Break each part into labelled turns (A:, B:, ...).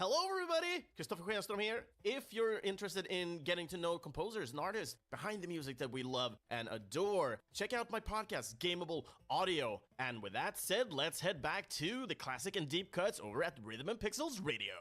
A: Hello everybody! Christopher Schenström here. If you're interested in getting to know composers and artists behind the music that we love and adore, check out my podcast, Gameable Audio. And with that said, let's head back to the classic and deep cuts over at Rhythm and Pixels Radio.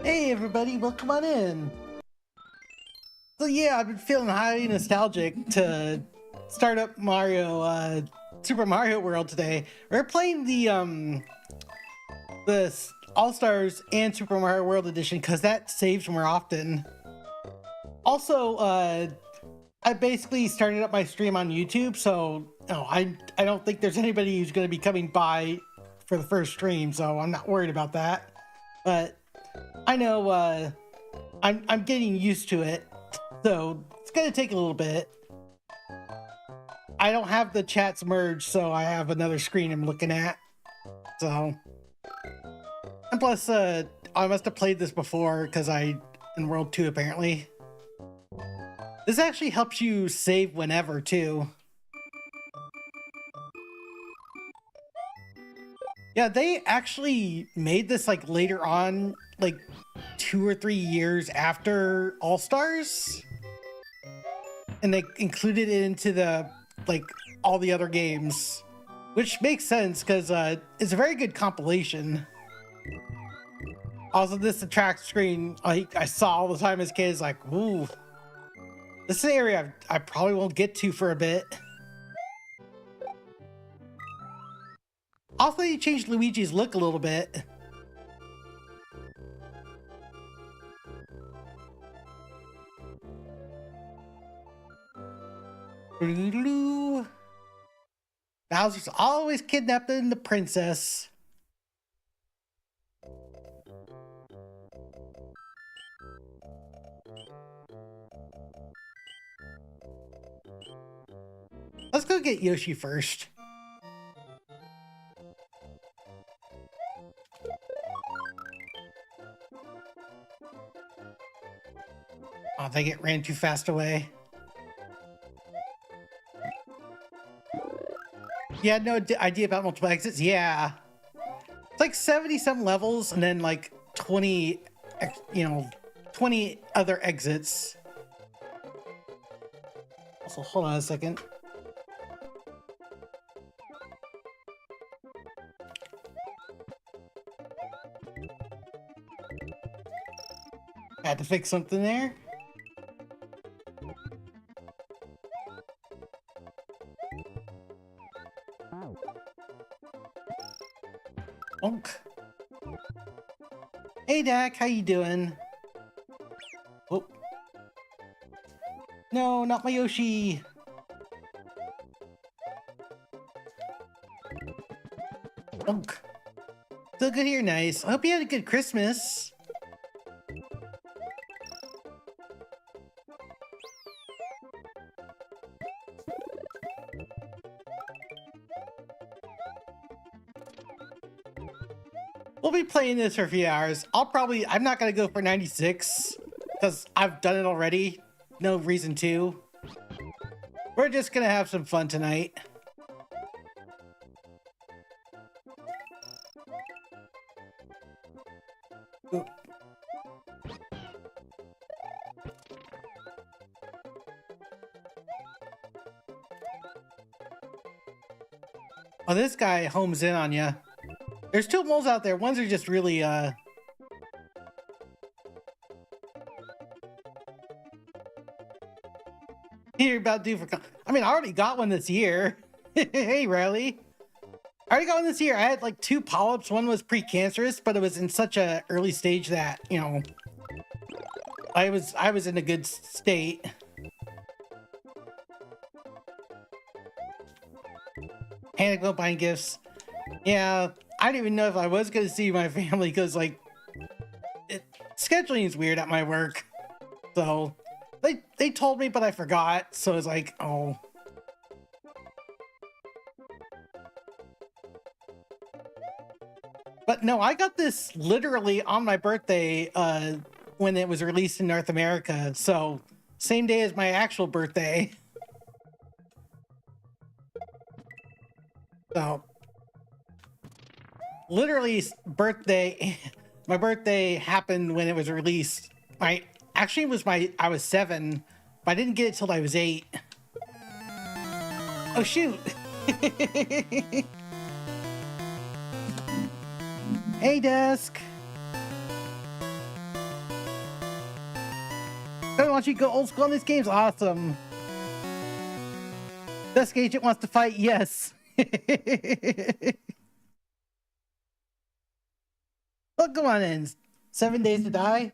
B: Hey everybody, welcome on in. So yeah, I've been feeling highly nostalgic to start up Super Mario World today. We're playing the All-Stars and Super Mario World Edition because that saves more often. Also, I basically started up my stream on YouTube, so I don't think there's anybody who's going to be coming by for the first stream, so I'm not worried about that. But I know I'm getting used to it, so it's gonna take a little bit. I don't have the chats merged, so I have another screen I'm looking at. So, and plus, I must have played this before because in World 2 apparently. This actually helps you save whenever too. Yeah, they actually made this like later on, like 2 or 3 years after All Stars, and they included it into the like all the other games, which makes sense because it's a very good compilation. Also, this attract screen I saw all the time as kids, like, ooh, this is an area I probably won't get to for a bit. Also, they changed Luigi's look a little bit. Bowser's always kidnapping the princess. Let's go get Yoshi first. Oh, they get ran too fast away. Yeah, no idea about multiple exits. Yeah, it's like 70-some levels and then like 20, 20 other exits. Also, hold on a second. Had to fix something there. Bonk. Hey Dak, how you doing? Oh. No, not my Yoshi. Bonk. Still good here, nice. I hope you had a good Christmas. We'll be playing this for a few hours. I'm not gonna go for 96 because I've done it already. No reason to. We're just gonna have some fun tonight. Ooh. Oh, this guy homes in on you. There's 2 moles out there. Ones are just really, You're about due for... I mean, I already got one this year. Hey, Riley. I already got one this year. I had, like, 2 polyps. One was precancerous, but it was in such a early stage that, I was in a good state. Panic about buying gifts. Yeah, I didn't even know if I was going to see my family because, like, scheduling is weird at my work. So, they told me, but I forgot. So it's like, oh. But no, I got this literally on my birthday when it was released in North America. So, same day as my actual birthday. So, literally my birthday happened when it was released. I was 7, but I didn't get it till I was 8. Oh shoot. Hey Dusk. wants you to go old school on this game's awesome. Desk Agent wants to fight, yes. Well, come on in. 7 Days to Die.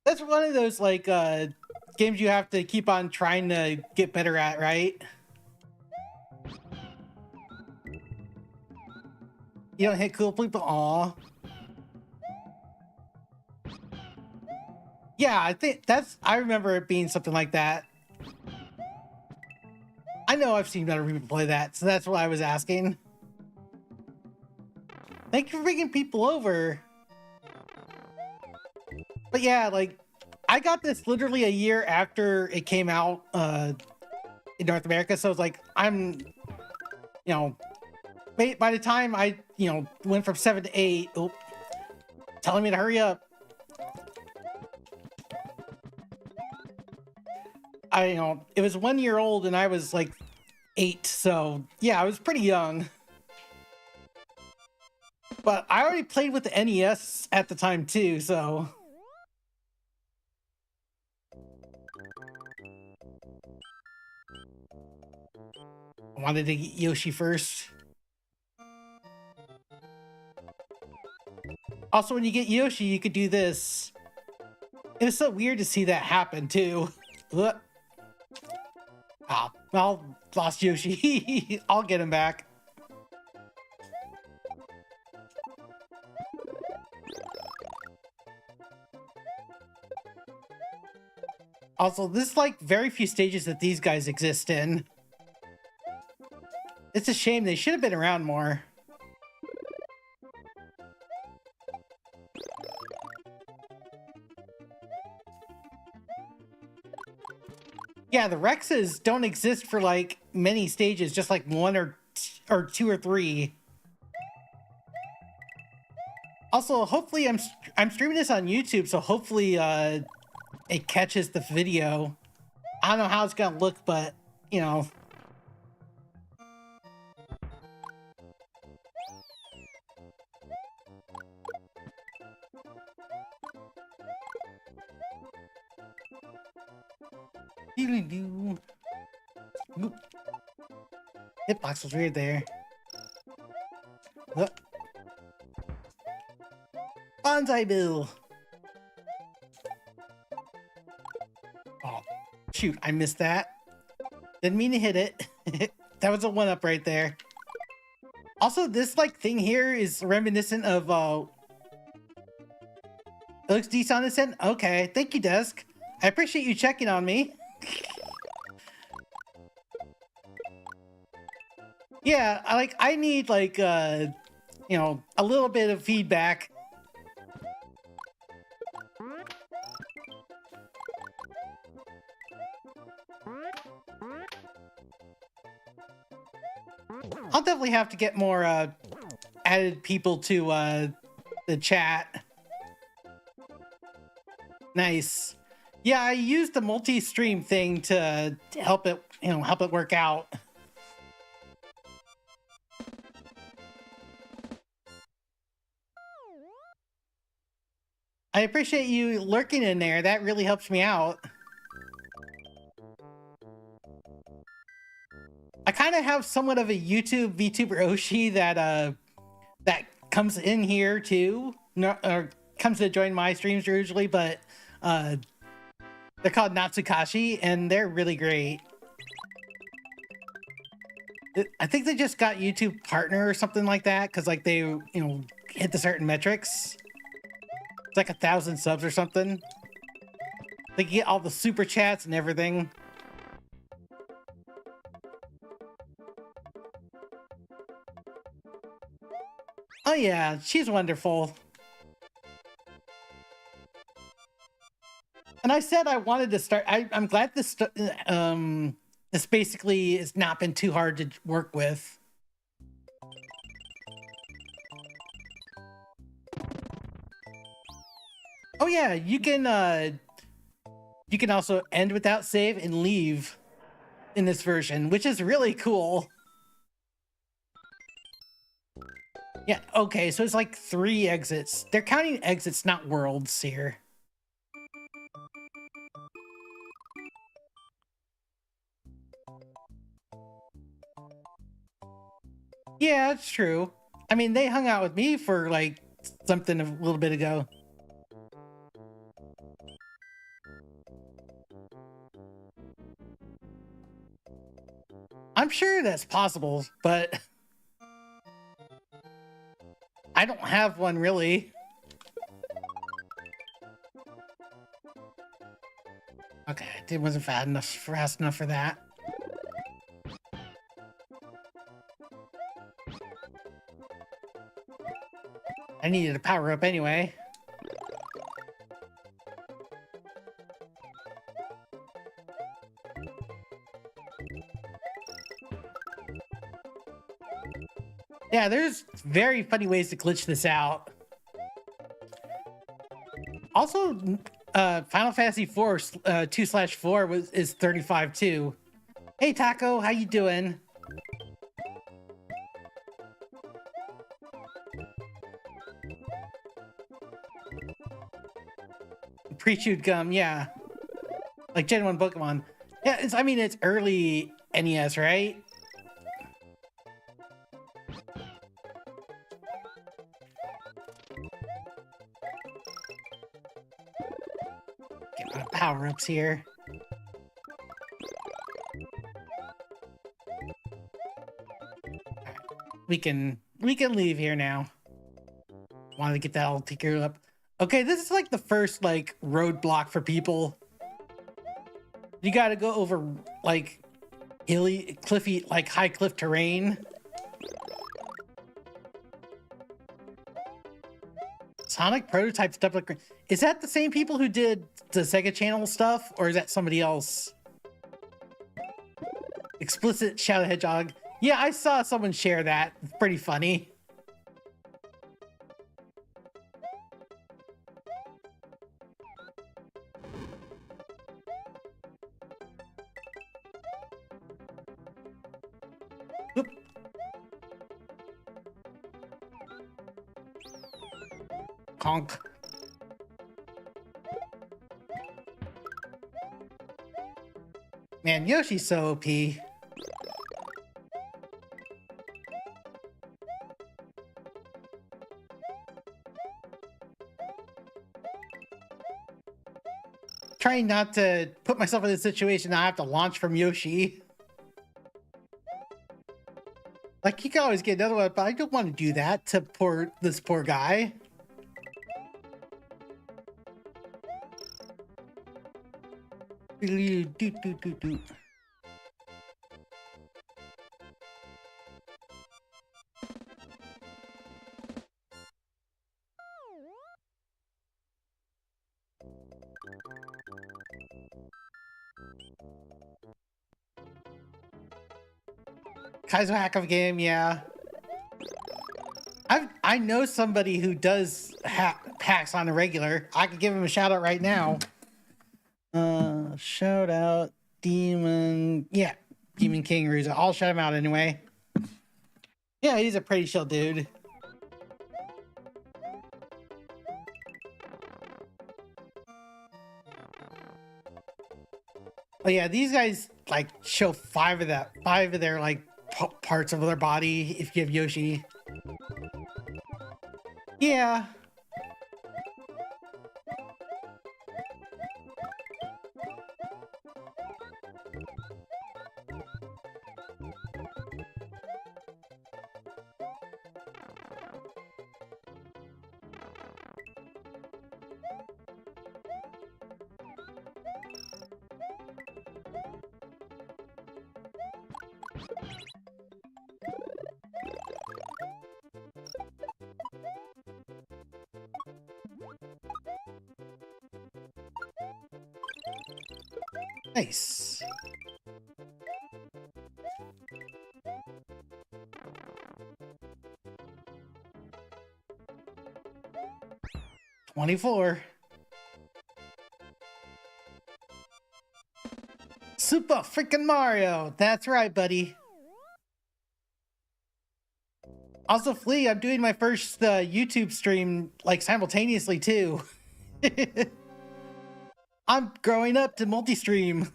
B: That's one of those like games you have to keep on trying to get better at, right? You don't hit cool people. Aw. Yeah, I think I remember it being something like that. I know I've seen other people play that, so that's what I was asking. Thank you for bringing people over. But yeah, like, I got this literally a year after it came out in North America, so it's like, I'm, you know, by the time I, you know, went from 7 to 8, telling me to hurry up. You know, it was 1 year old and I was like 8, so yeah, I was pretty young. But I already played with the NES at the time too, so. I wanted to get Yoshi first. Also, when you get Yoshi, you could do this. It was so weird to see that happen too. Ah, well, lost Yoshi. I'll get him back. Also, there's like very few stages that these guys exist in. It's a shame, they should have been around more. Yeah, the Rexes don't exist for like many stages, just like 1 or 2 or 3. Also, hopefully I'm streaming this on YouTube, so hopefully it catches the video. I don't know how it's gonna look, but you know. Hitbox was weird there. Bonsai Bill. Oh, shoot, I missed that. Didn't mean to hit it. That was a 1-up right there. Also, this like thing here is reminiscent of it looks decent on this end. Okay, thank you, Desk. I appreciate you checking on me. Yeah, I need like you know, a little bit of feedback. I'll definitely have to get more added people to the chat. Nice. Yeah, I used the multi-stream thing to help it, you know, help it work out. I appreciate you lurking in there. That really helps me out. I kind of have somewhat of a YouTube VTuber Oshi that that comes in here too. No, or comes to join my streams usually, but they're called Natsukashi and they're really great. I think they just got YouTube partner or something like that because like they, you know, hit the certain metrics. It's like 1,000 subs or something. They get all the super chats and everything. Oh yeah, she's wonderful. And I said I wanted to start. I'm glad this this basically has not been too hard to work with. Oh yeah, you can also end without save and leave in this version, which is really cool. Yeah, okay, so it's like 3 exits. They're counting exits, not worlds here. Yeah, it's true. I mean, they hung out with me for like something a little bit ago. I'm sure that's possible, but I don't have one really. Okay, it wasn't fast enough for that. I needed a power up anyway. Yeah, there's very funny ways to glitch this out. Also, Final Fantasy 2/4 is 35 too. Hey Taco, how you doing? Pre-chewed gum, yeah. Like Gen 1 Pokemon. Yeah, I mean, it's early NES, right? Get my power-ups here. Right. We can leave here now. Wanted to get that all taken up. Okay, this is like the first like roadblock for people. You gotta go over like hilly, cliffy, like high cliff terrain. Sonic prototype stuff. Like, is that the same people who did the Sega Channel stuff, or is that somebody else? Explicit Shadow Hedgehog. Yeah, I saw someone share that. It's pretty funny. Oop. Honk. Man, Yoshi's so OP. Trying not to put myself in a situation I have to launch from Yoshi. Like, you can always get another one, but I don't want to do that to this poor guy. Do, do, do, do, do. Kaizo hack of a game, yeah. I know somebody who does hacks on a regular. I could give him a shout out right now. Shout out Demon. Yeah, Demon King Ruza. I'll shout him out anyway. Yeah, he's a pretty chill dude. Oh yeah, these guys like show five of their like parts of their body if you have Yoshi. Yeah. Nice. $24. Super freaking Mario. That's right, buddy. Also, Flea, I'm doing my first YouTube stream like simultaneously too. I'm growing up to multi-stream.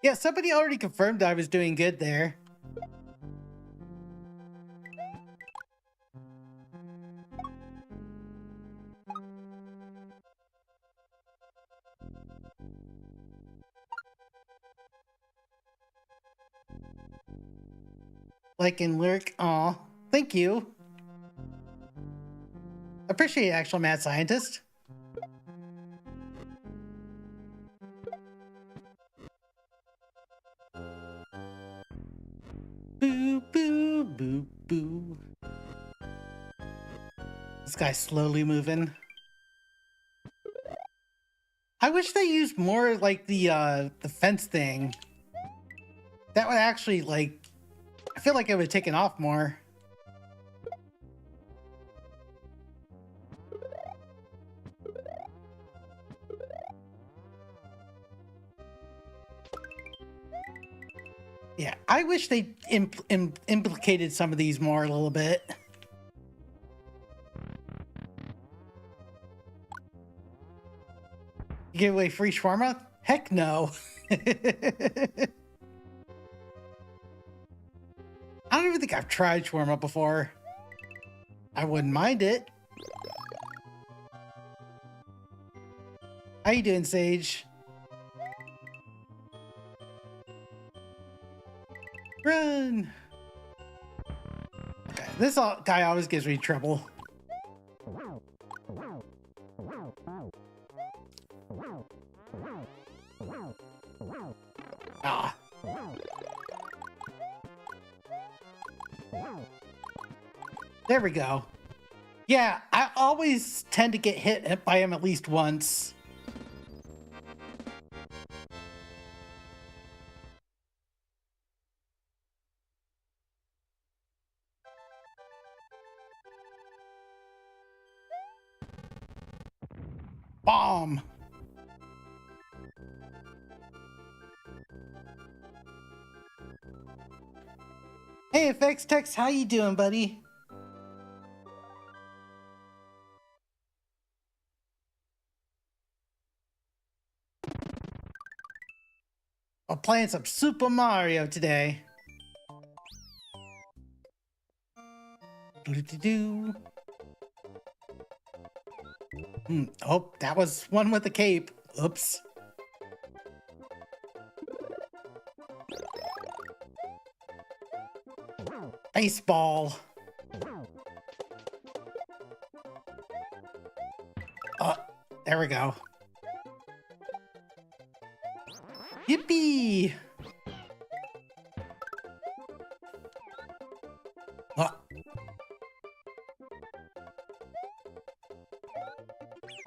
B: Yeah, somebody already confirmed I was doing good there. Like in lyric, aw, thank you. Appreciate it, actual mad scientist. Boo, boo, boo, boo. This guy's slowly moving. I wish they used more like the fence thing. That would actually, like, I feel like it would have taken off more. Yeah, I wish they implicated some of these more a little bit. You give away free shawarma? Heck no. I don't even think I've tried shawarma before. I wouldn't mind it. How you doing, Sage? Run! Okay, this guy always gives me trouble. Ah. There we go. Yeah, I always tend to get hit by him at least once. Bomb! Hey, FX Tex, how you doing, buddy? I'm playing some Super Mario today. Doo-doo-doo. Oh, that was one with the cape. Oops. Baseball. There we go. Yippee!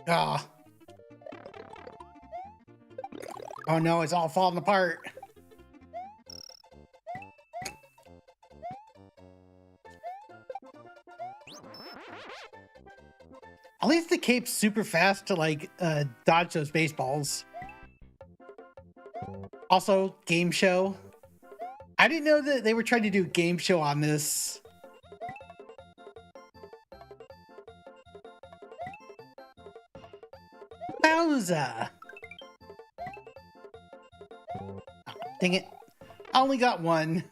B: Ah. Oh no, it's all falling apart. At least the cape's super fast to like dodge those baseballs. Also, game show. I didn't know that they were trying to do game show on this. Bowser. Oh, dang it. I only got one.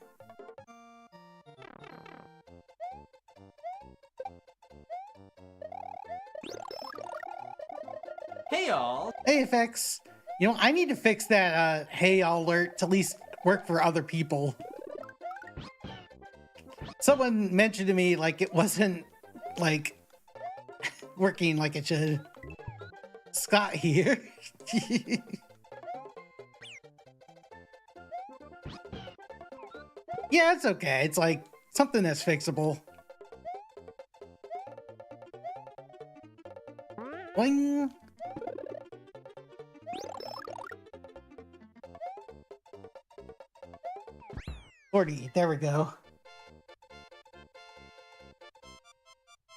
C: Hey y'all.
B: Hey, FX. You know, I need to fix that hey y'all alert to at least work for other people. Someone mentioned to me like it wasn't like working like it should. Scott here. Yeah, it's okay. It's like something that's fixable. Boing. $40. There we go.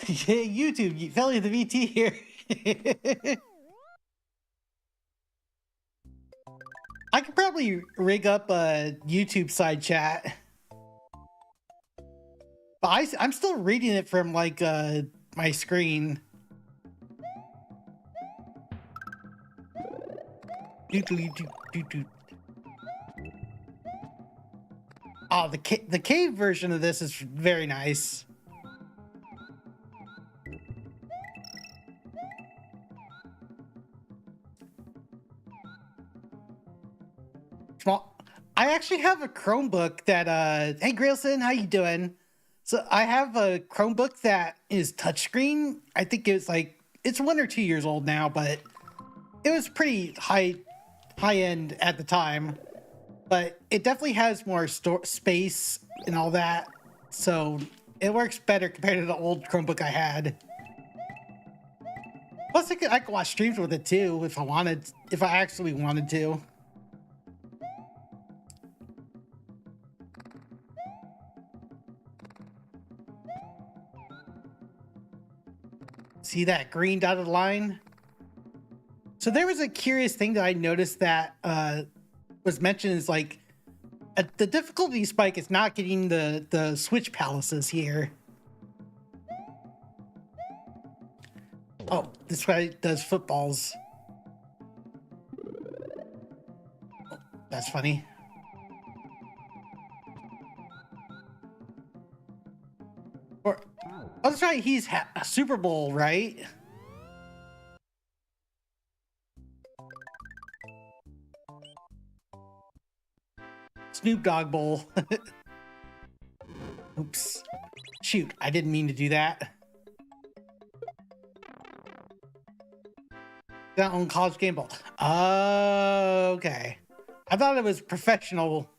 B: Hey, YouTube, Felly the VT here. I could probably rig up a YouTube side chat. But I'm still reading it from like my screen. Oh, the cave version of this is very nice. Well, I actually have a Chromebook that hey Grailson, how you doing? So I have a Chromebook that is touchscreen. I think it's like it's 1 or 2 years old now, but it was pretty high end at the time. But it definitely has more space and all that, so it works better compared to the old Chromebook I had. Plus, I could watch streams with it too if if I actually wanted to. See that green dotted line? So there was a curious thing that I noticed that was mentioned is like the difficulty spike is not getting the switch palaces here. Oh, this guy does footballs. Oh, that's funny. Or, oh, that's right. He's a Super Bowl, right? Snoop Dogg Bowl. Oops. Shoot, I didn't mean to do that. That on College Game Bowl. Okay. I thought it was professional.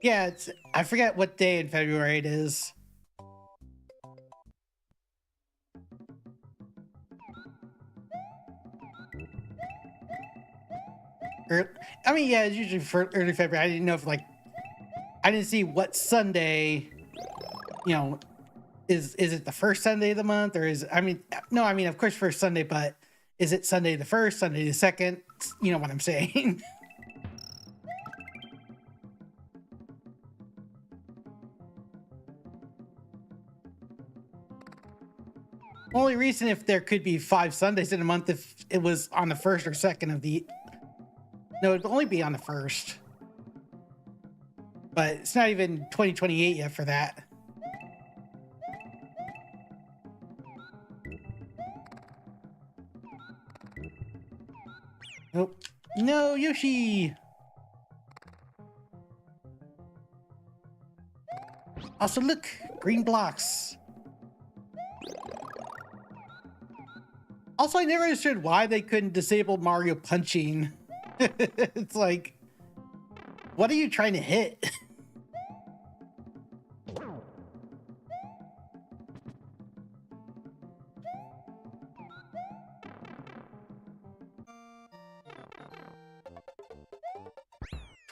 B: Yeah, I forget what day in February it is. I mean, yeah, it's usually for early February. I didn't know if I didn't see what Sunday, you know, is it the first Sunday of the month or no, I mean, of course, first Sunday, but is it Sunday the 1st, Sunday the 2nd? You know what I'm saying? Only reason if there could be 5 Sundays in a month if it was on the 1st or 2nd of the... No, it'd only be on the 1st. But it's not even 2028 yet for that. Nope. No, Yoshi! Also, look! Green blocks. Also, I never understood why they couldn't disable Mario punching. It's like, what are you trying to hit?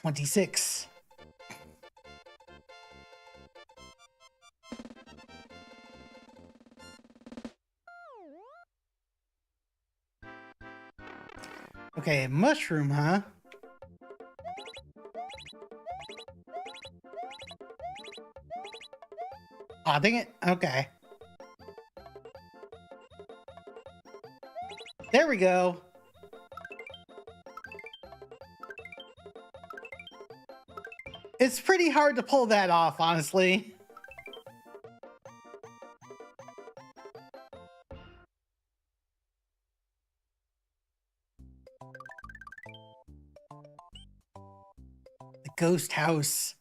B: $26. Okay, mushroom, huh? Aw, dang it. Okay. There we go. It's pretty hard to pull that off, honestly. The ghost house.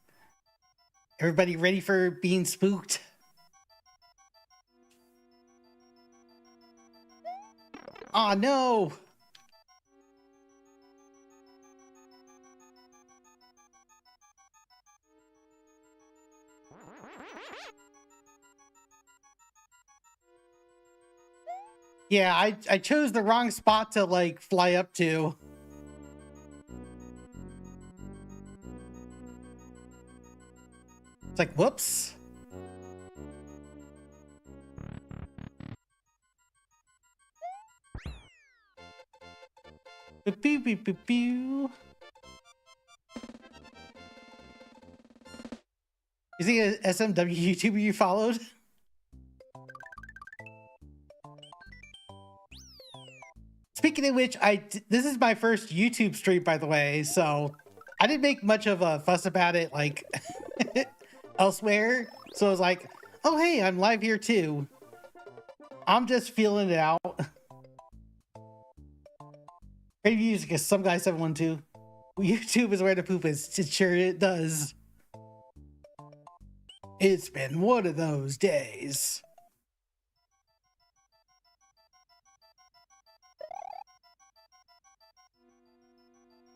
B: Everybody ready for being spooked? Aw, no! Yeah, I chose the wrong spot to, like, fly up to. It's like, whoops. Pew, pew, pew, pew. Is he a SMW YouTuber you followed? Speaking of which, this is my first YouTube stream, by the way, so I didn't make much of a fuss about it, like, elsewhere. So I was like, oh, hey, I'm live here too. I'm just feeling it out. Great music is some guy 712. YouTube is where the poop is. Sure it does. It's been one of those days.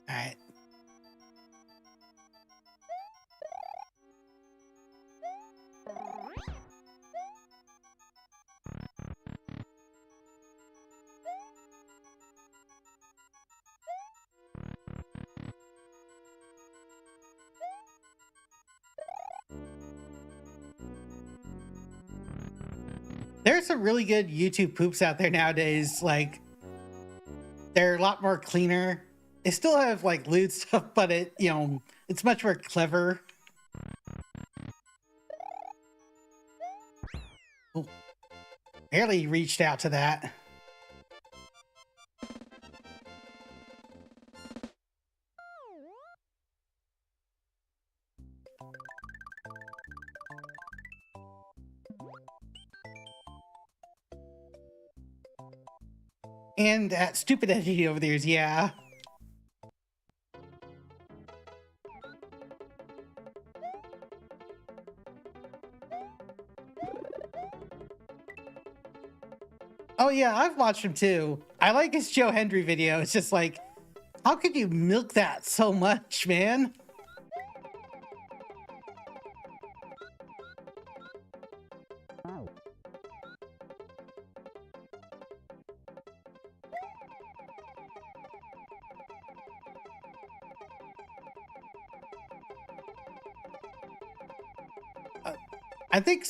B: All right. There's some really good YouTube poops out there nowadays. Like, they're a lot more cleaner. They still have like lewd stuff, but it's much more clever. Oh, barely reached out to that. And that stupid entity over there is, yeah. Oh yeah, I've watched him too. I like his Joe Hendry video. It's just like, how could you milk that so much, man? I think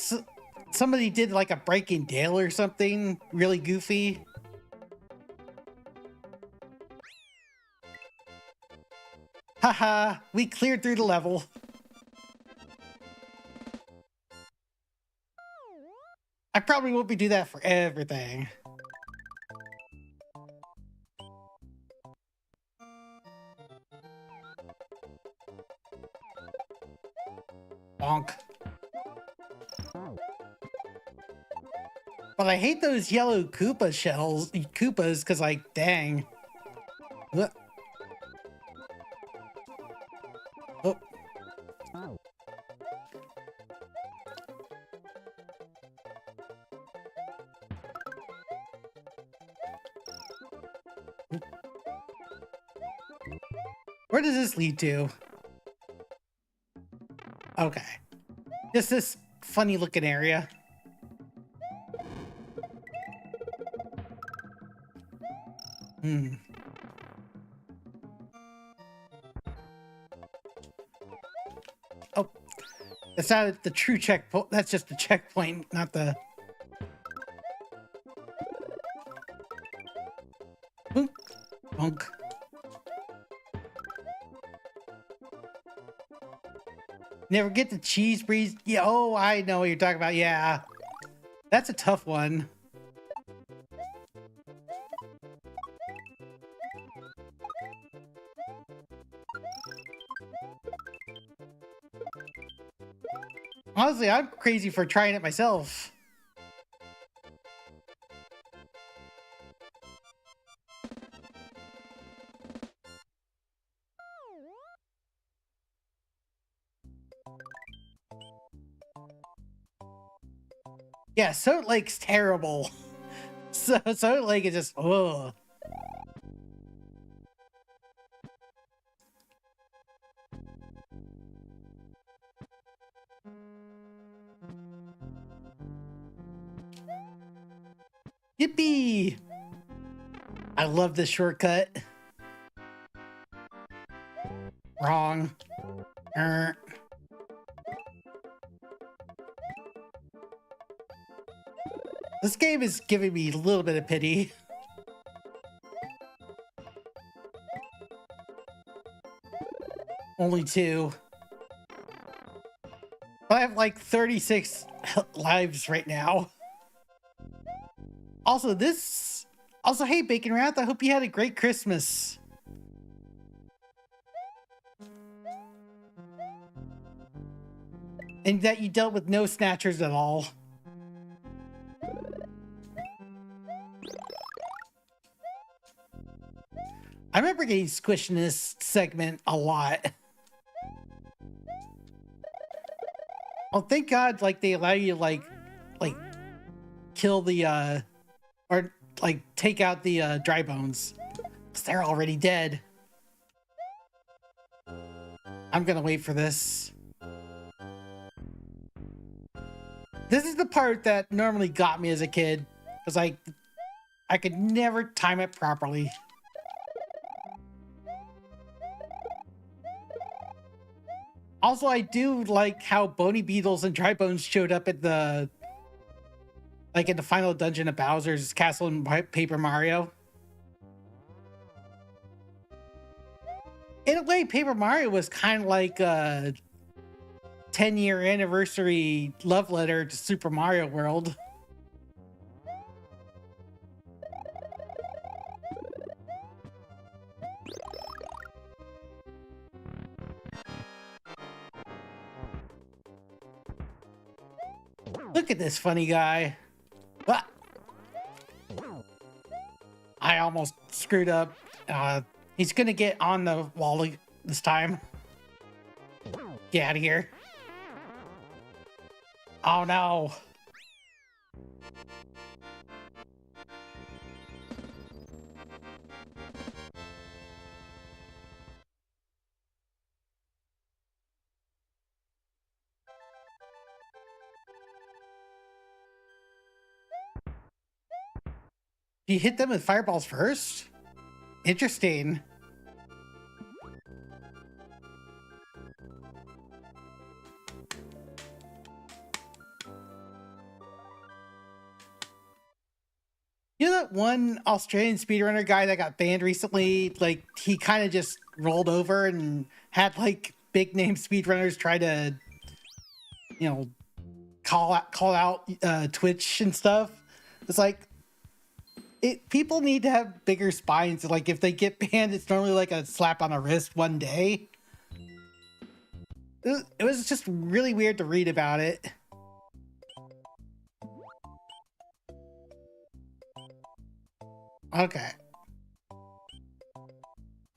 B: somebody did like a Breaking Dale or something really goofy. Haha, we cleared through the level. I probably won't be do that for everything. Bonk. But I hate those yellow Koopas, because like, dang. Oh. Where does this lead to? Okay. Just this funny looking area. Oh, that's not the true checkpoint. That's just the checkpoint, not the... Boink. Bonk. Never get the cheese breeze. Yeah, oh, I know what you're talking about. Yeah. That's a tough one. Honestly, I'm crazy for trying it myself. Yeah, Soda Lake's terrible. Soda Lake is just, ugh. Yippee! I love this shortcut. Wrong. This game is giving me a little bit of pity. only 2. I have like 36 lives right now. Also, hey, Bacon Wrath, I hope you had a great Christmas. And that you dealt with no snatchers at all. I remember getting squished in this segment a lot. Oh, thank God, like, they allow you to, like, kill the, or, like, take out the, dry bones. 'Cause they're already dead. I'm gonna wait for this. This is the part that normally got me as a kid. Because, like, I could never time it properly. Also, I do like how Bony Beetles and Dry Bones showed up at the... like, in the final dungeon of Bowser's Castle in Paper Mario. In a way, Paper Mario was kind of like a 10-year anniversary love letter to Super Mario World. Look at this funny guy. Ah! I almost screwed up. He's gonna get on the wall this time. Get out of here. Oh no. You hit them with fireballs first? Interesting. You know that one Australian speedrunner guy that got banned recently? Like, he kind of just rolled over and had, like, big name speedrunners try to, you know, call out Twitch and stuff. It's like, people need to have bigger spines. Like, if they get banned, it's normally like a slap on the wrist one day. It was just really weird to read about it. Okay.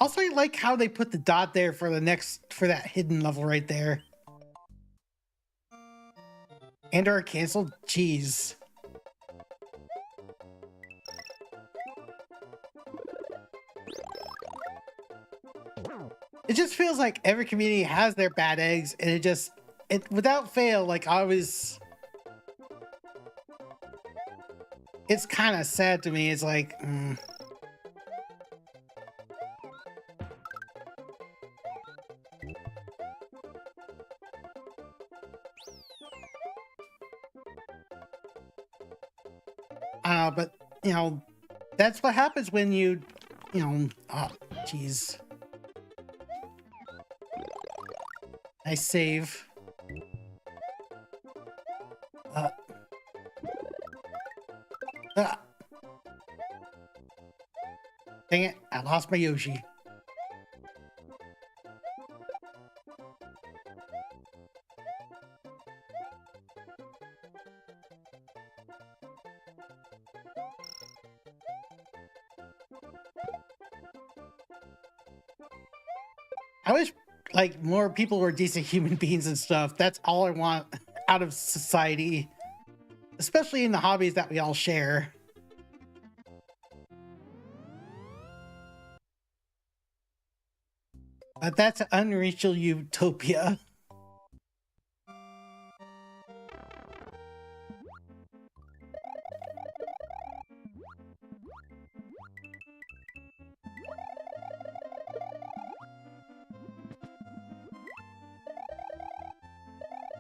B: Also, I like how they put the dot there for that hidden level right there. And or canceled? Jeez. It just feels like every community has their bad eggs, and it without fail, like, it's kind of sad to me. It's like, but, you know, that's what happens when you know, oh, jeez. Nice save. Dang it, I lost my Yoshi. I wish, like, more people were decent human beings and stuff. That's all I want out of society, especially in the hobbies that we all share. But that's an unreachable utopia.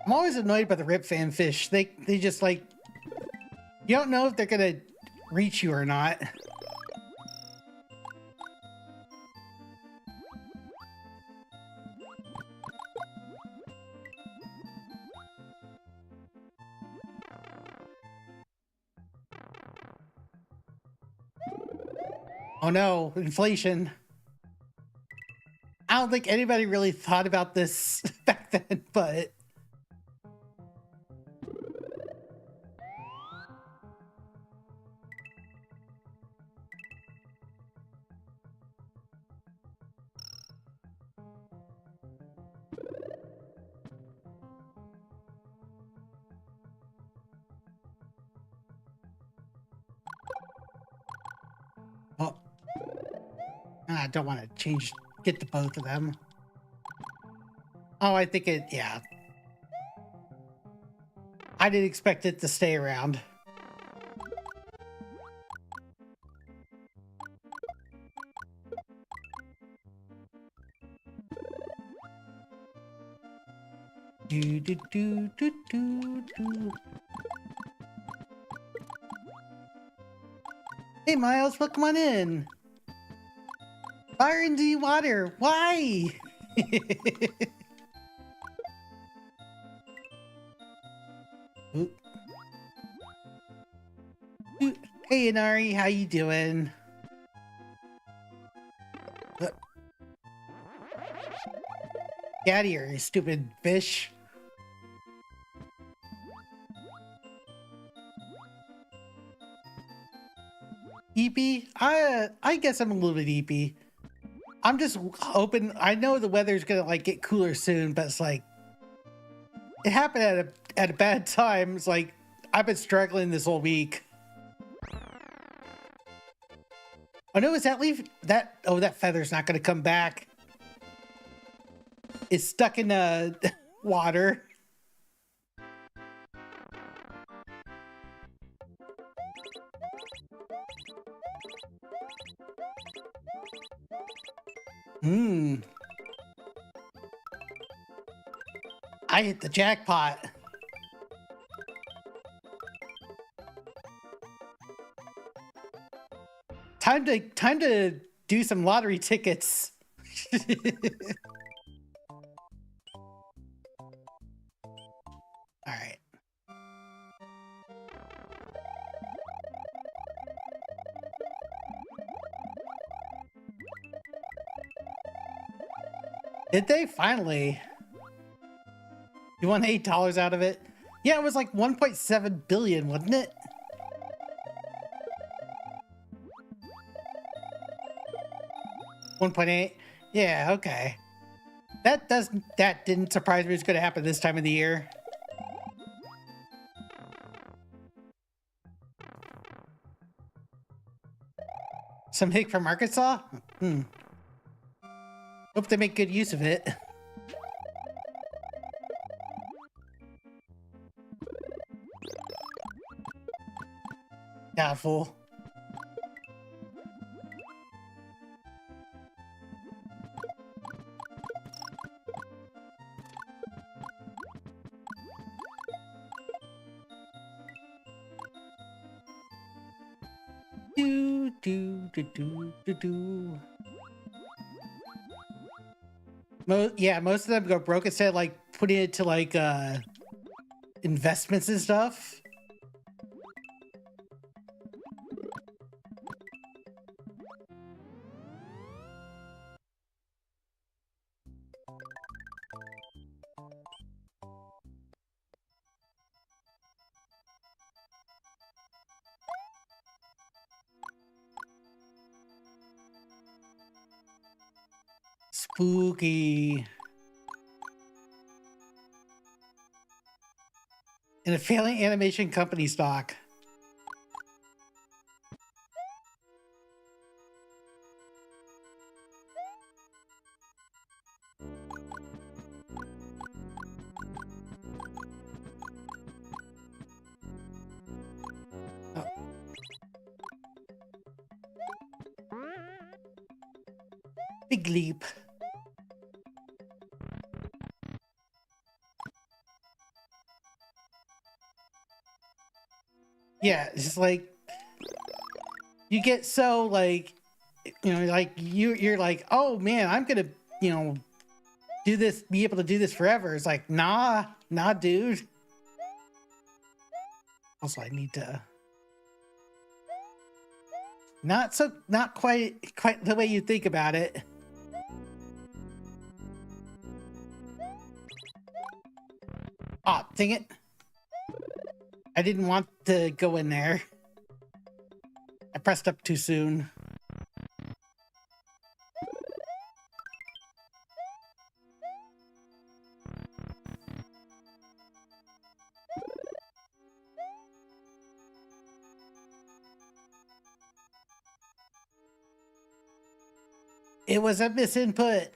B: I'm always annoyed by the Rip Fan Fish. They just, like, you don't know if they're gonna reach you or not. Oh no, inflation. I don't think anybody really thought about this back then, but well, I don't want to get the both of them. Oh, I think yeah. I didn't expect it to stay around. Do, do, do, do, do, do. Hey, Miles, welcome on in. Fire into the water. Why? Ooh. Ooh. Hey, Inari, how you doing? Get out of here, you stupid fish. Eepy? I guess I'm a little bit eepy. I'm just hoping. I know the weather's gonna like get cooler soon, but it's like it happened at a bad time. It's like I've been struggling this whole week. Oh no, is that leaf that? Oh, that feather's not gonna come back. It's stuck in the water. I hit the jackpot. Time to do some lottery tickets. All right. Did they finally? You won $8 out of it? Yeah, it was like 1.7 billion, wasn't it? $1.8? Yeah, okay. That didn't surprise me it was gonna happen this time of the year. Some hick from Arkansas? Hope they make good use of it. Doubtful. Do do do do do do. Yeah, most of them go broke instead of like putting it to like investments and stuff. Spooky. In a failing animation company stock. Oh. Big leap. Yeah, it's just like you get so like like you're like, oh man, I'm gonna do this, be able to do this forever. It's like, nah, dude. Also, I need to Not quite the way you think about it. Oh, dang it. I didn't want to go in there. I pressed up too soon. It was a misinput.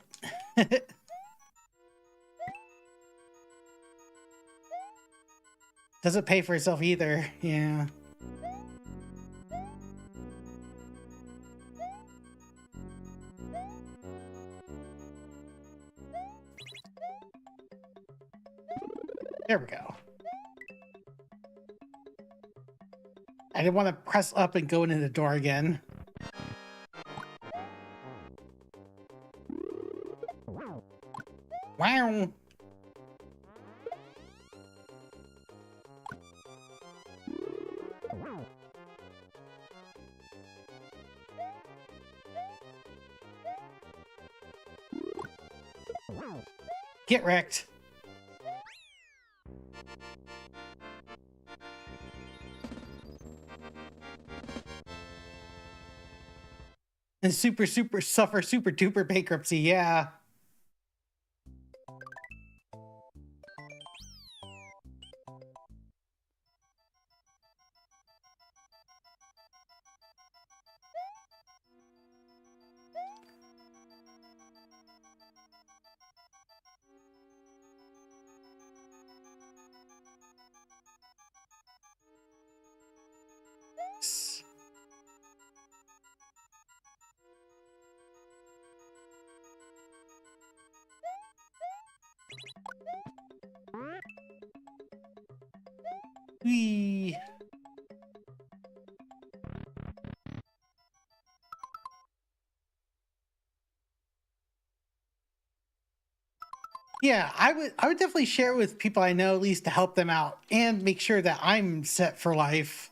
B: Doesn't pay for itself either. Yeah. There we go. I didn't want to press up and go into the door again. Wow. Get wrecked. And super suffer super duper bankruptcy, yeah. Whee. Yeah, I would definitely share it with people I know, at least to help them out and make sure that I'm set for life.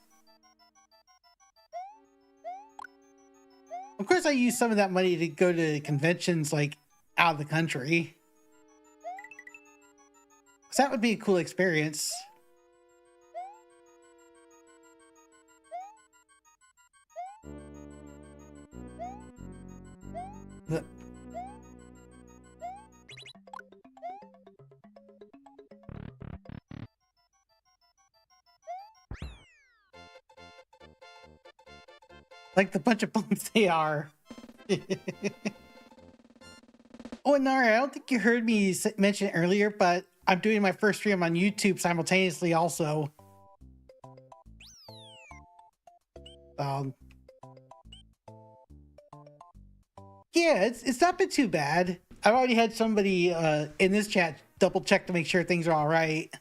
B: Of course, I use some of that money to go to conventions like out of the country. 'Cause that would be a cool experience. The- Like the bunch of bumps they are. Oh, and Nara, I don't think you heard me mention it earlier, but I'm doing my first stream on YouTube simultaneously also. Yeah, it's not been too bad. I've already had somebody in this chat double check to make sure things are all right.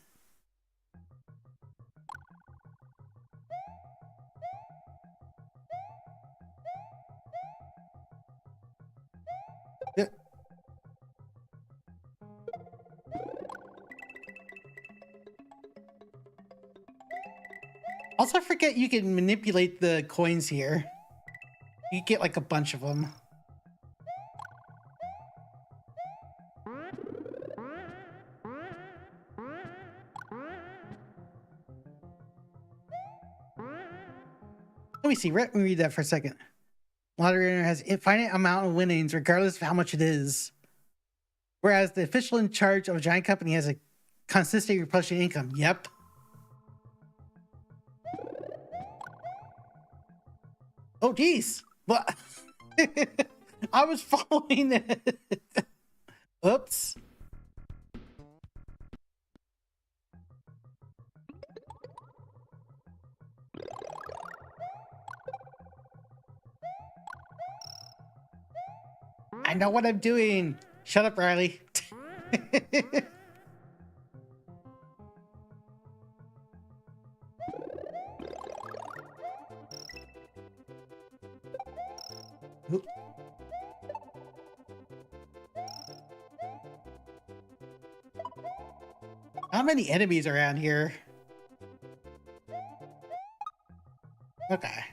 B: Also, I forget you can manipulate the coins here. You get like a bunch of them. Let me see. Let me read that for a second. Lottery winner has a finite amount of winnings, regardless of how much it is. Whereas the official in charge of a giant company has a consistent replenishing income. Yep. Oh, geez. What? I was following it. Oops. I know what I'm doing. Shut up, Riley. How many enemies around here? Okay.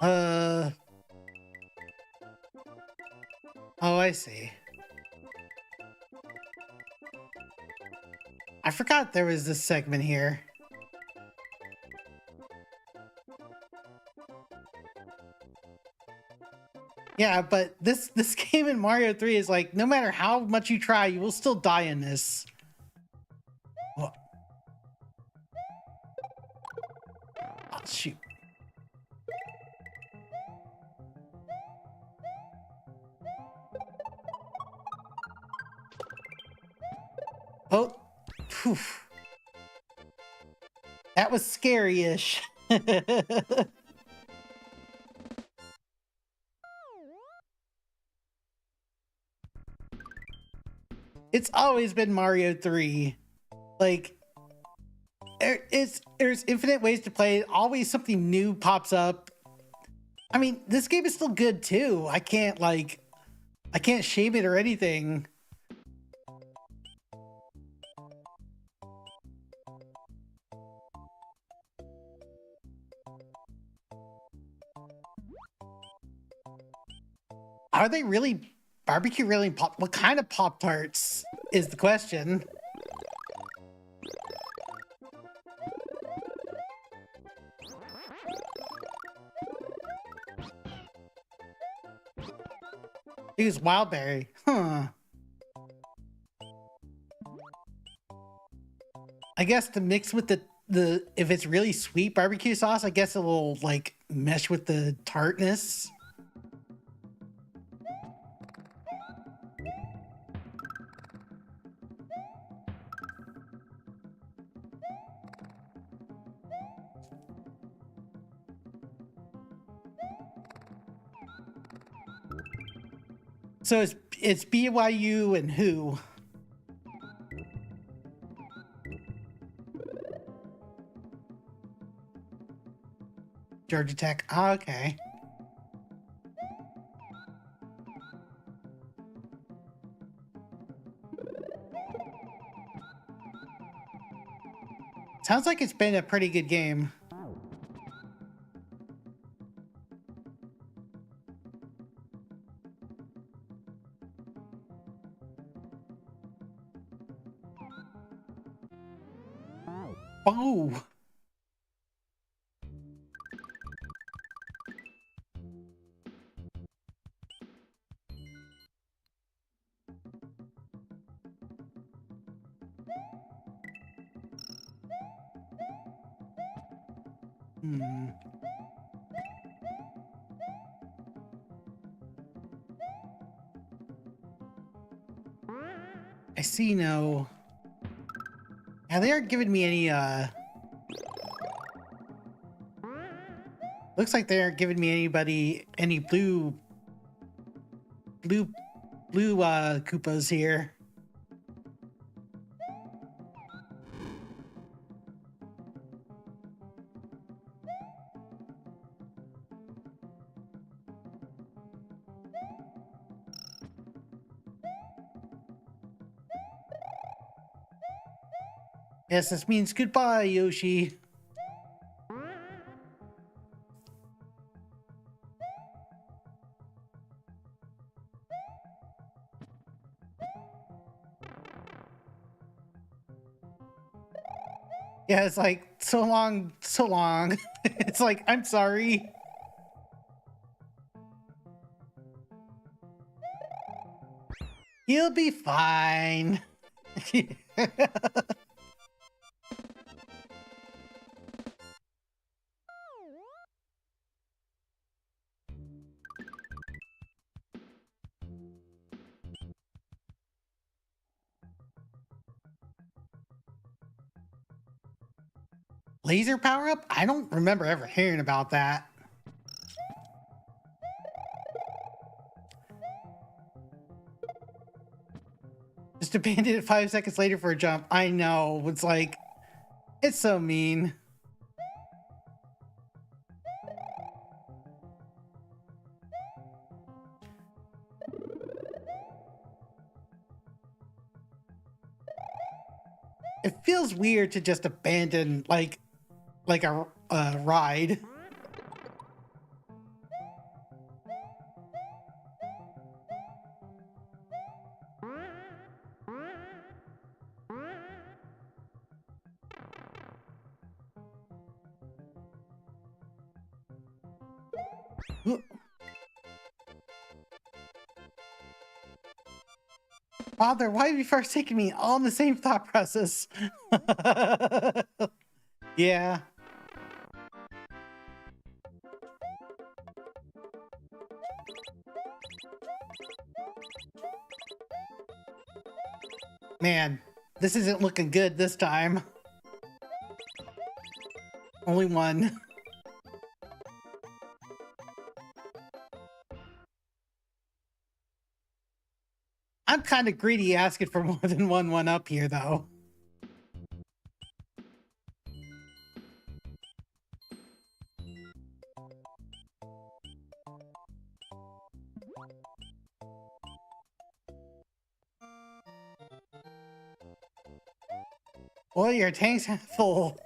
B: Uh, oh, I see. I forgot there was this segment here. Yeah, but this game in Mario 3 is like, no matter how much you try, you will still die in this. Oh, oh shoot. Oh, phew. That was scary-ish. It's always been Mario 3. Like, there's infinite ways to play it. Always something new pops up. I mean, this game is still good too. I can't shame it or anything. Are they really barbecue really pop? What kind of Pop-Tarts is the question? Use Wildberry. Huh. I guess to mix with the if it's really sweet barbecue sauce, I guess it will like mesh with the tartness. So it's BYU and who? Georgia Tech. Oh, okay. Sounds like it's been a pretty good game. Oh. Hmm. I see no. Yeah, they aren't giving me any looks like they aren't giving me any blue Koopas here. Yes, this means goodbye, Yoshi. Yeah, it's like, so long, so long. It's like, I'm sorry. He'll be fine. Laser power-up? I don't remember ever hearing about that. Just abandoned it 5 seconds later for a jump. I know. It's like, it's so mean. It feels weird to just abandon like a ride. Father, why have you first taken me all in the same thought process? Yeah. Man, this isn't looking good this time. Only one. I'm kind of greedy asking for more than one up here, though. Well, your tank's full.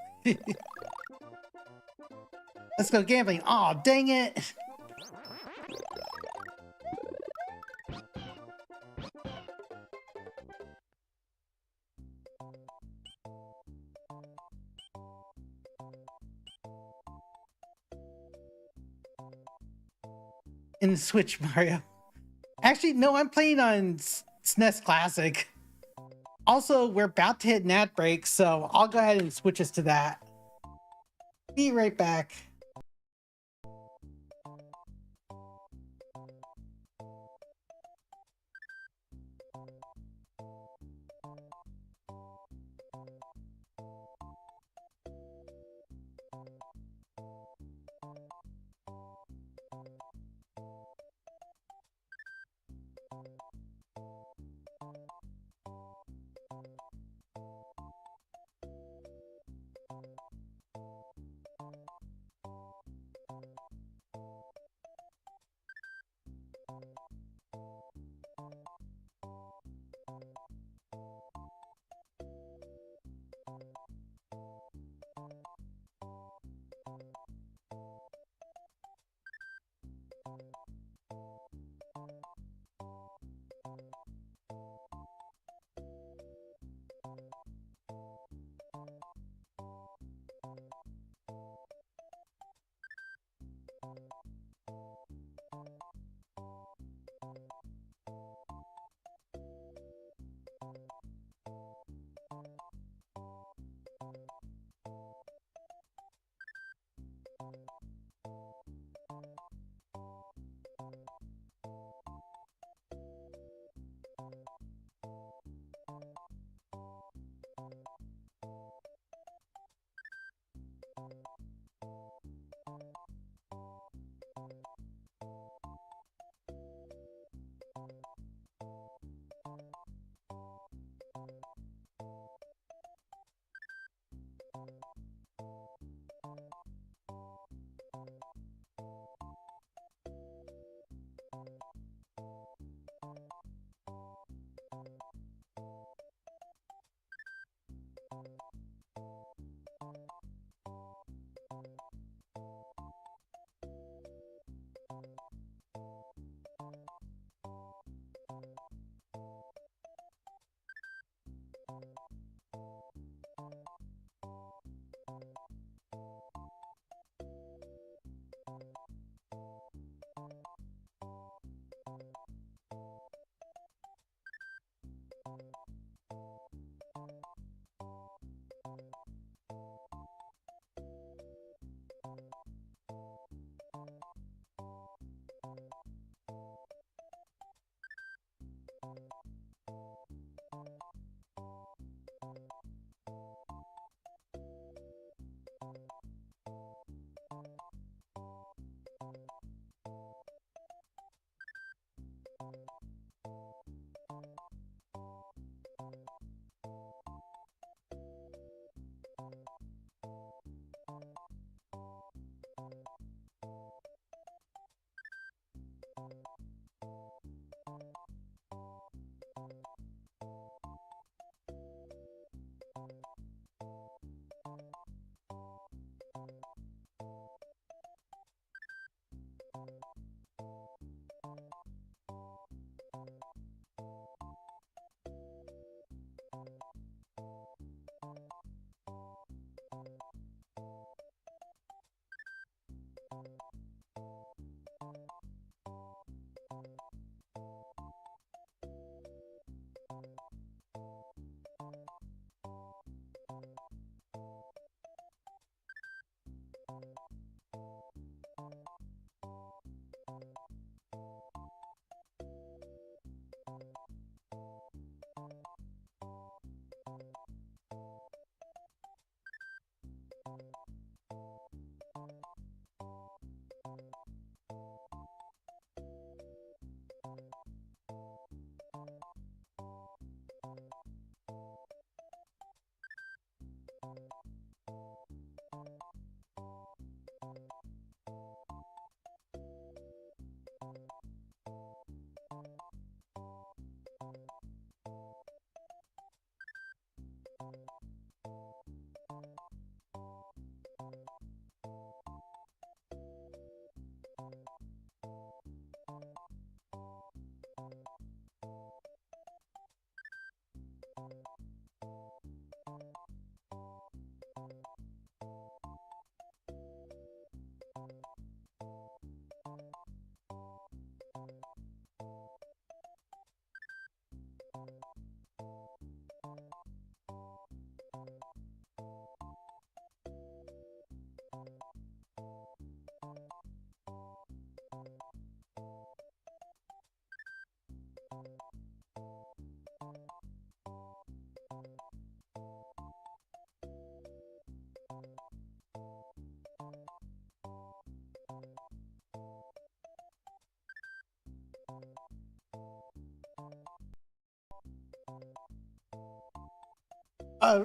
B: Let's go gambling. Aw, dang it. In the Switch, Mario. Actually, no, I'm playing on SNES Classic. Also, we're about to hit an ad break, so I'll go ahead and switch us to that. Be right back.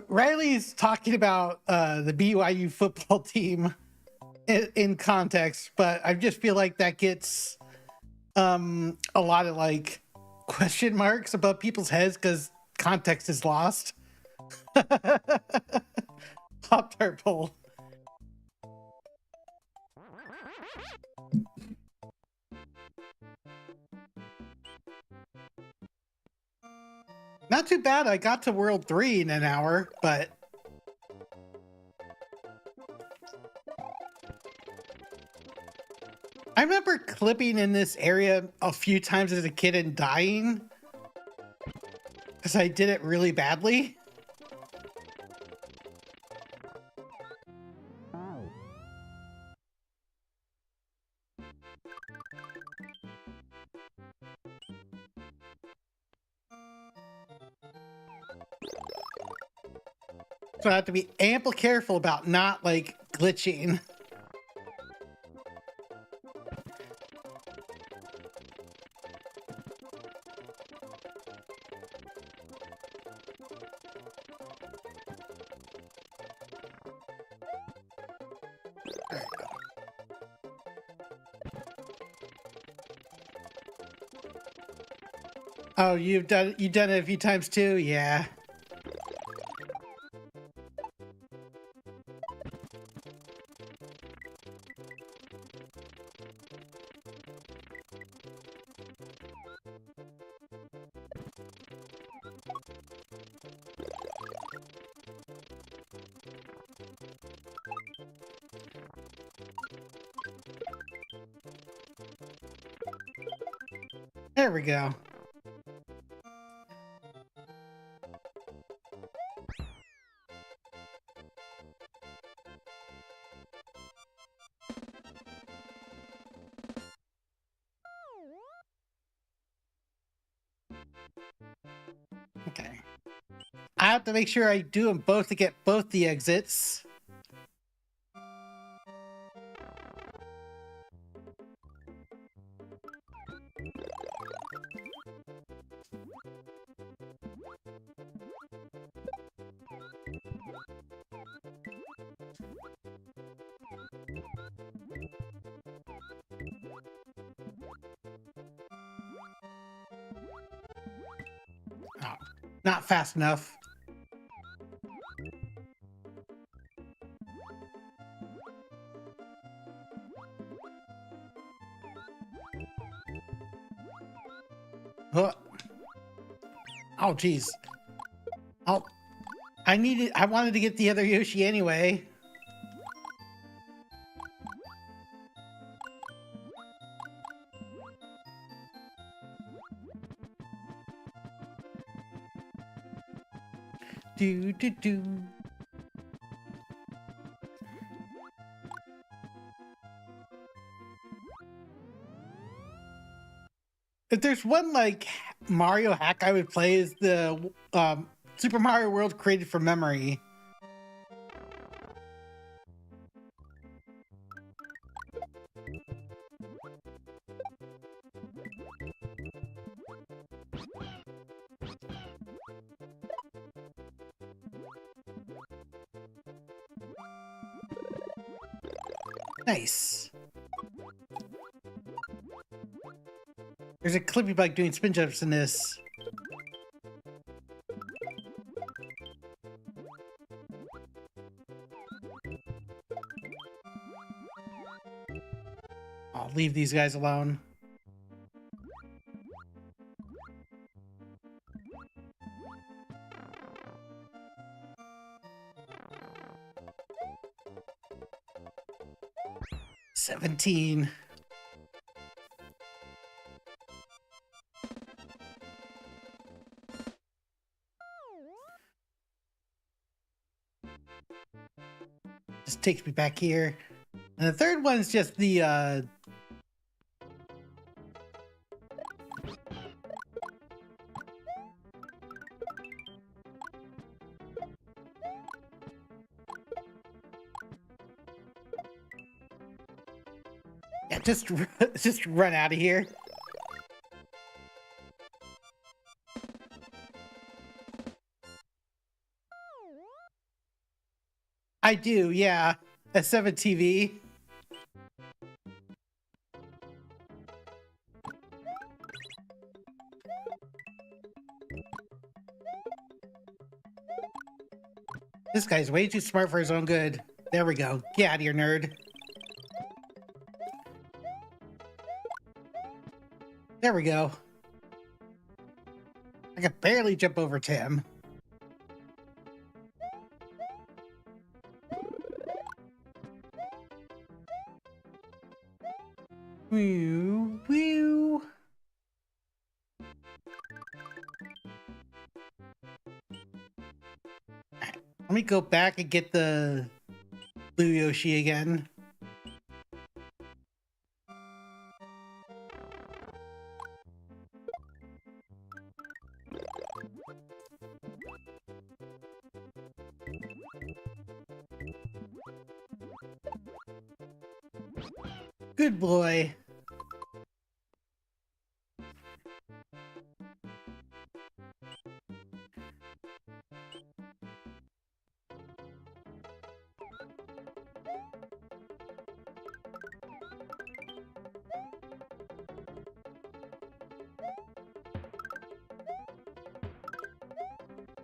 B: Riley's talking about the BYU football team in context, but I just feel like that gets a lot of like question marks above people's heads because context is lost. Pop-Tart bowl. Not too bad. I got to World 3 in an hour, but I remember clipping in this area a few times as a kid and dying because I did it really badly. So I have to be ample careful about not like glitching. Oh, you've done it a few times too? Yeah. There we go. Okay. I have to make sure I do them both to get both the exits. Oh, not fast enough. Oh, oh geez. Oh, I wanted to get the other Yoshi anyway. Do do do. If there's one like Mario hack I would play is the Super Mario World created from memory. Nice. There's a Clippy bike doing spin jumps in this. I'll leave these guys alone. $17. Just takes me back here. And the third one's just the yeah, just run out of here. I do, yeah. A 7 TV. This guy's way too smart for his own good. There we go. Get out of here, nerd. There we go. I can barely jump over Tim. Woo, woo. Let me go back and get the blue Yoshi again. Good boy.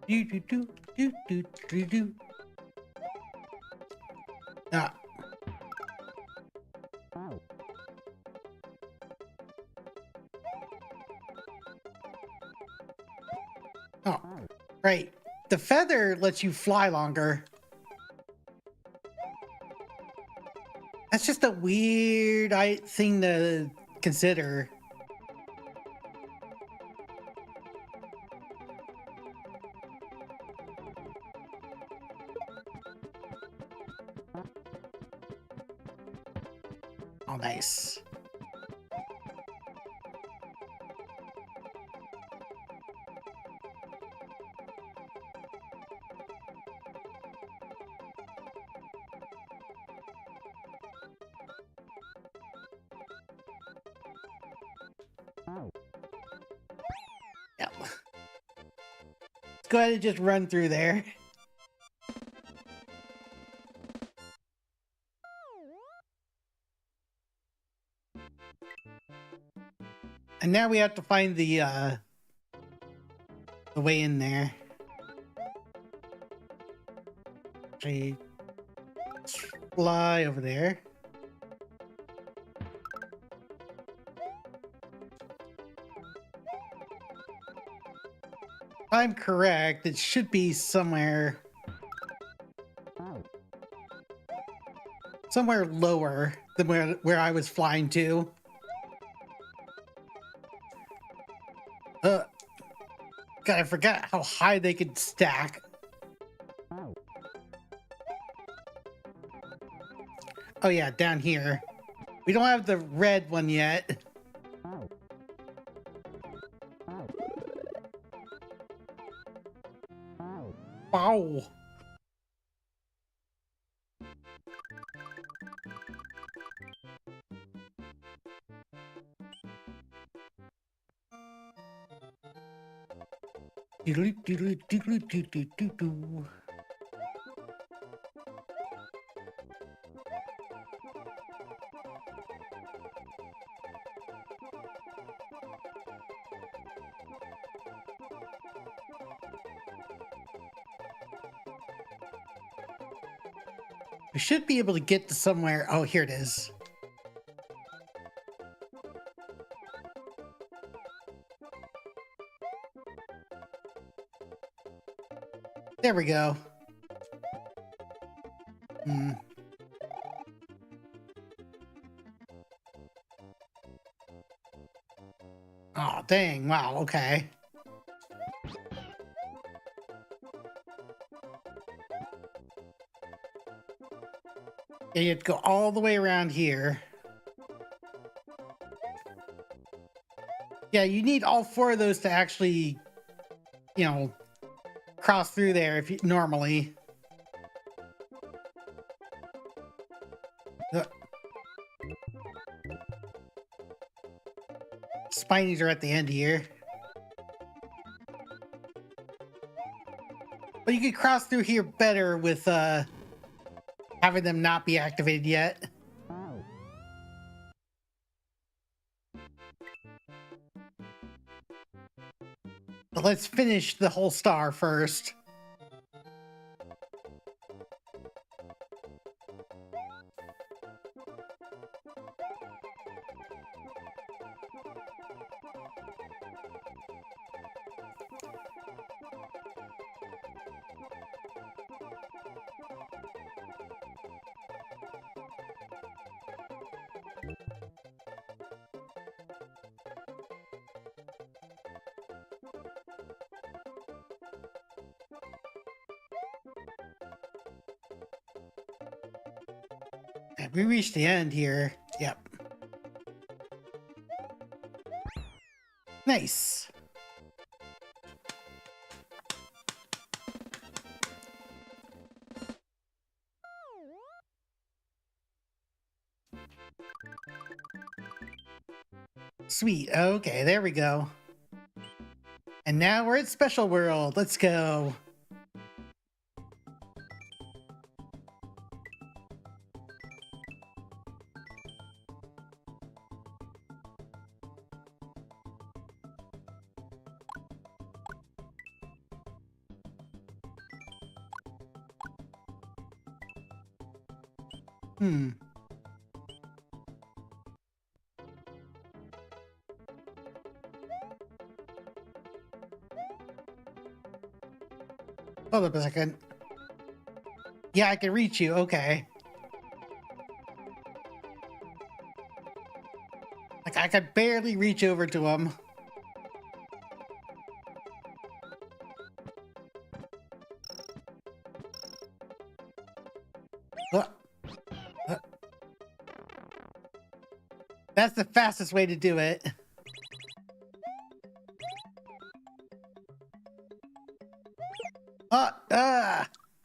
B: Do do do do do do do. Ah. Oh, right. The feather lets you fly longer. That's just a weird thing to consider. Oh, nice. Yep. Let's go ahead and just run through there. And now we have to find the way in there. Actually, fly over there. If I'm correct, it should be somewhere lower than where I was flying to. God, I forgot how high they could stack. Oh yeah, down here. We don't have the red one yet. Wow. Doodly-doodly-doodly-doo-doo-doo-doo. We should be able to get to somewhere. Oh, here it is. There we go. Oh, dang. Wow, okay. Yeah, you have to go all the way around here. Yeah, you need all 4 of those to actually, you know, cross through there if you normally. Spinies are at the end here. But you could cross through here better with having them not be activated yet. But let's finish the whole star first. We reached the end here. Yep. Nice. Sweet. Okay, there we go. And now we're at Special World. Let's go. Hold up a second. Yeah, I can reach you. Okay. Like, I could barely reach over to him. That's the fastest way to do it.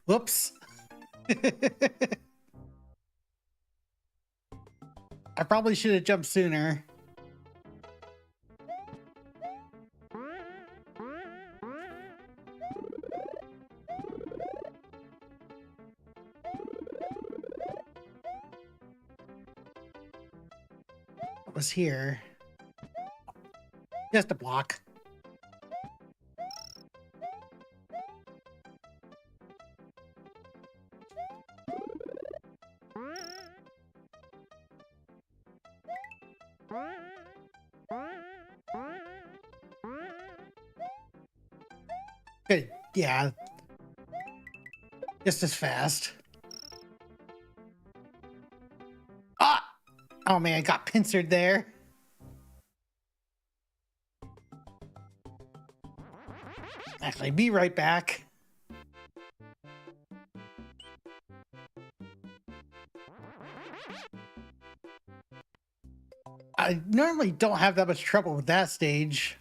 B: Whoops. I probably should have jumped sooner. What was here? Just a block. Good. Yeah. Just as fast. Ah! Oh man, I got pincered there. Actually, be right back. I normally don't have that much trouble with that stage.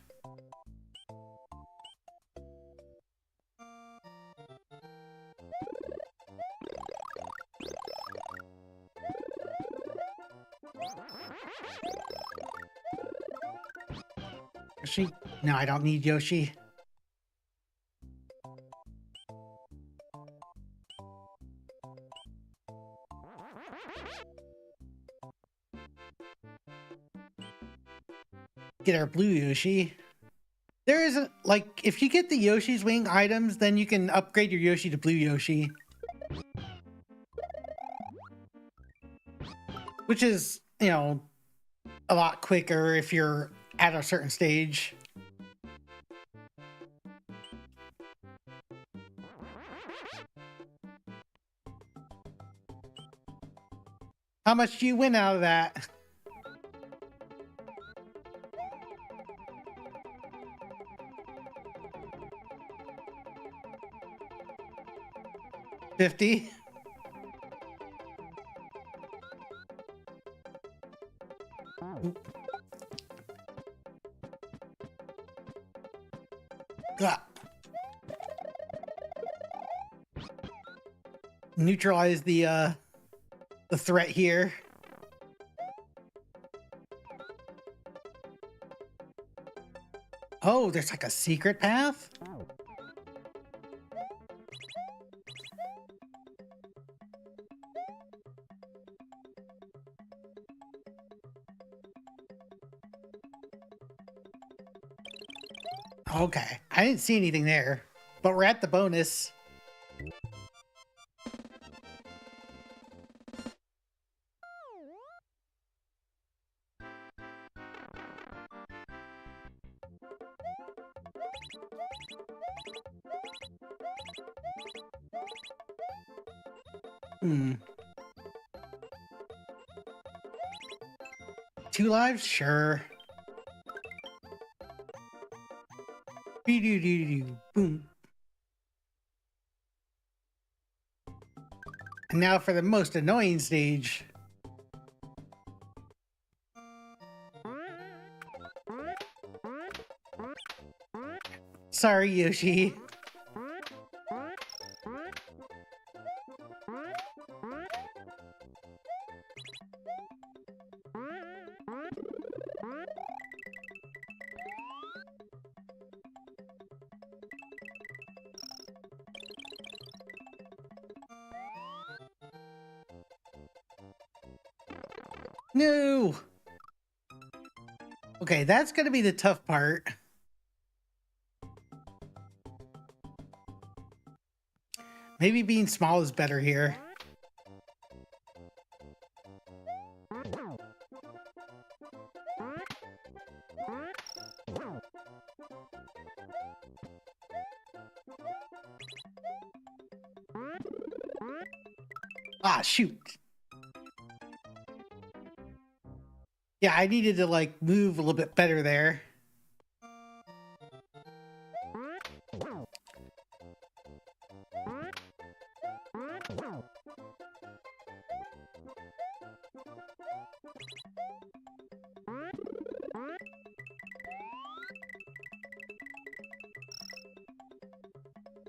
B: Yoshi? No, I don't need Yoshi. Get our blue Yoshi. There isn't, like, if you get the Yoshi's Wing items, then you can upgrade your Yoshi to blue Yoshi. Which is, you know, a lot quicker if you're at a certain stage. How much do you win out of that? $50. Ah. Neutralize the threat here. Oh, there's like a secret path? Okay. I didn't see anything there, but we're at the bonus. Hmm. 2 lives? Sure. Boom. And now for the most annoying stage. Sorry, Yoshi. No! Okay, that's gonna be the tough part. Maybe being small is better here. Ah, shoot. Yeah, I needed to, like, move a little bit better there.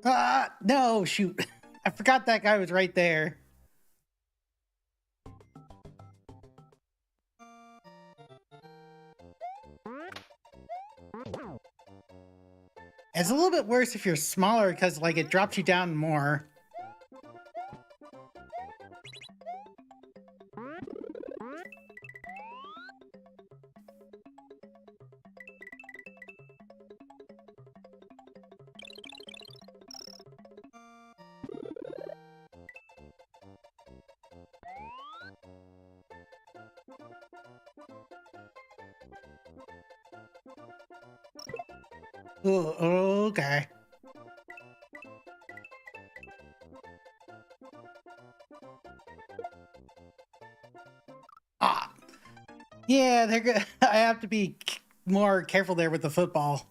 B: Ah, no, shoot. I forgot that guy was right there. It's a little bit worse if you're smaller because, like, it drops you down more. Oh, okay. Ah, yeah, they're good. I have to be more careful there with the football.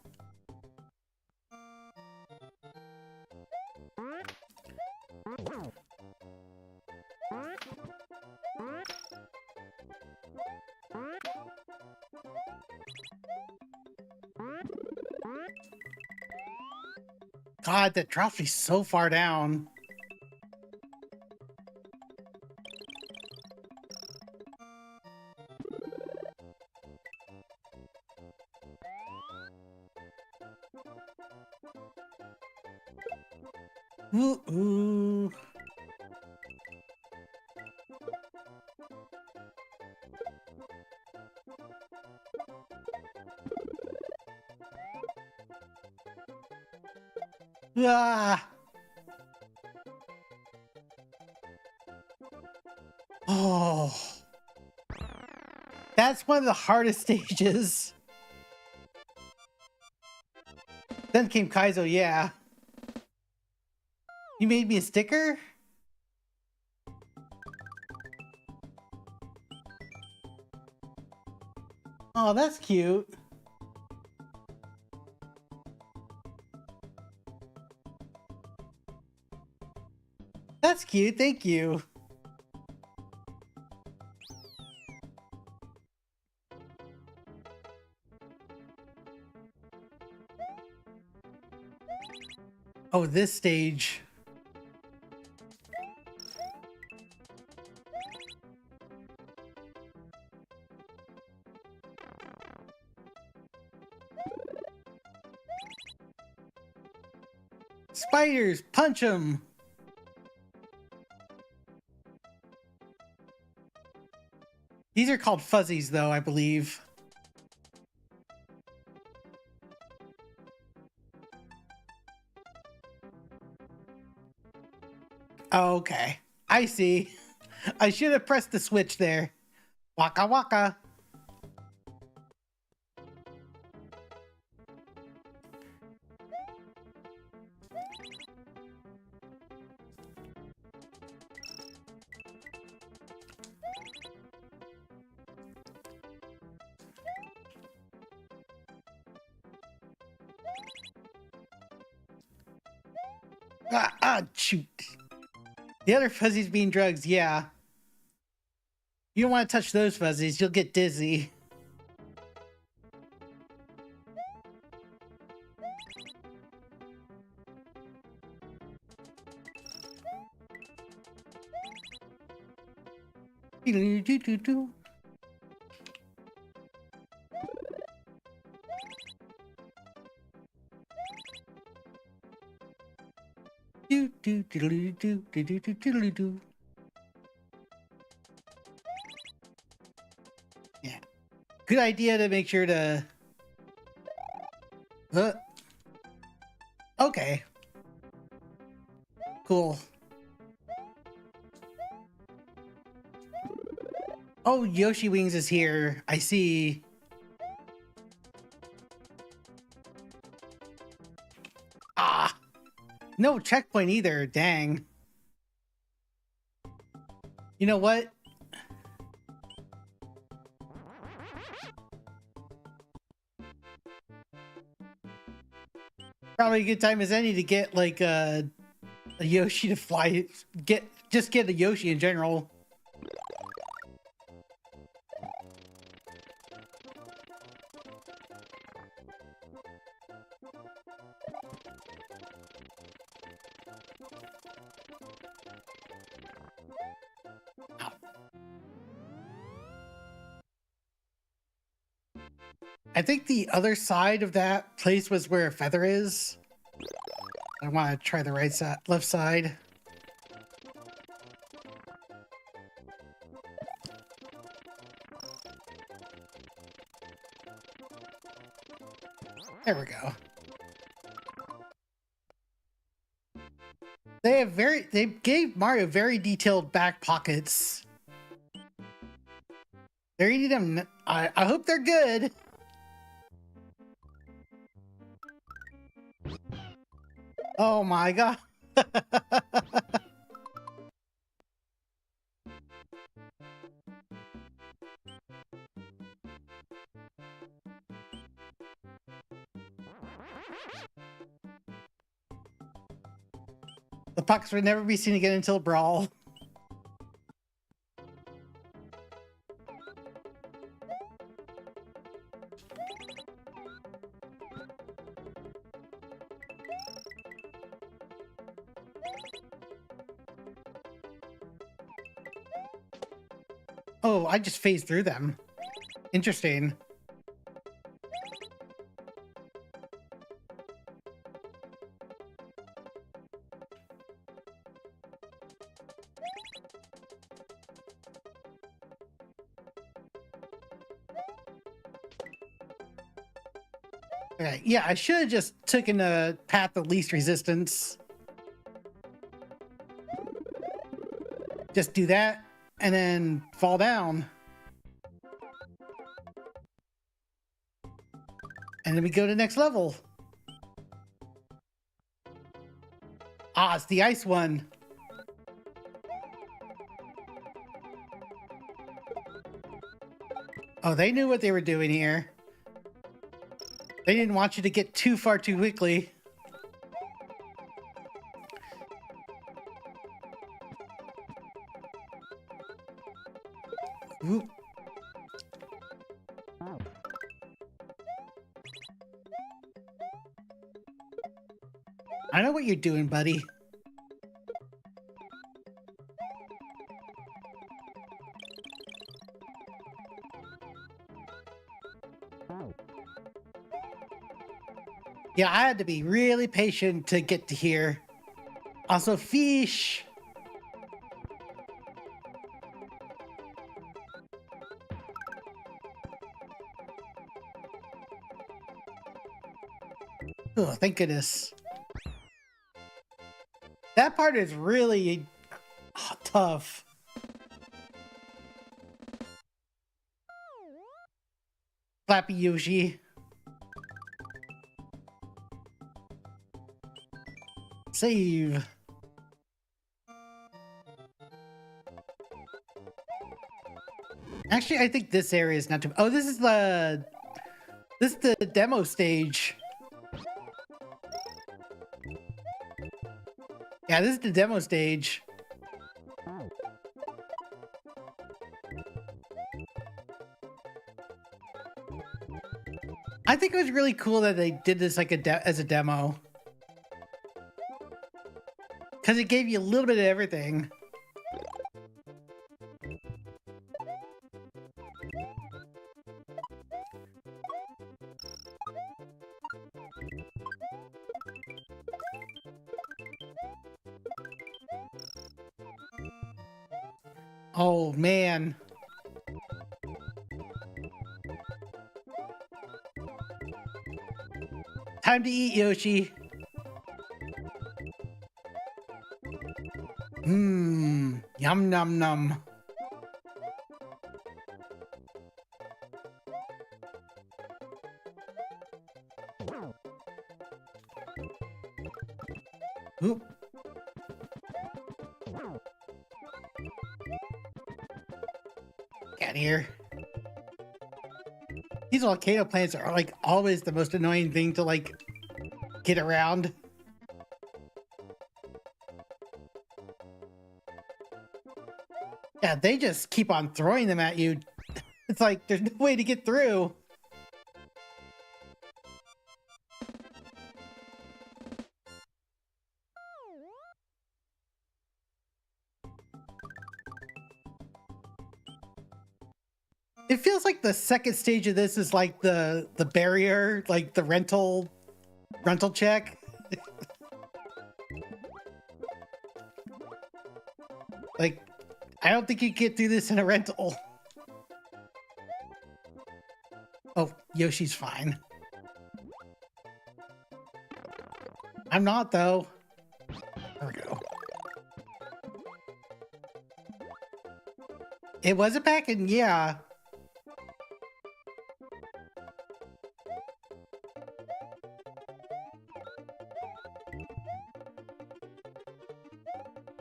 B: God, that drops me so far down. Ooh, ooh. Ah. Oh. That's one of the hardest stages. Then came Kaizo, yeah. You made me a sticker? Oh, that's cute. That's cute, thank you. Oh, this stage. Spiders, punch them. These are called fuzzies, though, I believe. Okay. I see. I should have pressed the switch there. Waka waka. Shoot. The other fuzzies being drugs, yeah. You don't want to touch those fuzzies, you'll get dizzy. Do-do-do-do-do. Do-do-do-do-do-do-do-do-do-do. Yeah. Good idea to make sure to... Okay. Cool. Oh, Yoshi Wings is here. I see. Ah! No checkpoint either. Dang. You know what? Probably a good time as any to get like a Yoshi to fly. Just get a Yoshi in general. I think the other side of that place was where a feather is. I want to try the right side, left side. There we go. They gave Mario very detailed back pockets. They're eating them. I hope they're good. Oh my god. The pockets would never be seen again until Brawl. Oh, I just phased through them. Interesting. Okay, yeah, I should have just taken the path of least resistance. Just do that, and then fall down. And then we go to the next level. Ah, it's the ice one. Oh, they knew what they were doing here. They didn't want you to get too far too quickly. Ooh. I know what you're doing, buddy. Yeah, I had to be really patient to get to here. Also, fish. Oh, thank goodness. That part is really tough. Flappy Yoshi. Save. Actually, I think this area is not too... Oh, this is the demo stage. Yeah, this is the demo stage. I think it was really cool that they did this like as a demo. Because it gave you a little bit of everything. Oh, man. Time to eat, Yoshi. Mmm. Yum, num, num. Oop. Get here. These volcano plants are like always the most annoying thing to like get around. Yeah, they just keep on throwing them at you. It's like there's no way to get through. It feels like the second stage of this is like the barrier, like the rental check. Like, I don't think you get through this in a rental. Oh, Yoshi's fine. I'm not, though. There we go. It was a pack-in, yeah.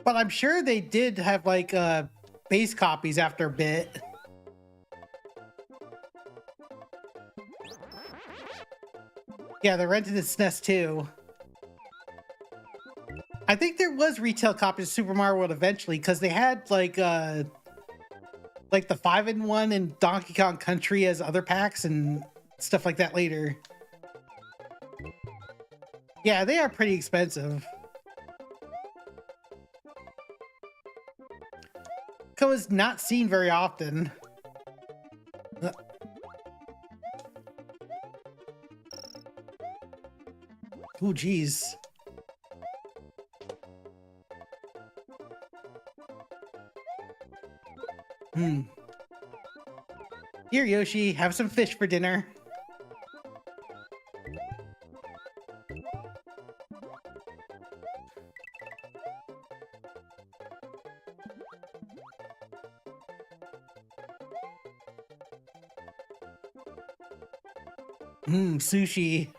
B: But I'm sure they did have like base copies after a bit. Yeah, they rented the SNES too. I think there was retail copies of Super Mario World eventually because they had like the 5-in-1 and Donkey Kong Country as other packs and stuff like that later. Yeah, they are pretty expensive. Was not seen very often. Oh, geez. Here, Yoshi, have some fish for dinner. Sushi.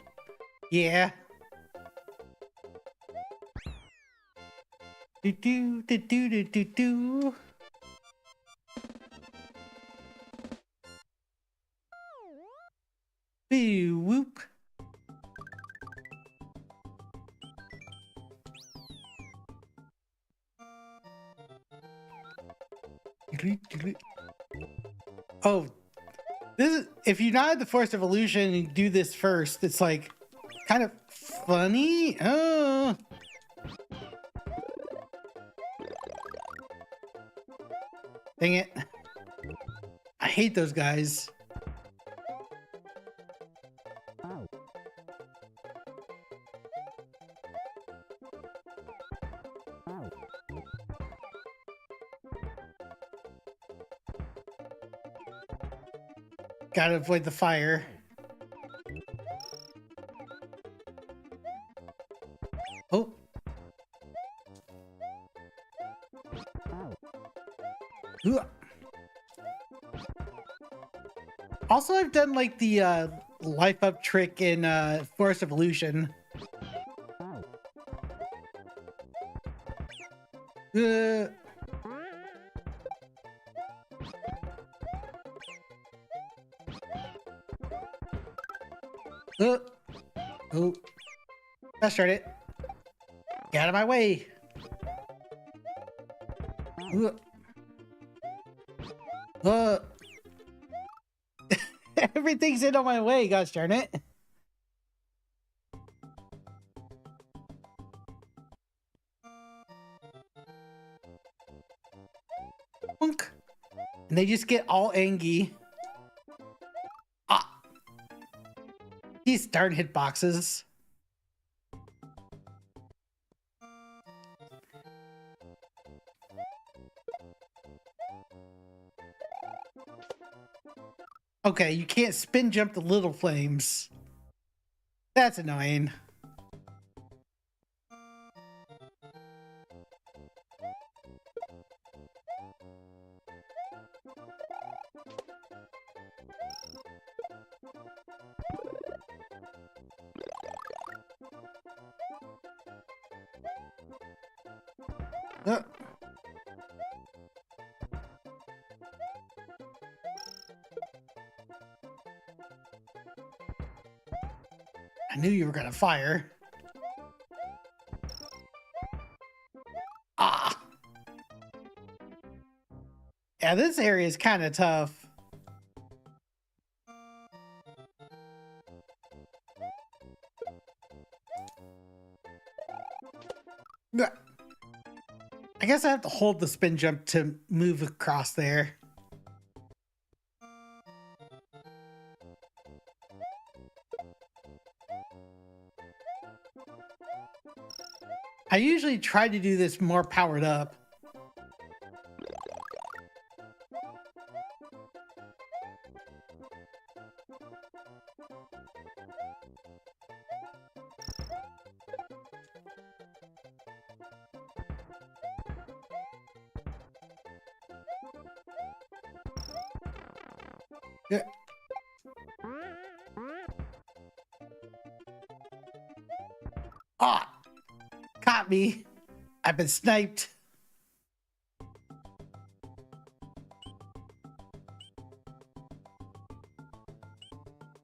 B: Yeah. Do do do do do do do. Boo whoop. Oh. This is, if you're not at the Forest of Illusion and you do this first, it's like kind of funny. Oh. Dang it. I hate those guys. Gotta avoid the fire. Oh. Ooh. Also, I've done like the life up trick in Forest Evolution. Uh, oh, that started it. Get out of my way. Everything's in on my way, gosh darn it. Punk. And they just get all angry. Ah. These darn hitboxes. Okay, you can't spin jump the little flames. That's annoying. I knew you were gonna fire. Ah. Yeah, this area is kind of tough. I guess I have to hold the spin jump to move across there. I usually try to do this more powered up. Yeah. Ah! Caught me. I've been sniped.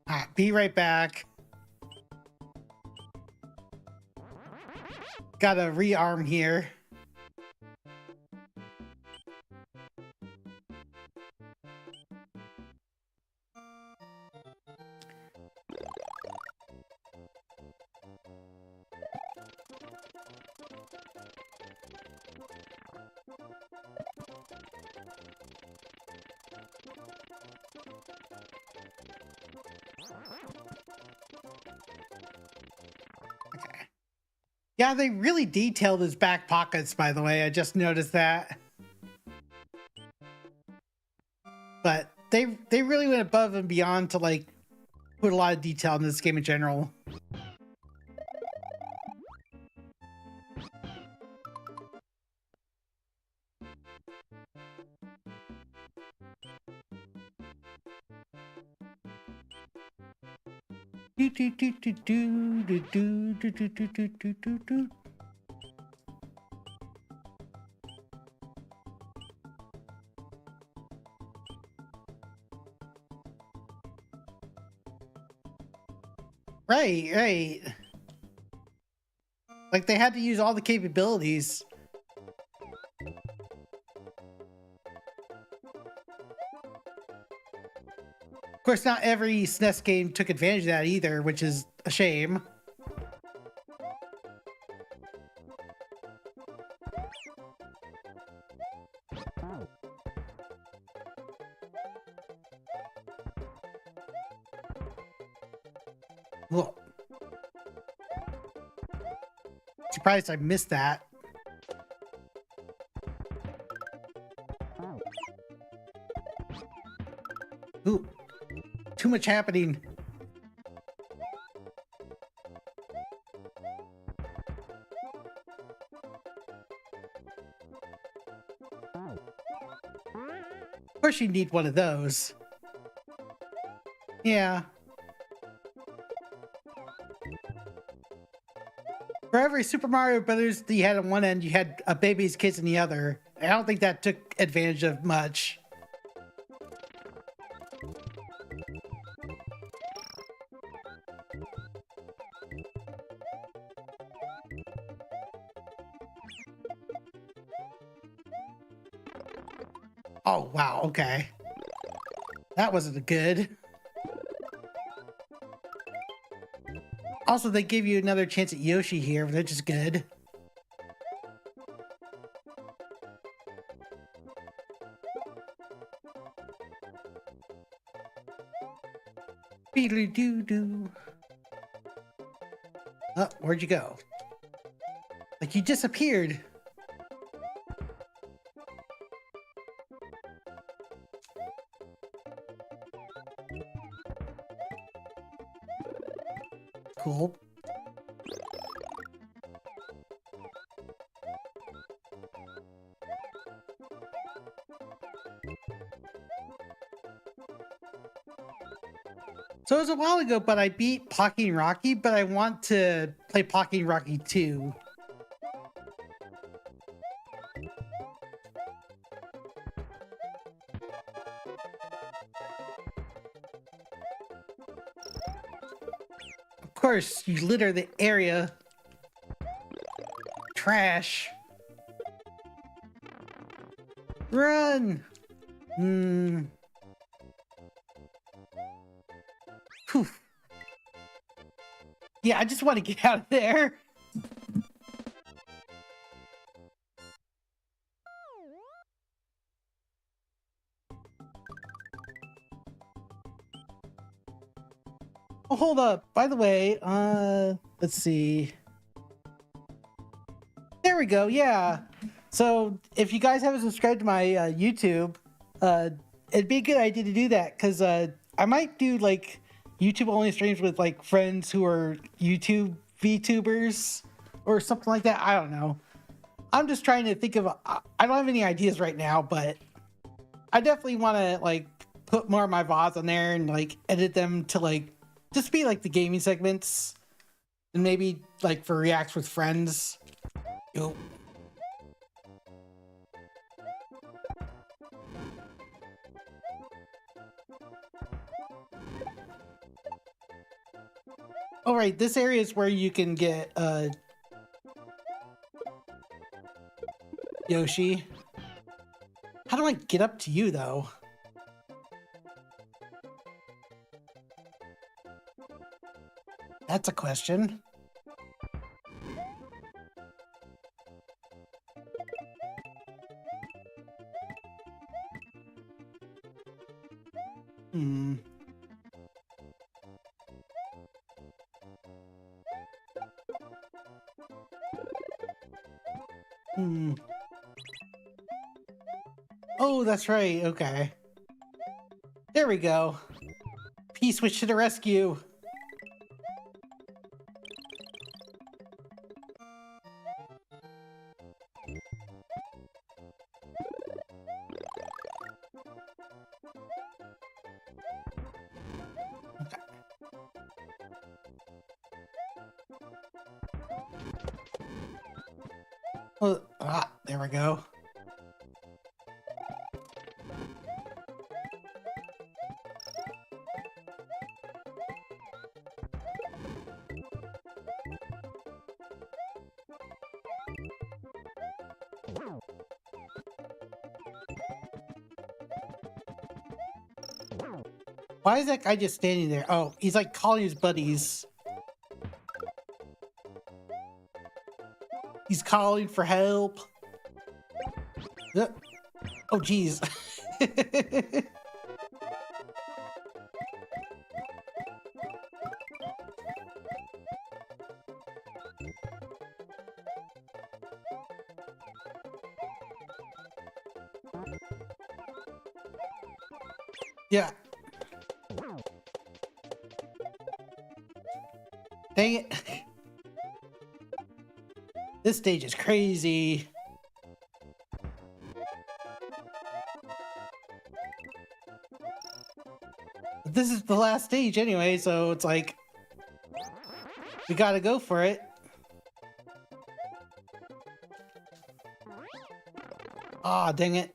B: Alright, be right back. Gotta rearm here. Okay. Yeah, they really detailed his back pockets, by the way. I just noticed that. But they really went above and beyond to like put a lot of detail in this game in general. Do, do, do, do, do, do, do, do, do, do, do, do, do. Right, right. Like they had to use all the capabilities. Of course, not every SNES game took advantage of that either, which is a shame. Whoa. Surprised I missed that. Ooh. Too much happening. course you need one of those. Yeah. For every Super Mario Brothers that you had on one end, you had a baby's kids in the other. I don't think that took advantage of much. Oh, wow, okay. That wasn't good. Also, they gave you another chance at Yoshi here, which is good. Beedly-doo-doo. Oh, where'd you go? Like you disappeared. Cool. So it was a while ago, but I beat Pocky and Rocky, but I want to play Pocky and Rocky 2. Of course, you litter the area. Trash. Run! Whew. Yeah, I just want to get out of there. Oh, hold up. By the way, let's see. There we go. Yeah. So if you guys haven't subscribed to my YouTube, it'd be a good idea to do that, because I might do like YouTube only streams with like friends who are YouTube VTubers or something like that. I don't know. I'm just trying to think of, I don't have any ideas right now, but I definitely want to like put more of my VODs on there and like edit them to like just be like the gaming segments, and maybe like for reacts with friends. Yo. All right, this area is where you can get Yoshi. How do I get up to you though? That's a question. Hmm. Oh, that's right. Okay. There we go. P-switch to the rescue. Okay. Oh, there we go. Why is that guy just standing there? Oh, he's like calling his buddies. He's calling for help. Oh, geez. Yeah. Dang it. This stage is crazy. this is the last stage anyway, so it's like we gotta go for it. Aw, dang it.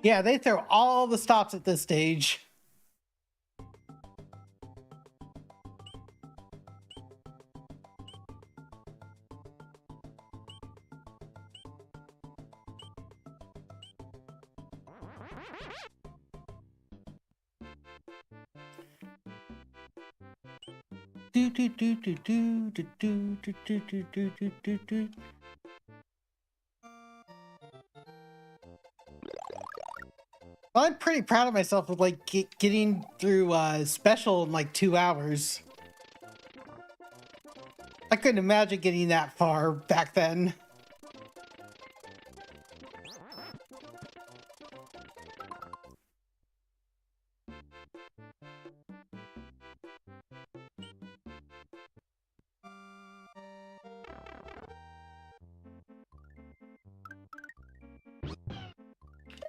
B: Yeah, they throw all the stops at this stage. Do do do do do do do do do do do do do. Well, I'm pretty proud of myself with like getting through special in like 2 hours. I couldn't imagine getting that far back then.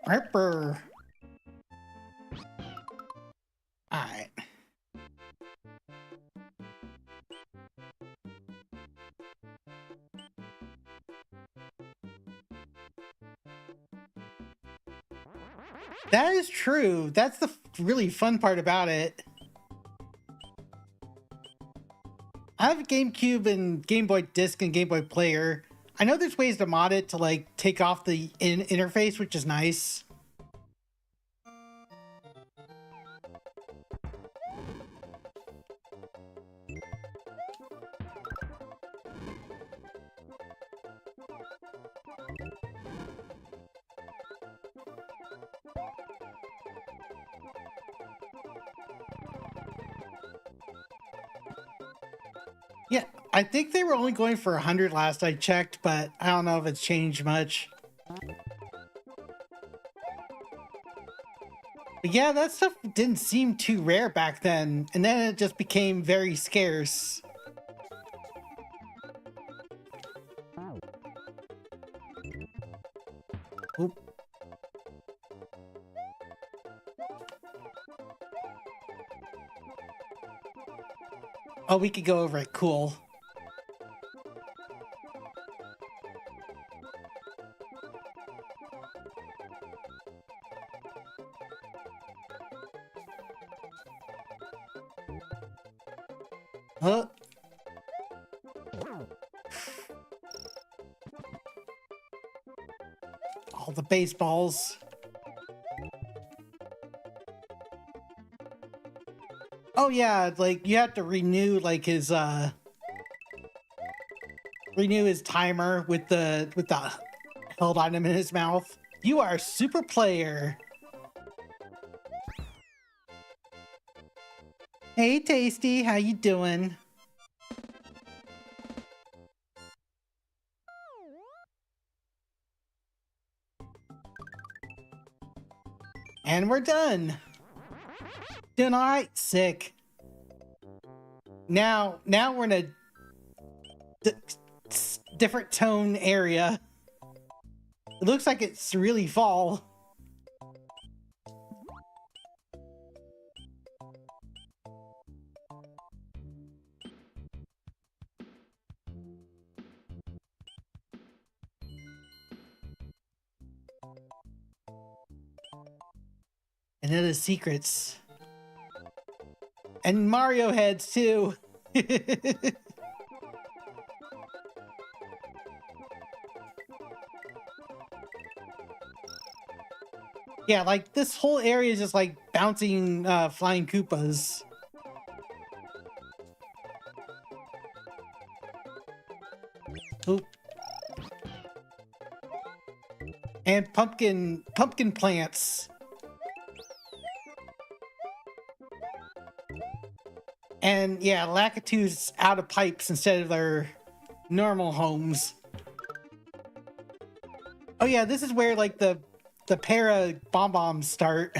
B: Ripper. Alright. That is true. That's the really fun part about it. I have a GameCube and Game Boy Disc and Game Boy Player. I know there's ways to mod it to like take off the interface, which is nice. Yeah, I think they were only going for 100 last I checked, but I don't know if it's changed much. But yeah, that stuff didn't seem too rare back then, and then it just became very scarce. Oop. Oh, we could go over it. Cool. Huh? All the baseballs. Oh yeah, like you have to renew like his renew his timer with the held item in his mouth. You are a super player. Hey Tasty, how you doing? And we're done. Doing all right, sick. Now we're in a different tone area. It looks like it's really fall. And then the secrets. And Mario heads too. Yeah, like this whole area is just like bouncing flying Koopas. Oop. And pumpkin plants. And yeah, Lakitus out of pipes instead of their normal homes. Oh yeah, this is where like the para bombs start.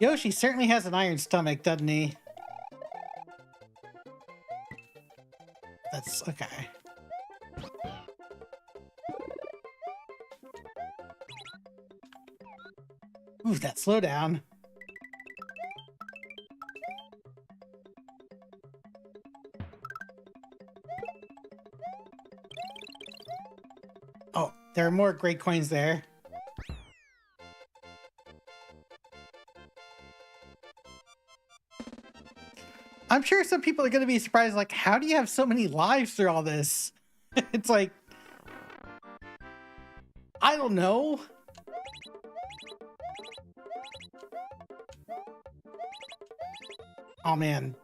B: Yoshi certainly has an iron stomach, doesn't he? That's okay. Ooh, that slowdown. Oh, there are more great coins there. I'm sure some people are going to be surprised, like, how do you have so many lives through all this? It's like, I don't know. Oh man,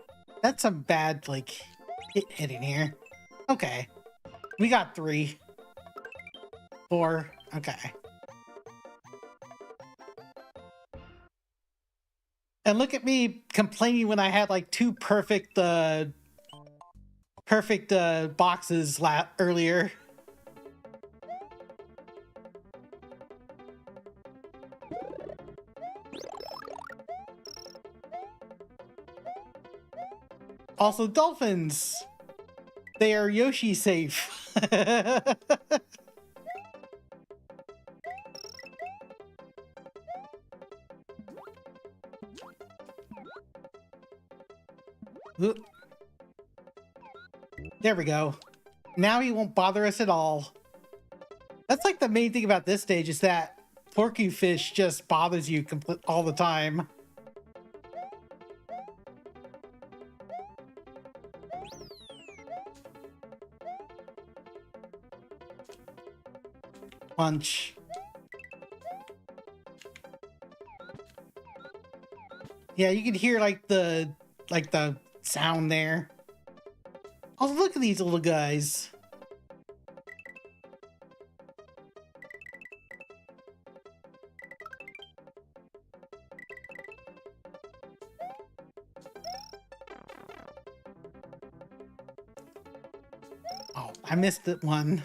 B: that's some bad, like, hitting here. Okay, we got 3. 4, okay. And look at me complaining when I had like 2 perfect boxes earlier. Also, dolphins. They are Yoshi safe. There we go. Now he won't bother us at all. That's like the main thing about this stage is that Porky Fish just bothers you all the time. Punch. Yeah, you can hear like the sound there. Oh, look at these little guys. Oh, I missed that one.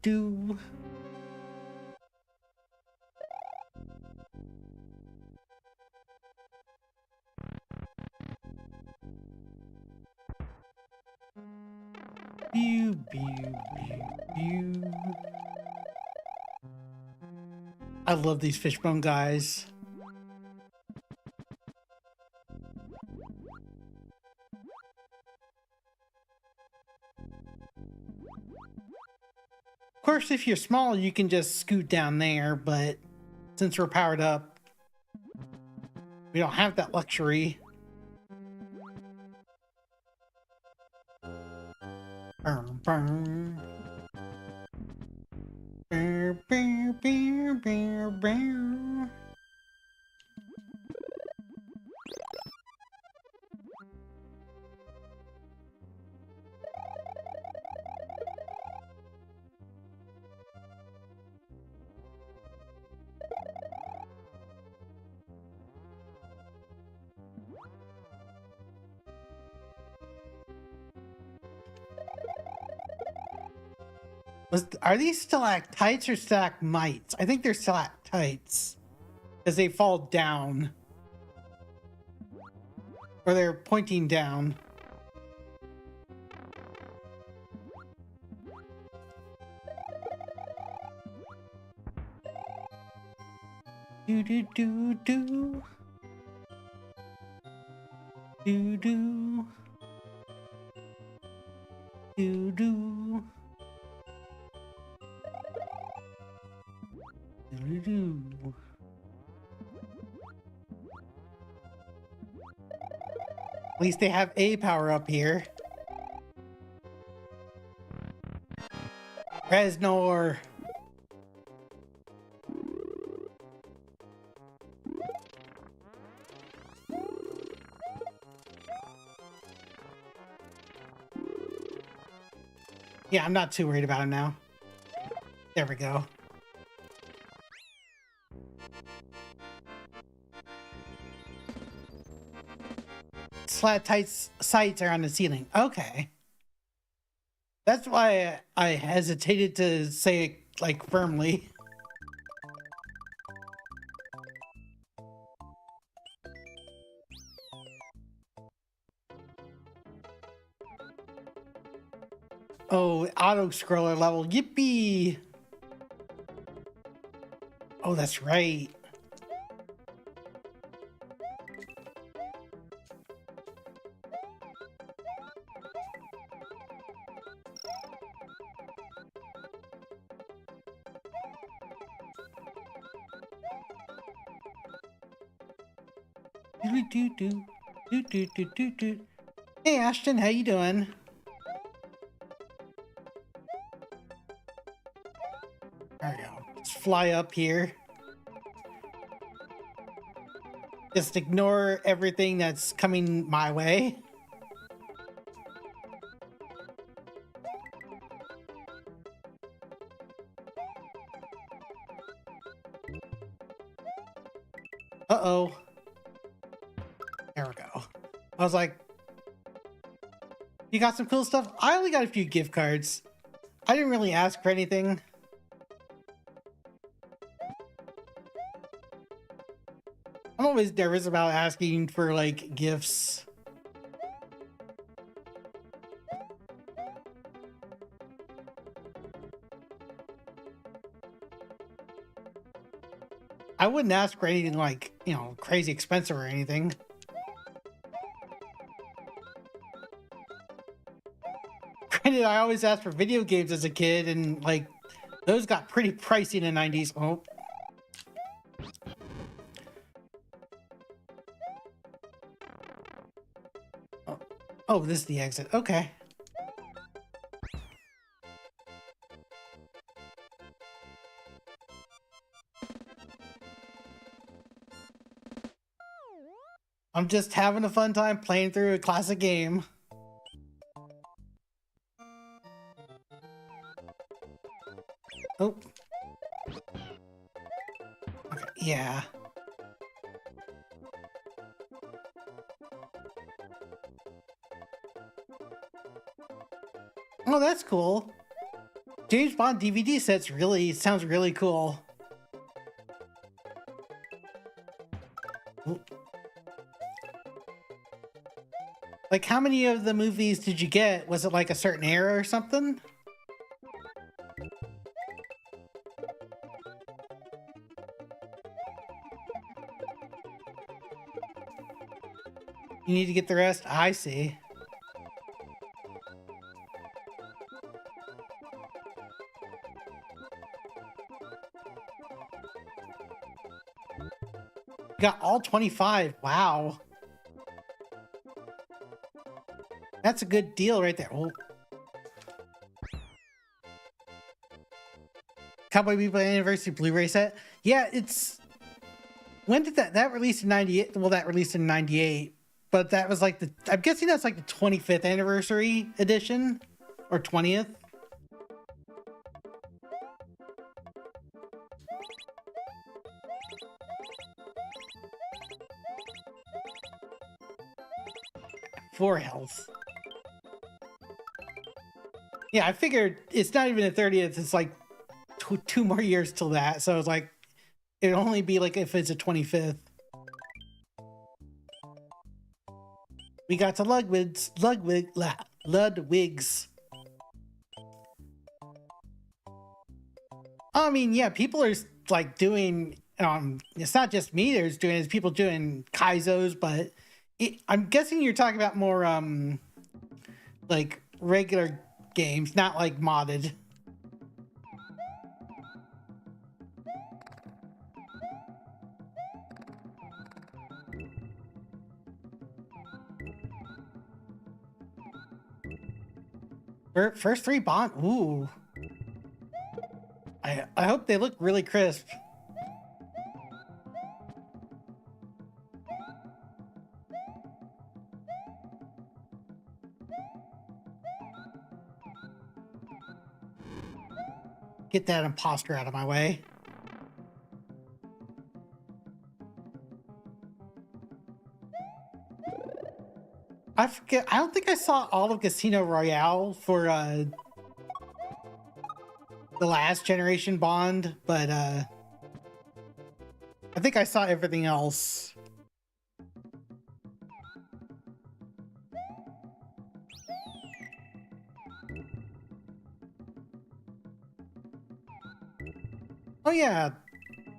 B: Do. Pew, pew, pew, pew. I love these fishbone guys. Of course, if you're small, you can just scoot down there, but since we're powered up, we don't have that luxury. Are these stalactites or stalagmites? I think they're stalactites, as they fall down. Or they're pointing down. Do do do do. Do do. Do do. Do. At least they have a power up here. Reznor. Yeah, I'm not too worried about him now. There we go. sights are on the ceiling. Okay. That's why I hesitated to say it, like, firmly. Oh, auto-scroller level. Yippee! Oh, that's right. Hey, Ashton, how you doing? There we go. Let's fly up here. Just ignore everything that's coming my way. Uh-oh. There we go. I was like, you got some cool stuff? I only got a few gift cards. I didn't really ask for anything. I'm always nervous about asking for, like, gifts. I wouldn't ask for anything like, you know, crazy expensive or anything. Granted, I always asked for video games as a kid, and, like, those got pretty pricey in the 90s. Oh. Oh, this is the exit. Okay. I'm just having a fun time playing through a classic game. Oh. Okay, yeah. Oh, that's cool. James Bond DVD sets really sounds really cool. Like, how many of the movies did you get? Was it like a certain era or something? You need to get the rest? I see. You got all 25. Wow. That's a good deal right there. Oh. Cowboy Bebop Anniversary Blu-ray set. Yeah, it's... When did that released in 98? Well, that released in 98. But that was like the... I'm guessing that's like the 25th anniversary edition. Or 20th. For health. Yeah, I figured it's not even the 30th. It's like two more years till that. So it's like, it'd only be like if it's a 25th. We got to Ludwig's. I mean, yeah, people are like doing, it's not just me there's doing it, it's people doing Kaizos, but I'm guessing you're talking about more, like regular games, not like modded. First 3 Bond. Ooh. I hope they look really crisp. Get that imposter out of my way. I forget. I don't think I saw all of Casino Royale for the last generation Bond, but I think I saw everything else. Oh yeah,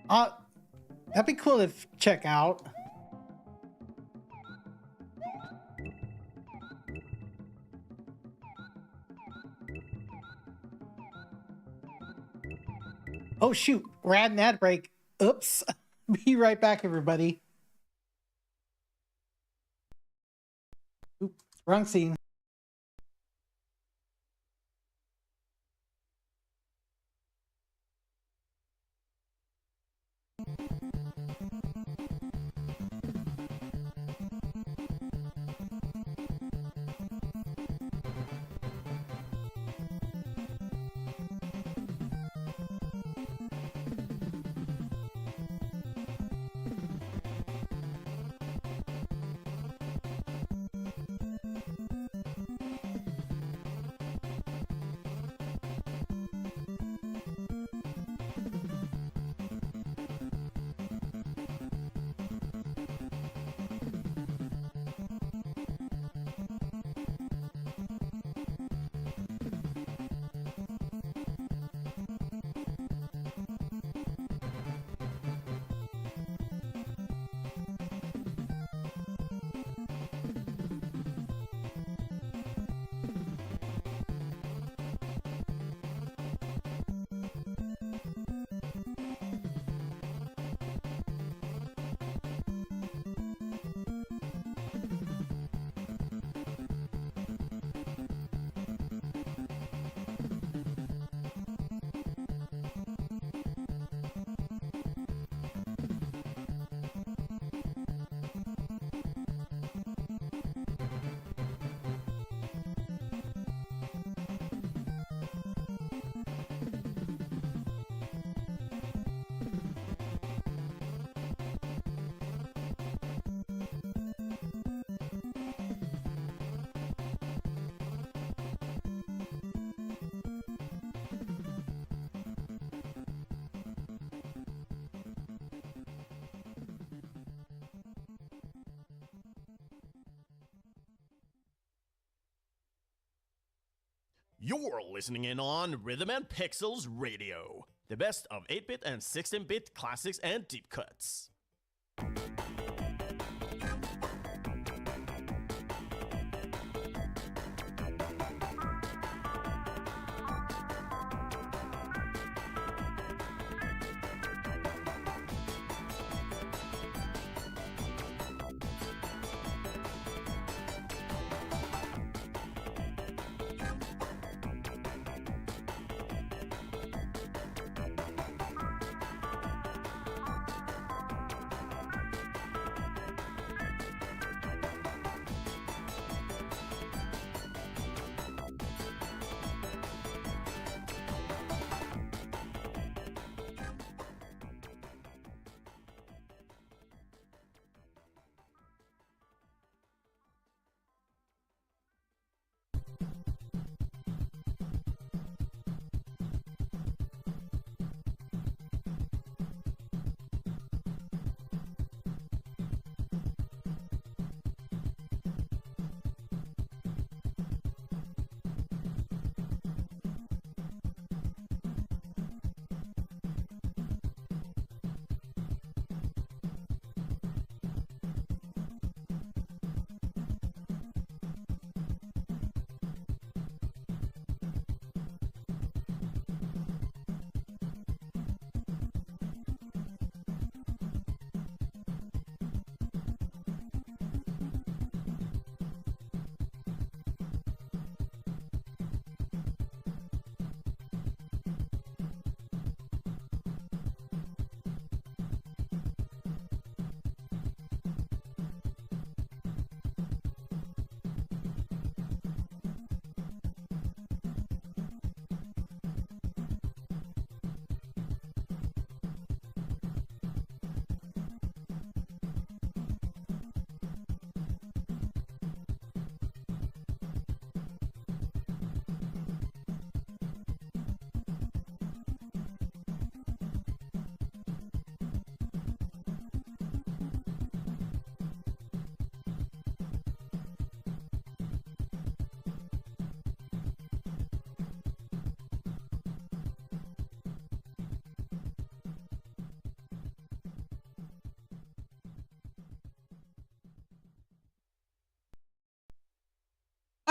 B: that'd be cool to check out. Oh shoot, we're at an ad break. Oops. Be right back, everybody. Oops, wrong scene.
A: You're listening in on Rhythm and Pixels Radio, the best of 8-bit and 16-bit classics and deep cuts.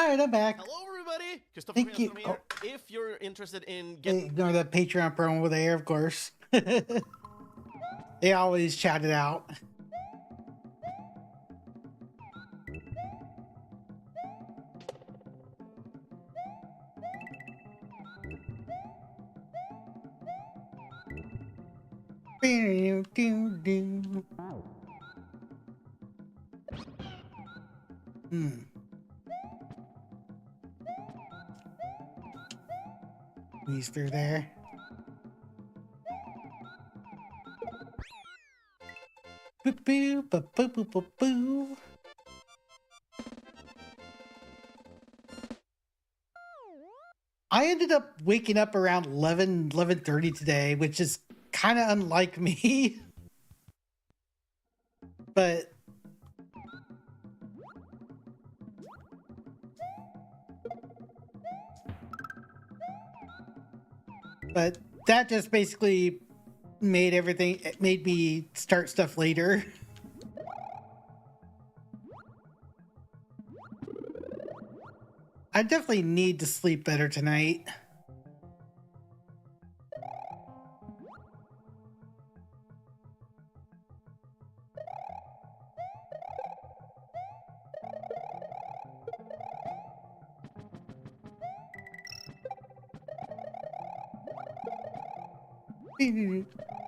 B: All right, I'm back.
A: Hello, everybody. Christopher
B: Thank you.
A: here. If you're interested in getting
B: Ignore the Patreon promo over there, of course. They always shout it out. He's through there. Boo boo boo boo boo boo boo. I ended up waking up around 11:30 today, which is kind of unlike me. But that just basically made me start stuff later. I definitely need to sleep better tonight.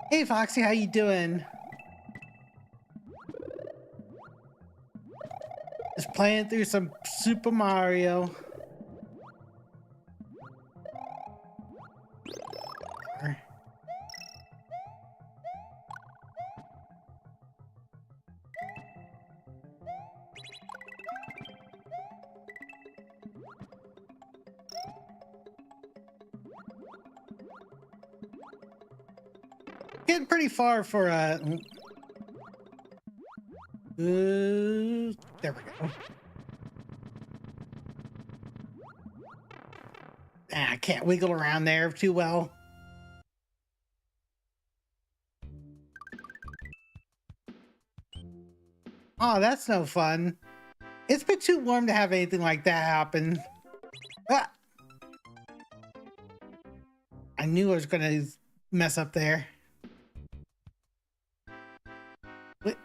B: Hey Foxy, how you doing? Just playing through some Super Mario. Getting pretty far for there we go. I can't wiggle around there too well. Oh, that's no fun. It's been too warm to have anything like that happen. Ah! I knew I was gonna mess up there.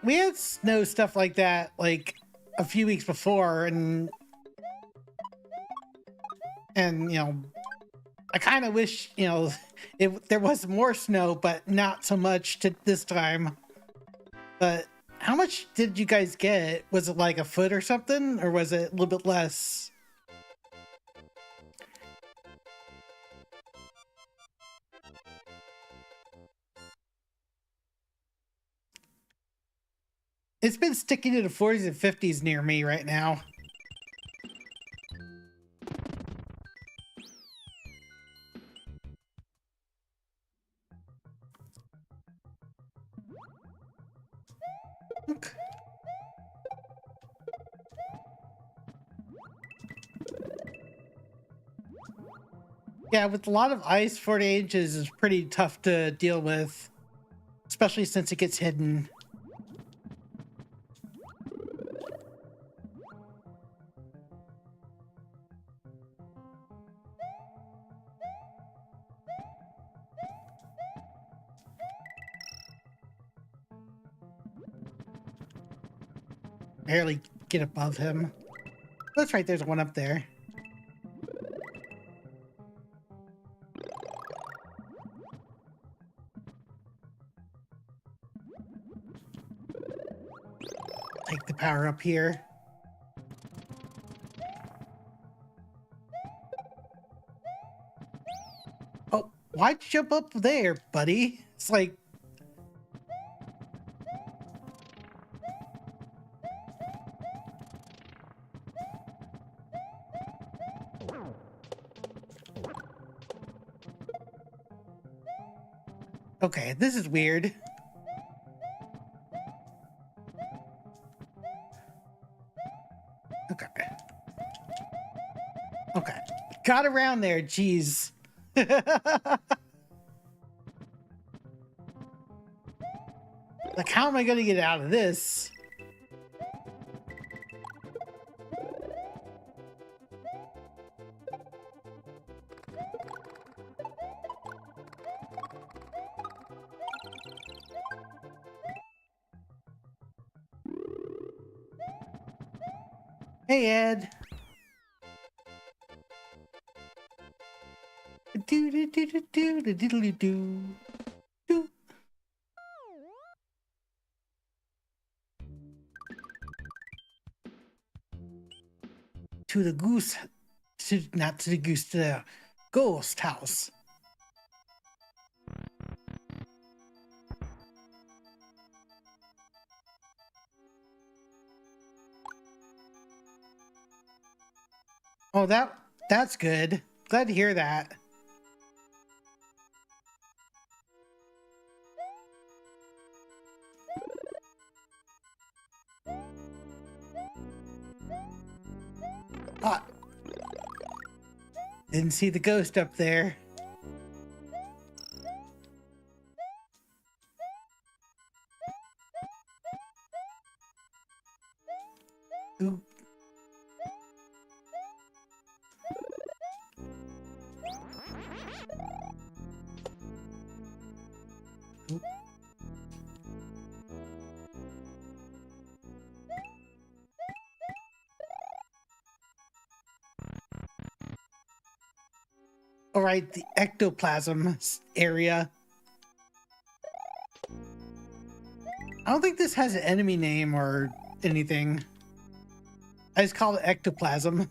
B: We had snow stuff like that like a few weeks before, and you know, I kind of wish, you know, there was more snow, but not so much to this time. But how much did you guys get? Was it like a foot or something, or was it a little bit less? It's been sticking to the 40s and 50s near me right now. Okay. Yeah, with a lot of ice, 40 inches is pretty tough to deal with, especially since it gets hidden. Barely get above him. That's right, there's one up there. Take the power up here. Oh, why'd you jump up there, buddy? It's like... Okay, this is weird. Okay. Okay. Got around there, jeez. Like, how am I gonna get out of this? Hey, Ed. Do do do do do do do do do. Do. To the goose, not to the goose, to the ghost house. Oh, that's good. Glad to hear that. Ah, didn't see the ghost up there. Ooh. Ooh. All right, the ectoplasm area. I don't think this has an enemy name or anything. I just call it ectoplasm.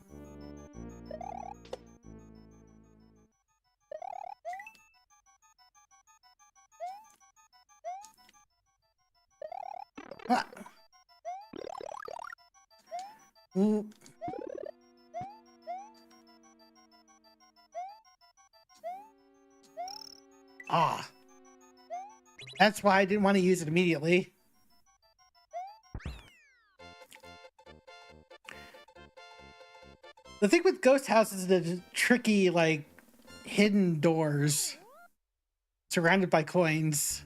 B: Ah. Ooh. Ah. That's why I didn't want to use it immediately. The thing with ghost houses is the tricky, like, hidden doors surrounded by coins.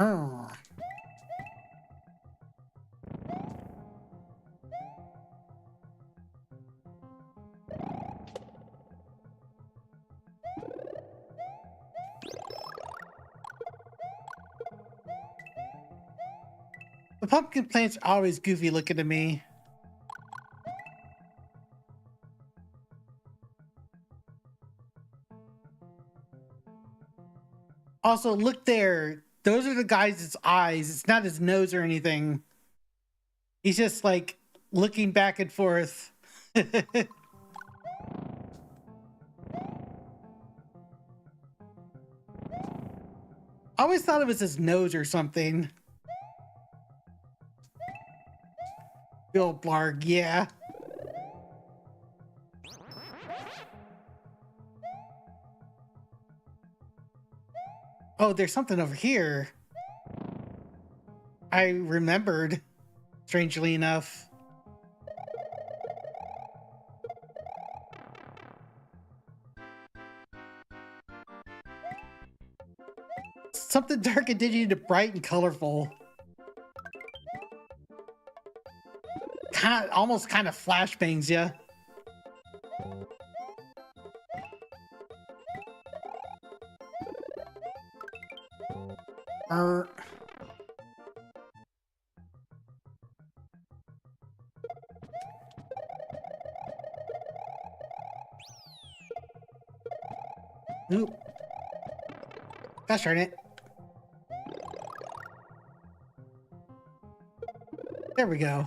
B: Oh. The pumpkin plant's always goofy looking to me. Also, look there. Those are the guy's eyes. It's not his nose or anything. He's just like looking back and forth. I always thought it was his nose or something. Bill Blarg, yeah. Oh, there's something over here. I remembered, strangely enough. Something dark and dingy to bright and colorful. Almost kind of flashbangs ya. Oop. Gosh darn it. There we go.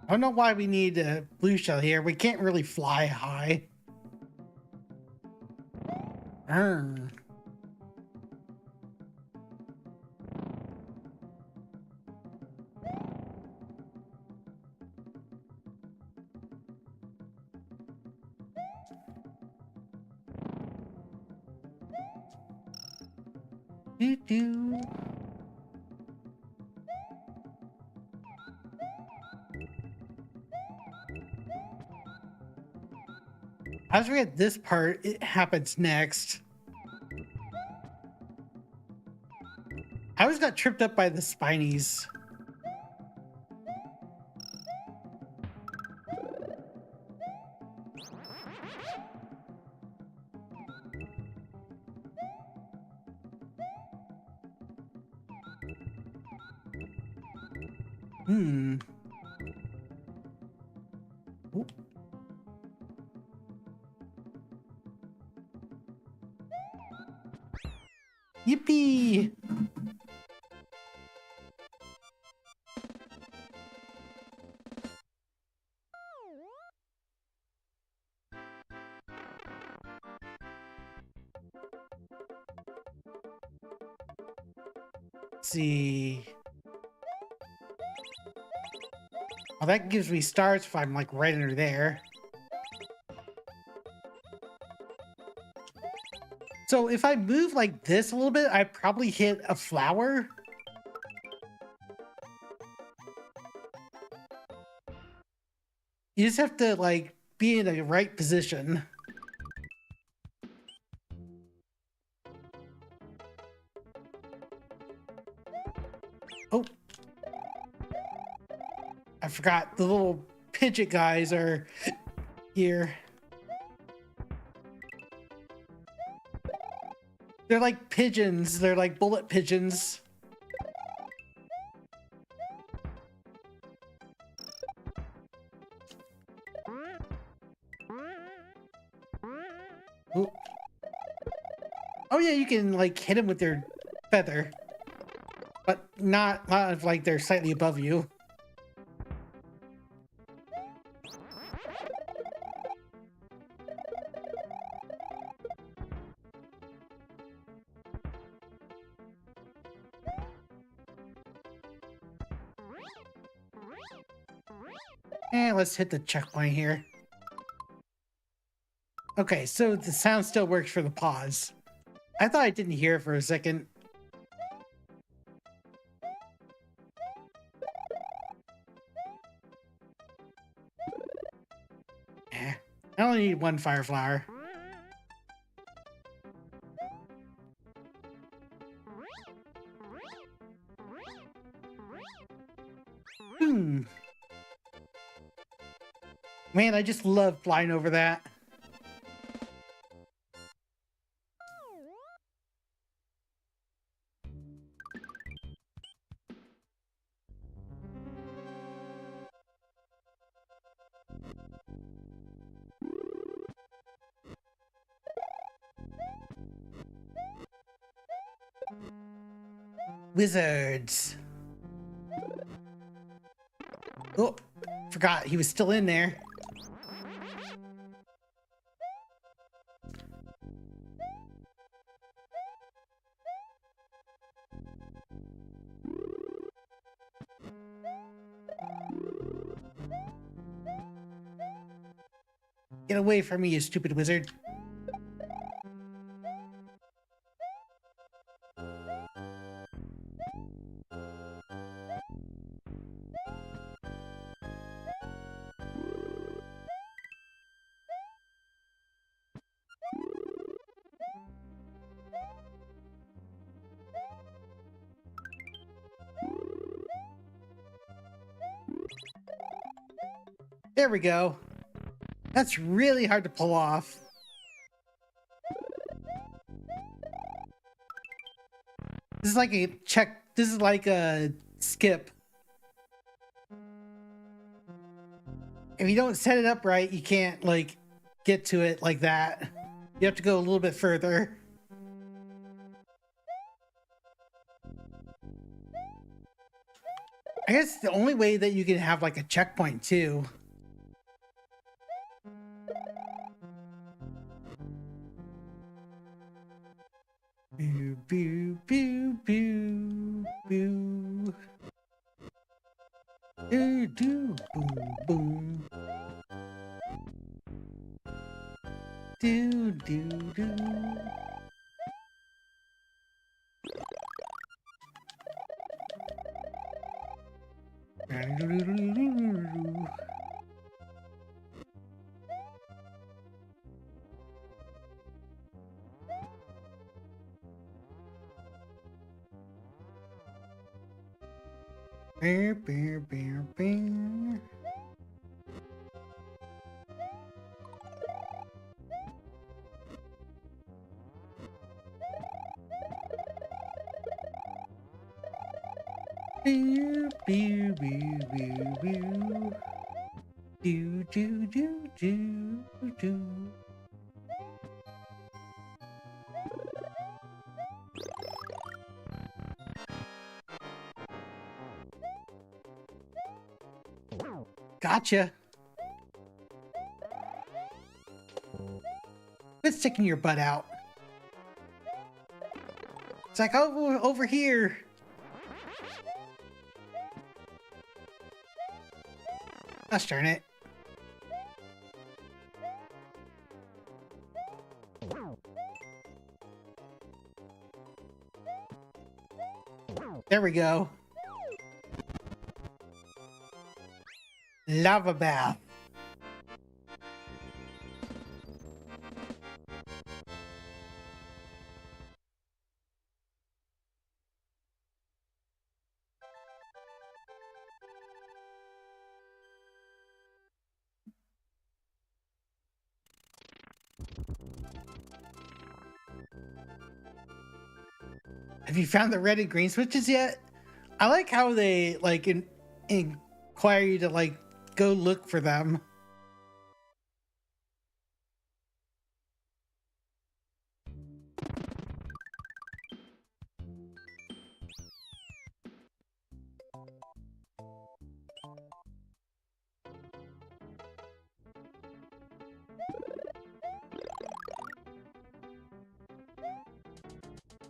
B: I don't know why we need a blue shell here. We can't really fly high. Arr. Doo doo. I forget this part. It happens next. I always got tripped up by the spinies. Hmm. Ooh. Yippee! Let's see. Well, that gives me stars if I'm like right under there. So if I move like this a little bit, I probably hit a flower. You just have to like be in the right position. Oh, I forgot the little Pidget guys are here. They're like pigeons. They're like bullet pigeons. Ooh. Oh yeah, you can like hit them with your feather, but not if like they're slightly above you. And let's hit the checkpoint here. Okay, so the sound still works for the pause. I thought I didn't hear it for a second. I only need one fire flower. Man, I just love flying over that. Wizards. Oh, forgot he was still in there. Get away from me, you stupid wizard. There we go. That's really hard to pull off. This is like a check. This is like a skip. If you don't set it up right, you can't like get to it like that. You have to go a little bit further. I guess the only way that you can have like a checkpoint too. Boo, boo, boo, boo, boo. Do, do, boom, boom. Do, do, do. Bear, bear, bear, bear. Boo, boo, boo, boo, boo. Do, do, do, do, do. Gotcha. Quit sticking your butt out. It's like, oh, over here. Gosh darn it. There we go. Lava bath. Have you found the red and green switches yet? I like how they like inquire you to like go look for them.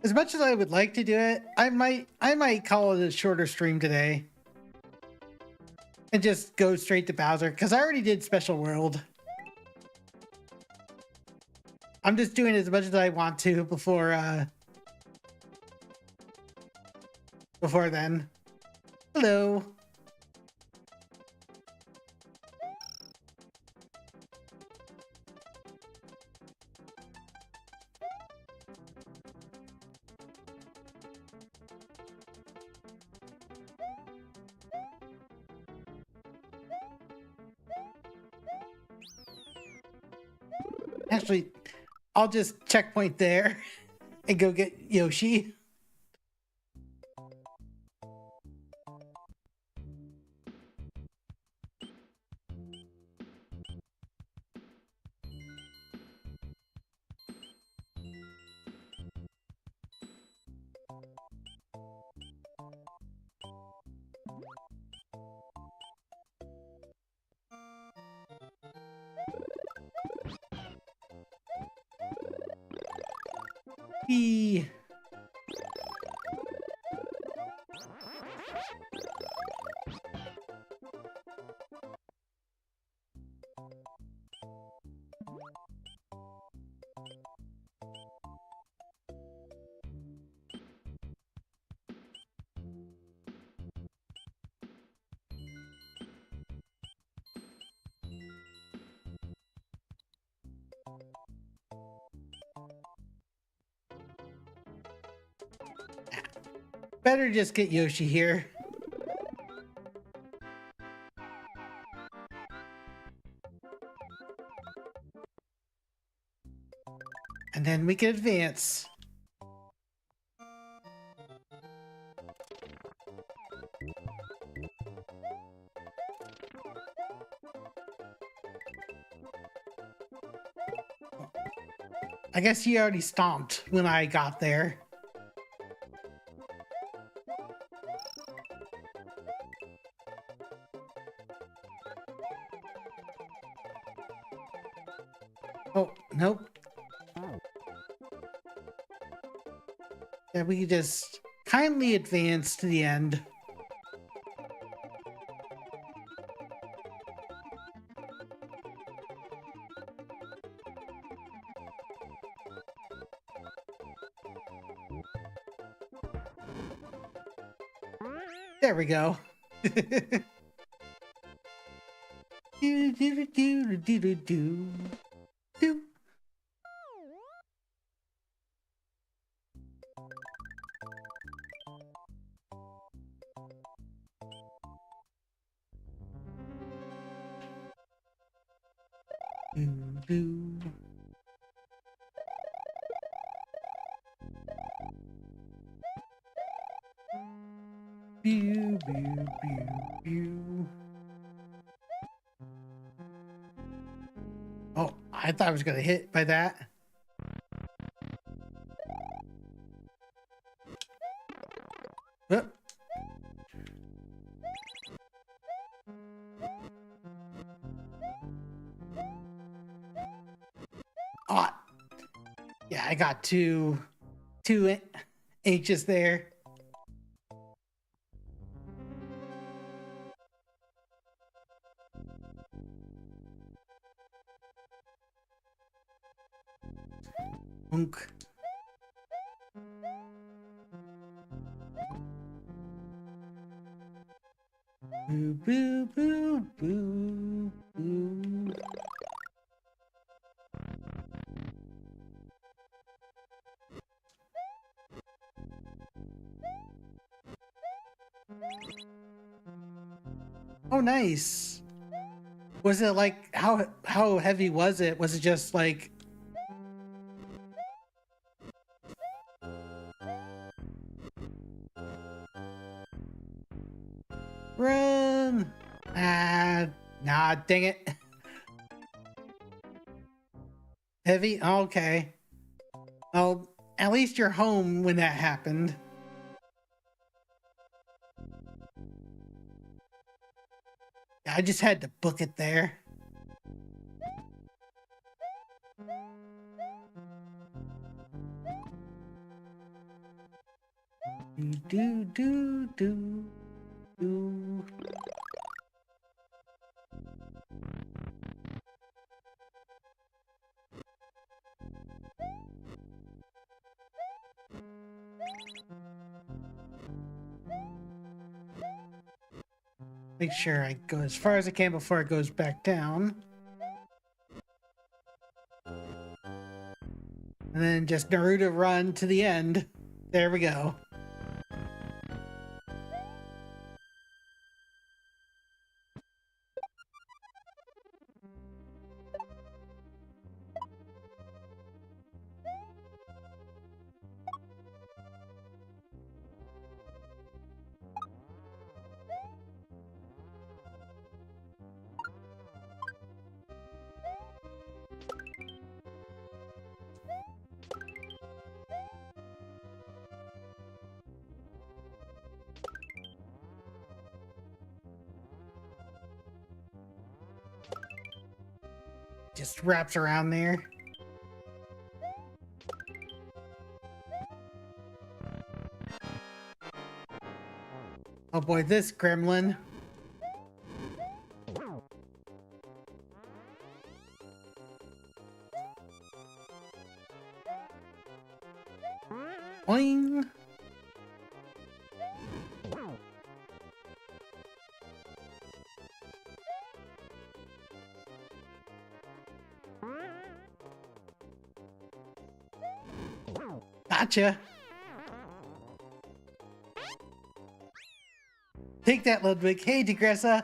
B: As much as I would like to do it, I might call it a shorter stream today. And just go straight to Bowser, because I already did Special World. I'm just doing as much as I want to before then. Hello. Actually, I'll just checkpoint there and go get Yoshi. Eee. Better just get Yoshi here. And then we can advance. I guess he already stomped when I got there. Oh, nope. Yeah, we can just kindly advance to the end. There we go. Do, do, do, do, do, do, do. Do. Boo, boo. Pew, pew, pew, pew. Oh, I thought I was gonna hit by that. Oh. Oh, yeah, I got two H's there. Unk. Boo, boo, boo, boo, boo. Oh, nice. Was it like how heavy was it? Was it just like run? Ah, nah, dang it. Heavy? Okay. Well, at least you're home when that happened. I just had to book it there. Do, do, do, do. Make sure I go as far as I can before it goes back down. And then just Naruto run to the end. There we go. Just wraps around there. Oh boy, this gremlin. Boing. Gotcha. Take that, Ludwig. Hey, Degressa.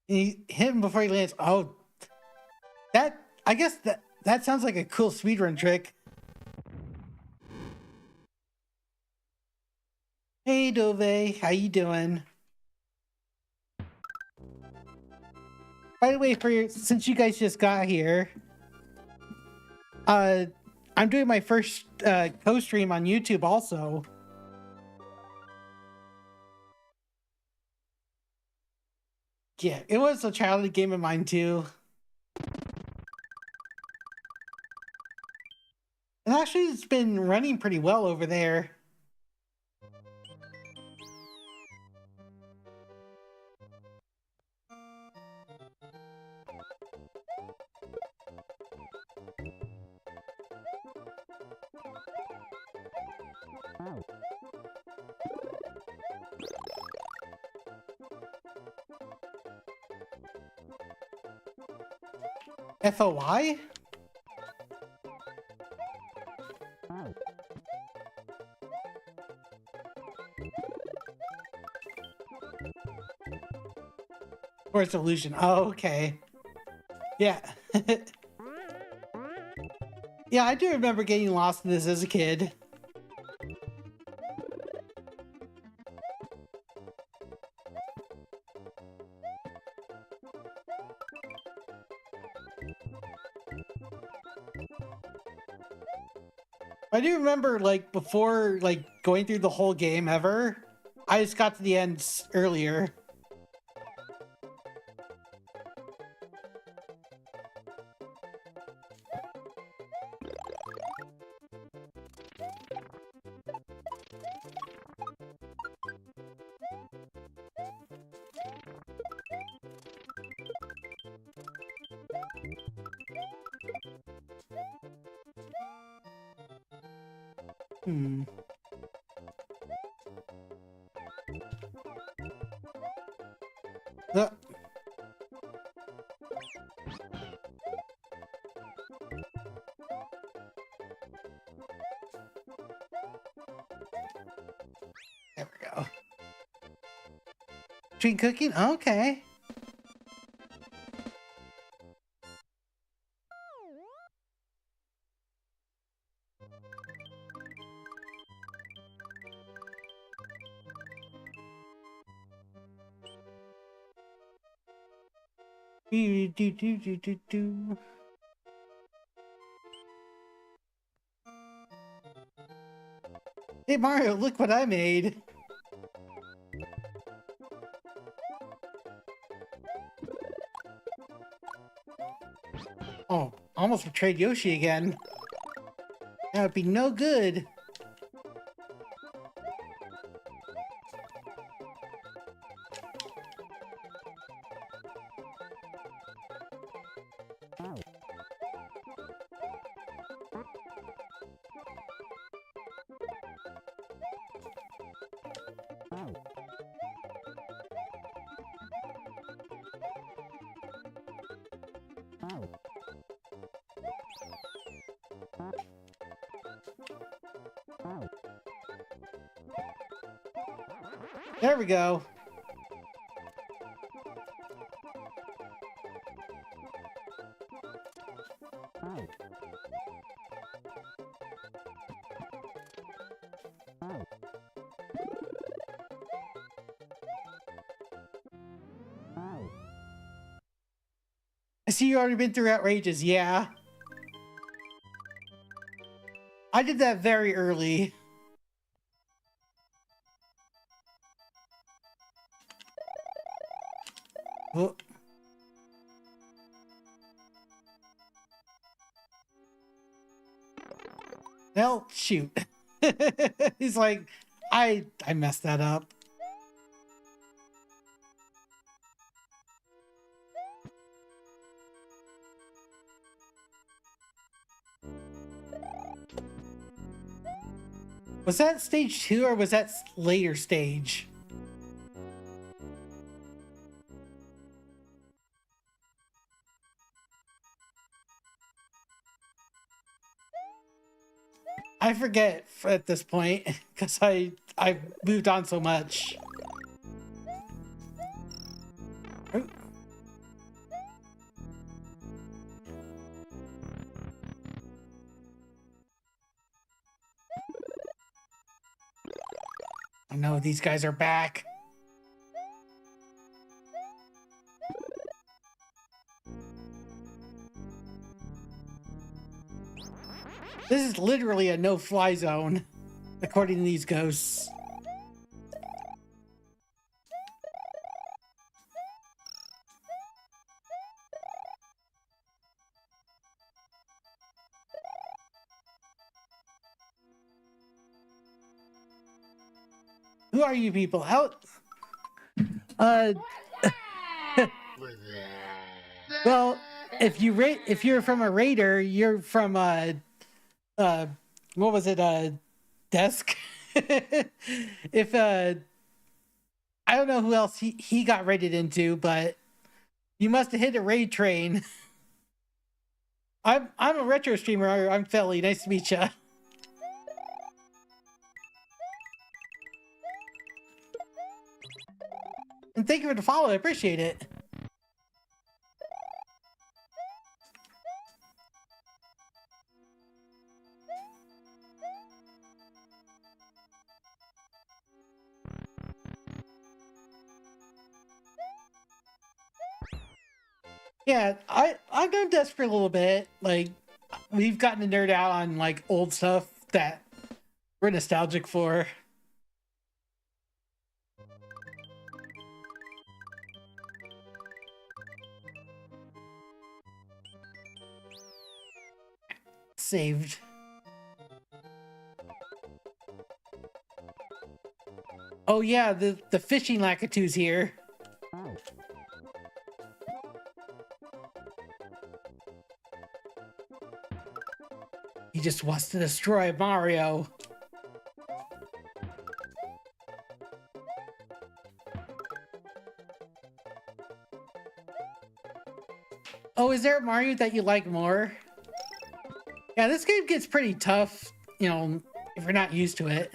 B: He hit him before he lands. Oh, I guess that sounds like a cool speedrun trick. Hey, Dove. How you doing? By the way, since you guys just got here, I'm doing my first co-stream on YouTube also. Yeah, it was a childhood game of mine too. And actually, it's been running pretty well over there. FOI? Or solution. Oh, okay. Yeah. Yeah, I do remember getting lost in this as a kid. I do remember, like, before, like, going through the whole game ever, I just got to the end earlier. Hmm. Uh, there we go. Between cooking? Okay. Do, do, do, do, do, do. Hey Mario, look what I made. Oh, almost betrayed Yoshi again. That would be no good. There we go. I see you already been through Outrageous, yeah. I did that very early. Oh. Well, shoot. He's like, I messed that up. Was that stage 2 or was that later stage? I forget at this point because I've moved on so much. Oh. Oh no, these guys are back. This is literally a no-fly zone, according to these ghosts. Who are you people? Out? Well, if you're from a raider, you're from what was it? Desk. If I don't know who else he got raided into, but you must have hit a raid train. I'm a retro streamer. I'm Felly. Nice to meet ya. And thank you for the follow. I appreciate it. Yeah, I've done this for a little bit. Like, we've gotten to nerd out on like old stuff that we're nostalgic for. Saved. Oh yeah, the fishing Lakitu's here. He just wants to destroy Mario. Oh, is there a Mario that you like more? Yeah, this game gets pretty tough, you know, if you're not used to it.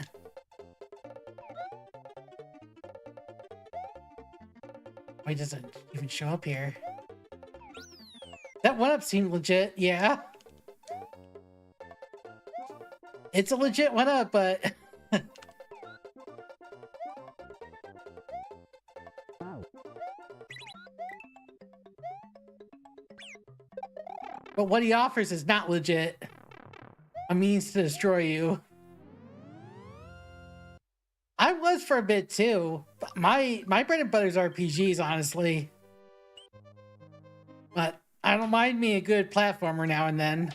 B: Why doesn't it even show up here? That one up seemed legit, yeah. It's a legit one up, but but what he offers is not legit. A means to destroy you. I was for a bit too. My bread and butter's RPGs, honestly. But I don't mind me a good platformer now and then.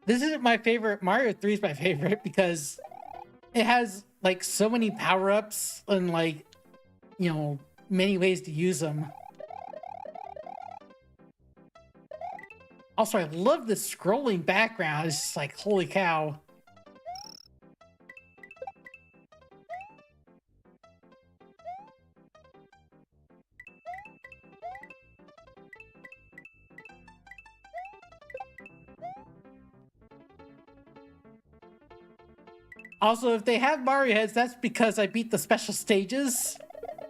B: This isn't my favorite. Mario 3 is my favorite because it has like so many power-ups and like, you know, many ways to use them. Also, I love the scrolling background. It's just like, holy cow. Also, if they have Mario heads, that's because I beat the special stages,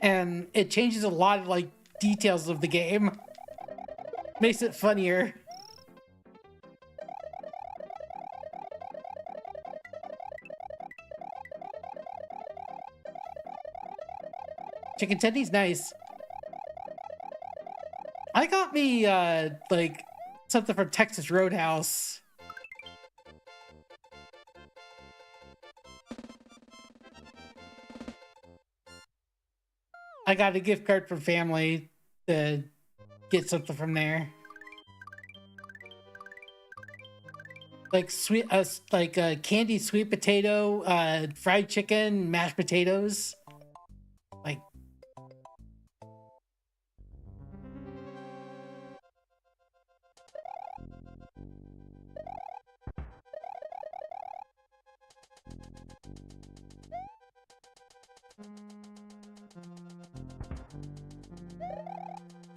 B: and it changes a lot of like details of the game. Makes it funnier. Chicken tendy's nice. I got me like something from Texas Roadhouse. I got a gift card from family to get something from there. Like candied sweet potato, fried chicken, mashed potatoes. Like,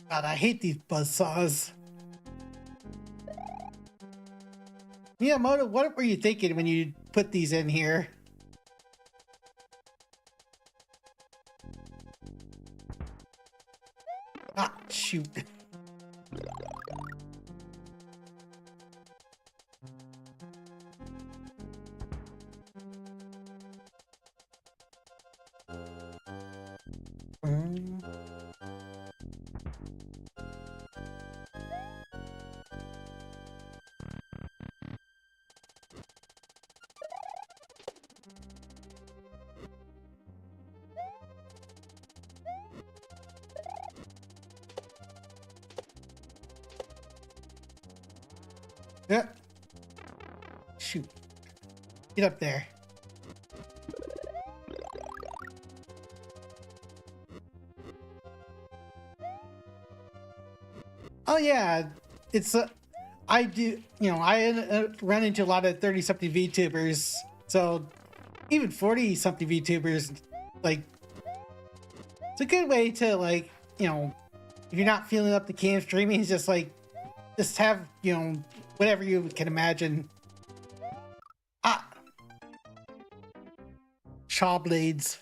B: God, I hate these buzzsaws. Miyamoto, what were you thinking when you put these in here? Ah, shoot. Yeah. Shoot. Get up there. Oh yeah, it's I do, you know, I run into a lot of 30-something VTubers, so even 40-something VTubers, like, it's a good way to, like, you know, if you're not feeling up the cam streaming, it's just like, just have, you know, whatever you can imagine. Ah! Shaw blades.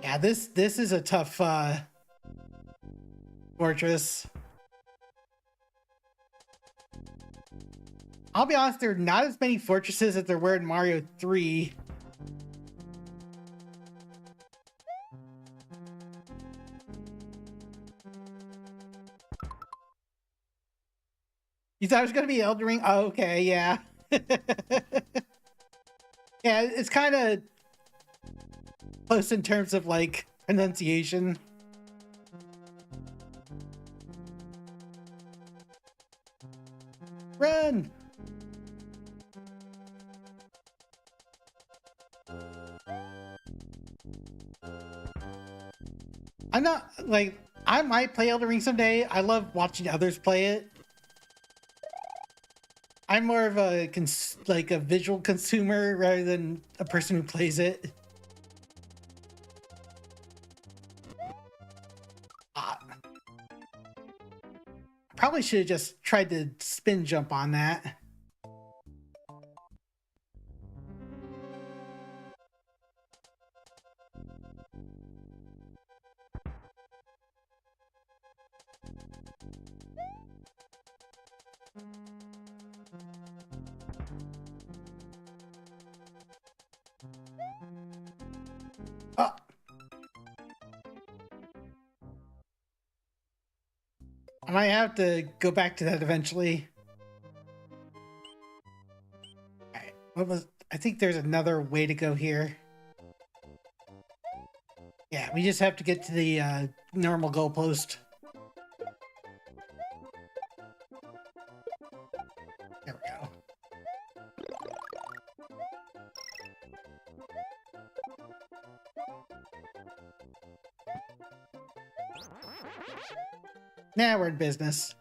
B: Yeah, this is a tough fortress. I'll be honest, there are not as many fortresses as there were in Mario 3. You thought it was going to be Elden Ring? Oh, okay, yeah. Yeah, it's kind of close in terms of, like, pronunciation. Run! I'm not, like, I might play Elden Ring someday. I love watching others play it. I'm more of a like a visual consumer rather than a person who plays it. Probably should have just tried to spin jump on that. Oh. I might have to go back to that eventually. Alright, what was... I think there's another way to go here. Yeah, we just have to get to the normal goalpost. There we go. Now we're in business.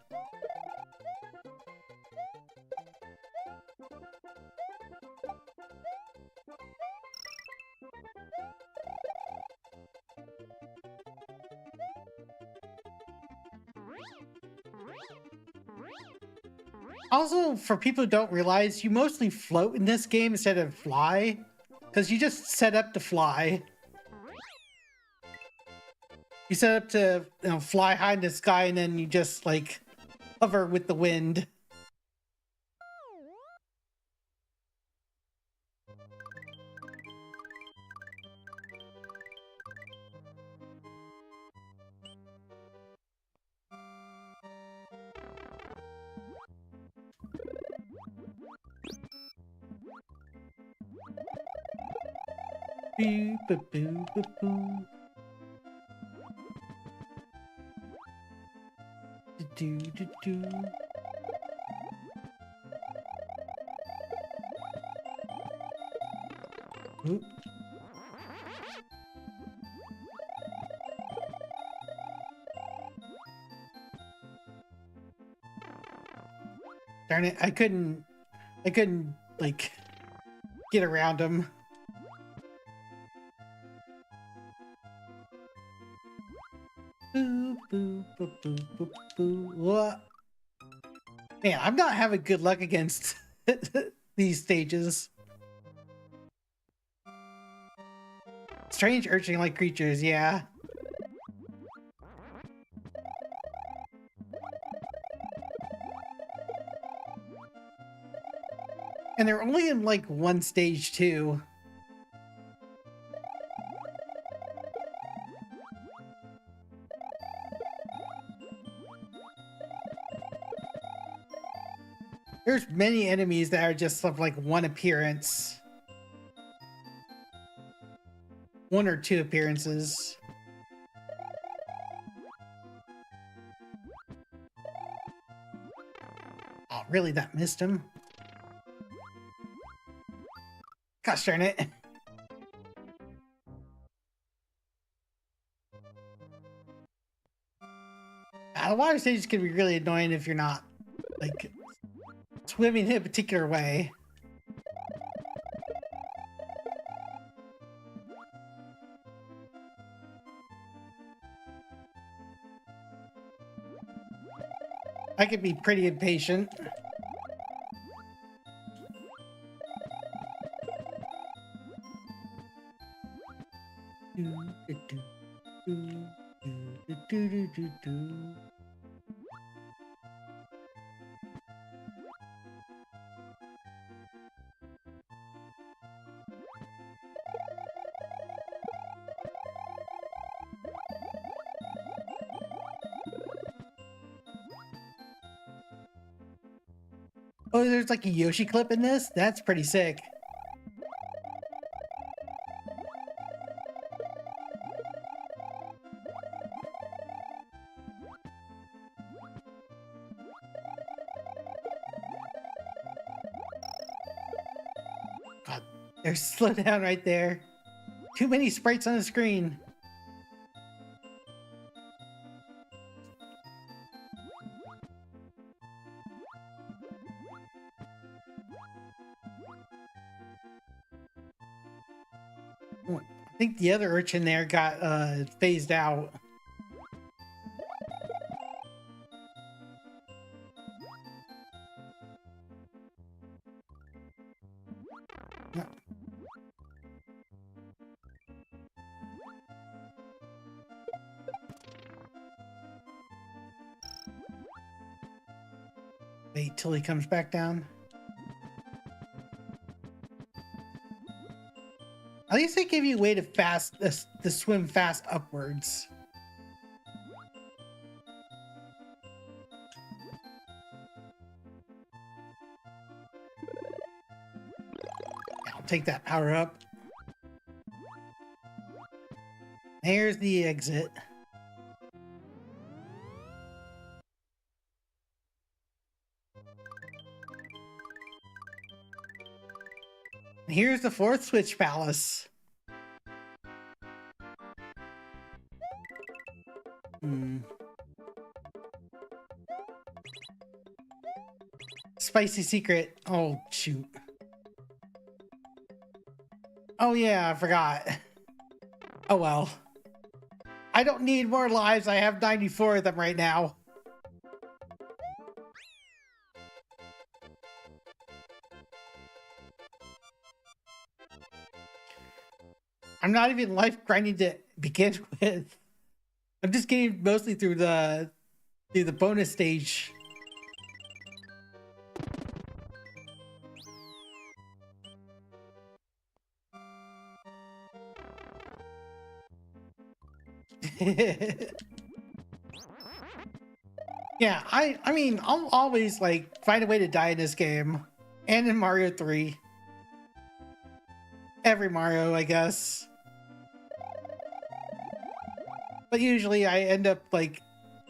B: Also, for people who don't realize, you mostly float in this game instead of fly, because you just set up to fly. You set up to, you know, fly high in the sky, and then you just, like, hover with the wind. Boo, boo, boo, boo, boo. Do, do, do. Oop. Darn it, I couldn't, like, get around him. Boo, boo, boo, boo, boo, boo. What? Man, I'm not having good luck against these stages. Strange urchin-like creatures, yeah. And they're only in, like, one stage, too. There's many enemies that are just of, like, one appearance. One or two appearances. Oh, really? That missed him? Gosh darn it. The water stage can be really annoying if you're not, like, swimming in a particular way. I can be pretty impatient. Oh, there's like a Yoshi clip in this? That's pretty sick. God, there's slow down right there. Too many sprites on the screen. I think the other urchin there got phased out. Wait till he comes back down. At least they give you a way to swim fast upwards. I'll take that power up. There's the exit. Here's the fourth Switch Palace. Spicy secret. Oh, shoot. Oh, yeah, I forgot. Oh, well. I don't need more lives. I have 94 of them right now. I'm not even life grinding to begin with. I'm just getting mostly through the bonus stage. Yeah, I mean, I'll always like find a way to die in this game and in Mario 3. Every Mario, I guess. But usually I end up like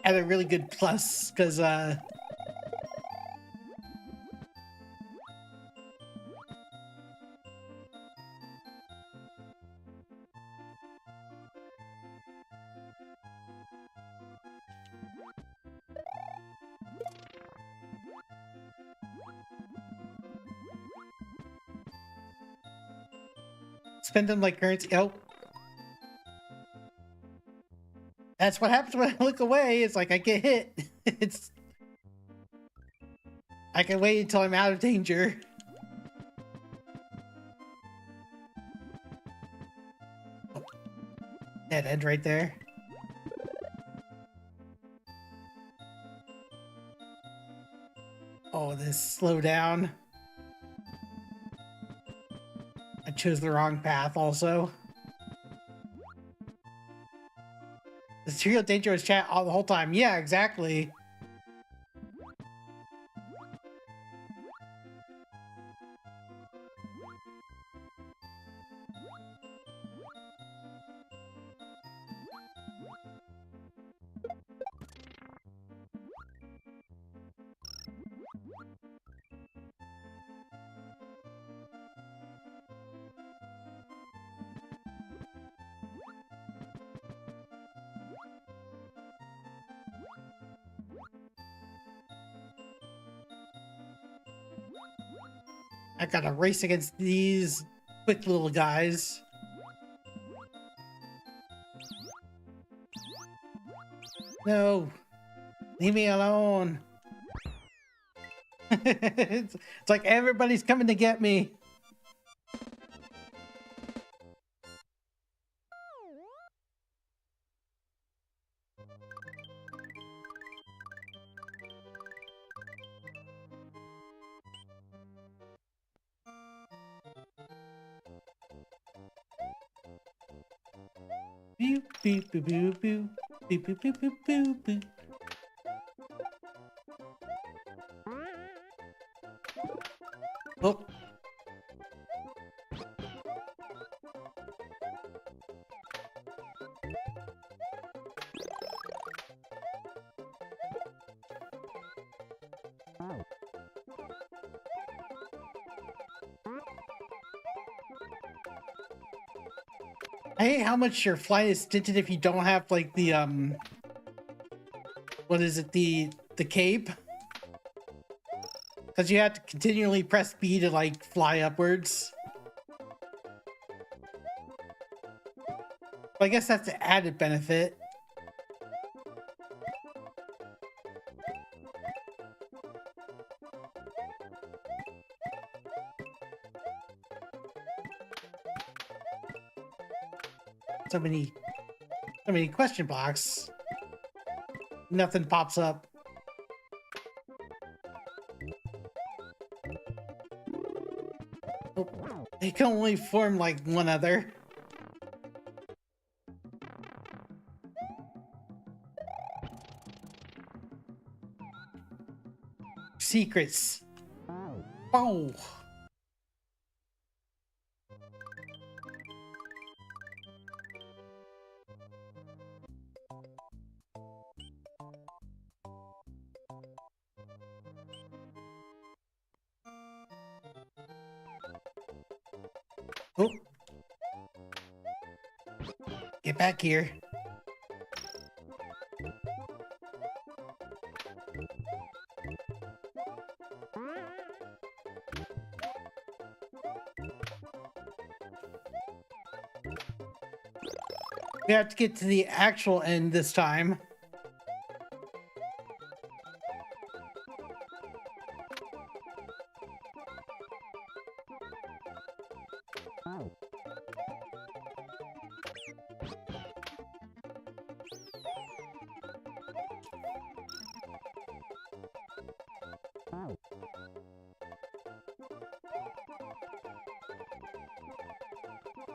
B: at a really good plus because spend them like currency. Oh. That's what happens when I look away. It's like I get hit. I can wait until I'm out of danger. Oh, dead end right there. Oh, this slow down. I chose the wrong path also. The serial dangerous chat all the whole time. Yeah, exactly. I gotta race against these quick little guys. No, leave me alone. It's like everybody's coming to get me. Boo, boo, boo, boo, boo. Boo, boo, boo, boo, boo, boo. Oh. I hate how much your flight is stinted if you don't have like the what is it, the cape? Because you have to continually press B to like fly upwards. But I guess that's the added benefit. So many question blocks. Nothing pops up. Oh, they can only form like one other. Secrets. Oh. Oh. Get back here. We have to get to the actual end this time.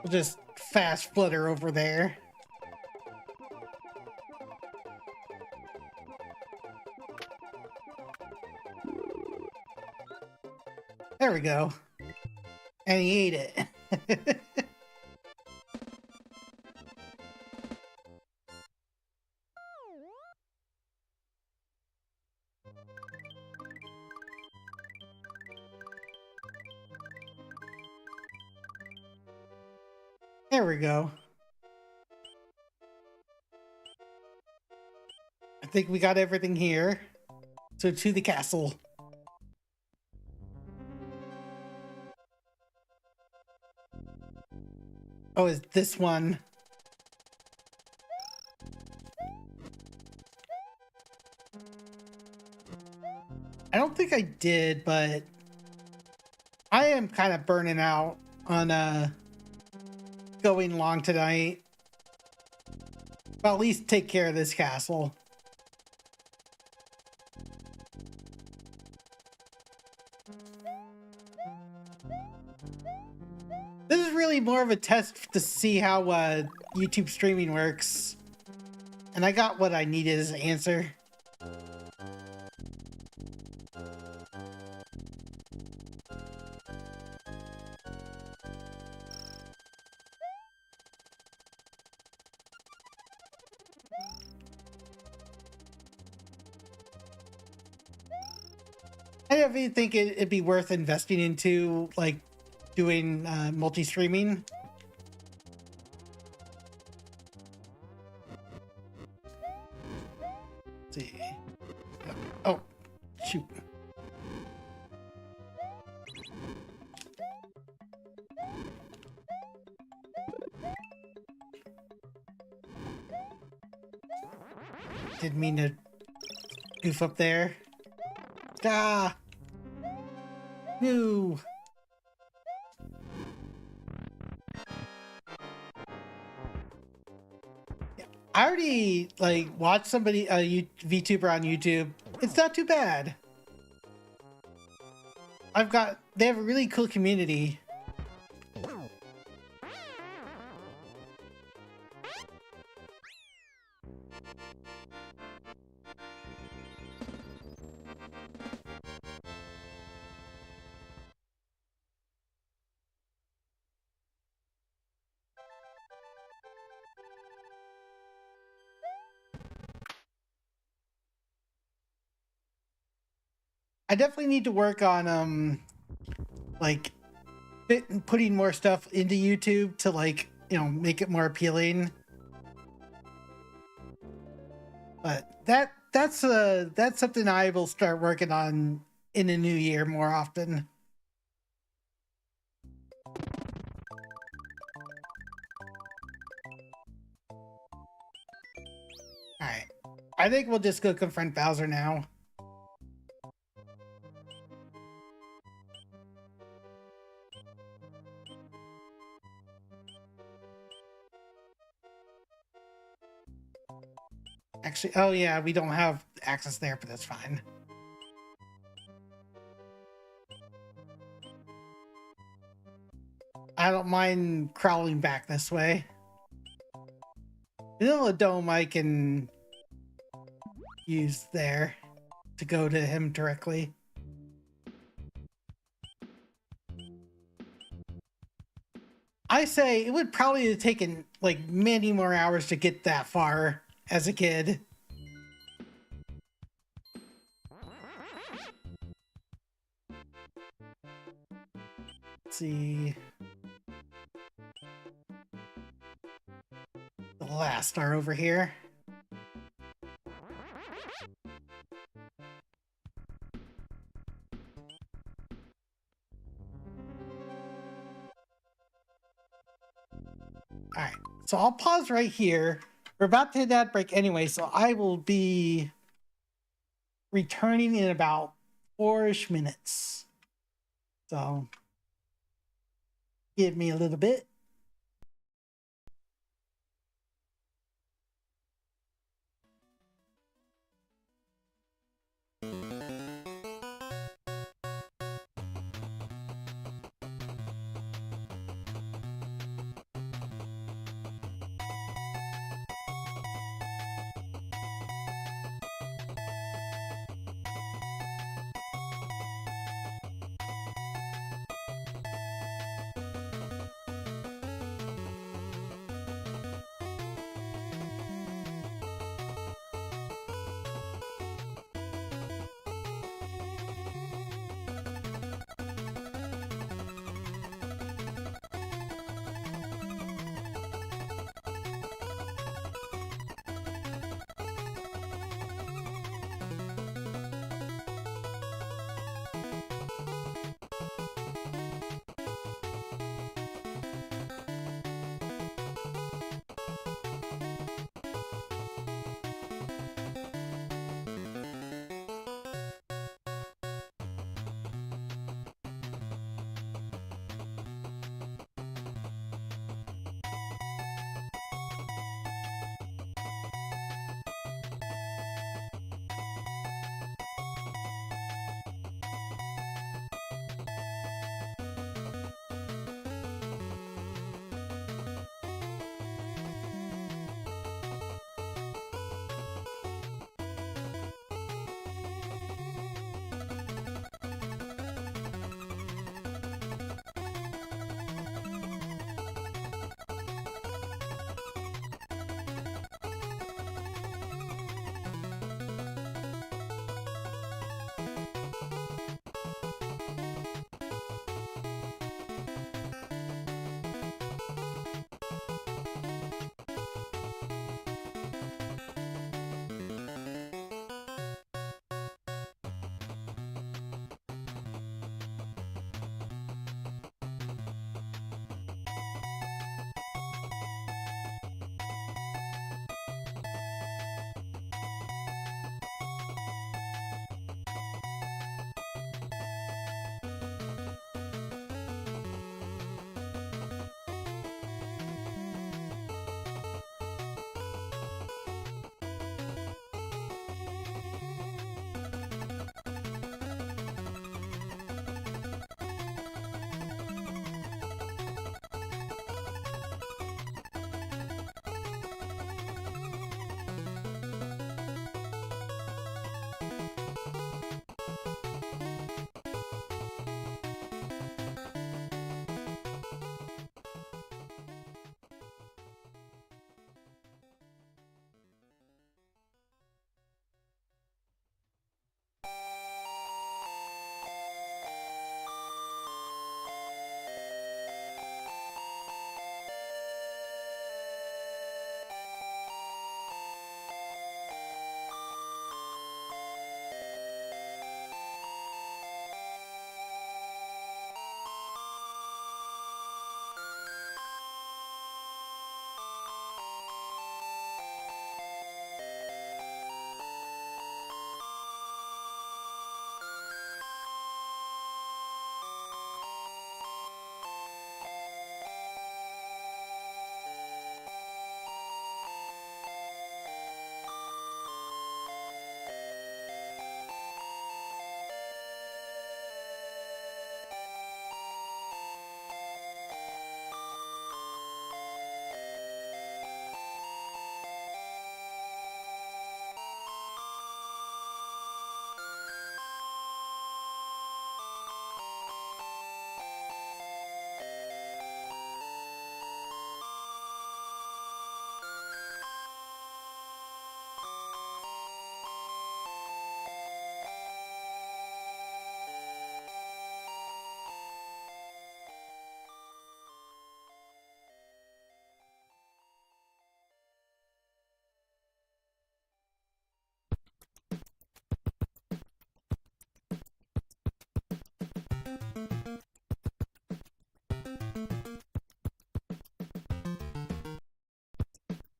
B: We'll just fast flutter over there. There we go. And he ate it. There we go. I think we got everything here. So to the castle. Oh, is this one? I don't think I did, but I am kind of burning out on going long tonight. But at least take care of this castle. This is really more of a test to see how YouTube streaming works. And I got what I needed as an answer. I don't even think it'd be worth investing into, like, doing multi-streaming. Let's see. Oh, shoot. Didn't mean to goof up there. Ah! No! I already, like, watched somebody, a VTuber on YouTube. It's not too bad. They have a really cool community. I definitely need to work on like putting more stuff into YouTube to like, you know, make it more appealing. But that's something I will start working on in the new year more often. All right. I think we'll just go confront Bowser now. Actually, oh yeah, we don't have access there, but that's fine. I don't mind crawling back this way. The dome I can use there to go to him directly. I say it would probably have taken like many more hours to get that far as a kid. Let's see. The last star over here. Alright, so I'll pause right here. We're about to hit that break anyway, so I will be returning in about 4-ish minutes. So, give me a little bit.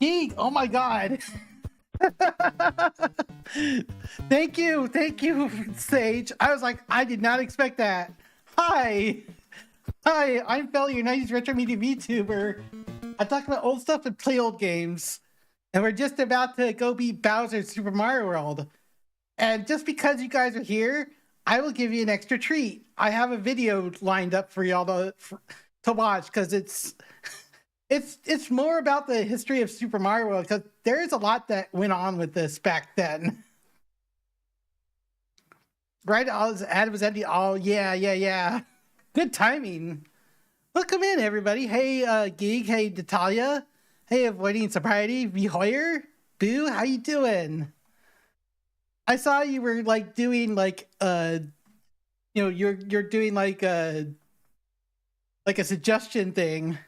B: Geek, oh my god. Thank you, Sage. I was like, I did not expect that. Hi, I'm fellow United Retro Media VTuber. I talk about old stuff and play old games. And we're just about to go beat Bowser in Super Mario World. And just because you guys are here, I will give you an extra treat. I have a video lined up for y'all to watch because it's more about the history of Super Mario World because there is a lot that went on with this back then. Right, Adam was ending. Oh yeah. Good timing. Welcome in, everybody. Hey, Geek. Hey, Natalia. Hey, Avoiding Sobriety. V Hoyer. Boo, how you doing? I saw you were like doing like you're doing like a suggestion thing.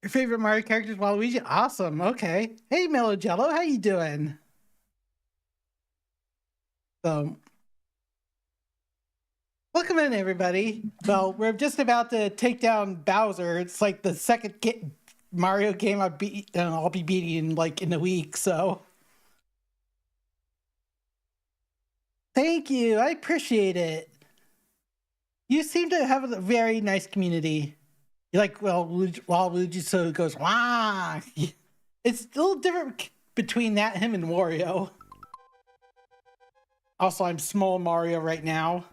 B: Your favorite Mario characters, Waluigi? Awesome. Okay. Hey, Mellow Jello, how you doing? So, welcome in, everybody. Well, we're just about to take down Bowser. It's like the second Mario game I'll be beating like in a week. So, thank you. I appreciate it. You seem to have a very nice community. You're like, well, Waluigi so goes, wah. It's a little different between him and Wario. Also, I'm small Mario right now.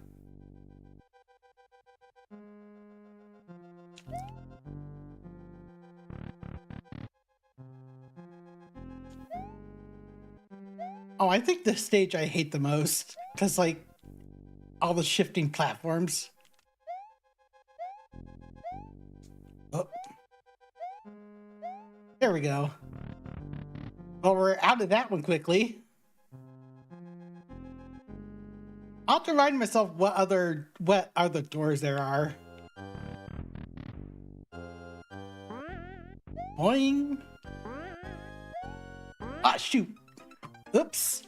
B: Oh, I think the stage I hate the most because, like, all the shifting platforms. Oh. There we go. Well, we're out of that one quickly. I'll have to remind myself what other doors there are. Boing. Ah, shoot. Oops.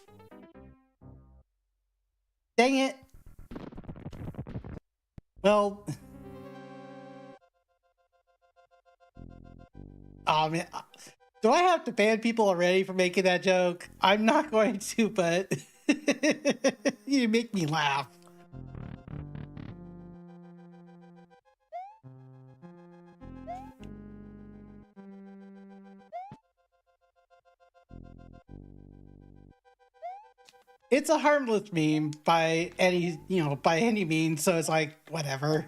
B: Dang it. Well. Oh, man. Do I have to ban people already for making that joke? I'm not going to, but you make me laugh. It's a harmless meme by any means, so it's like, whatever.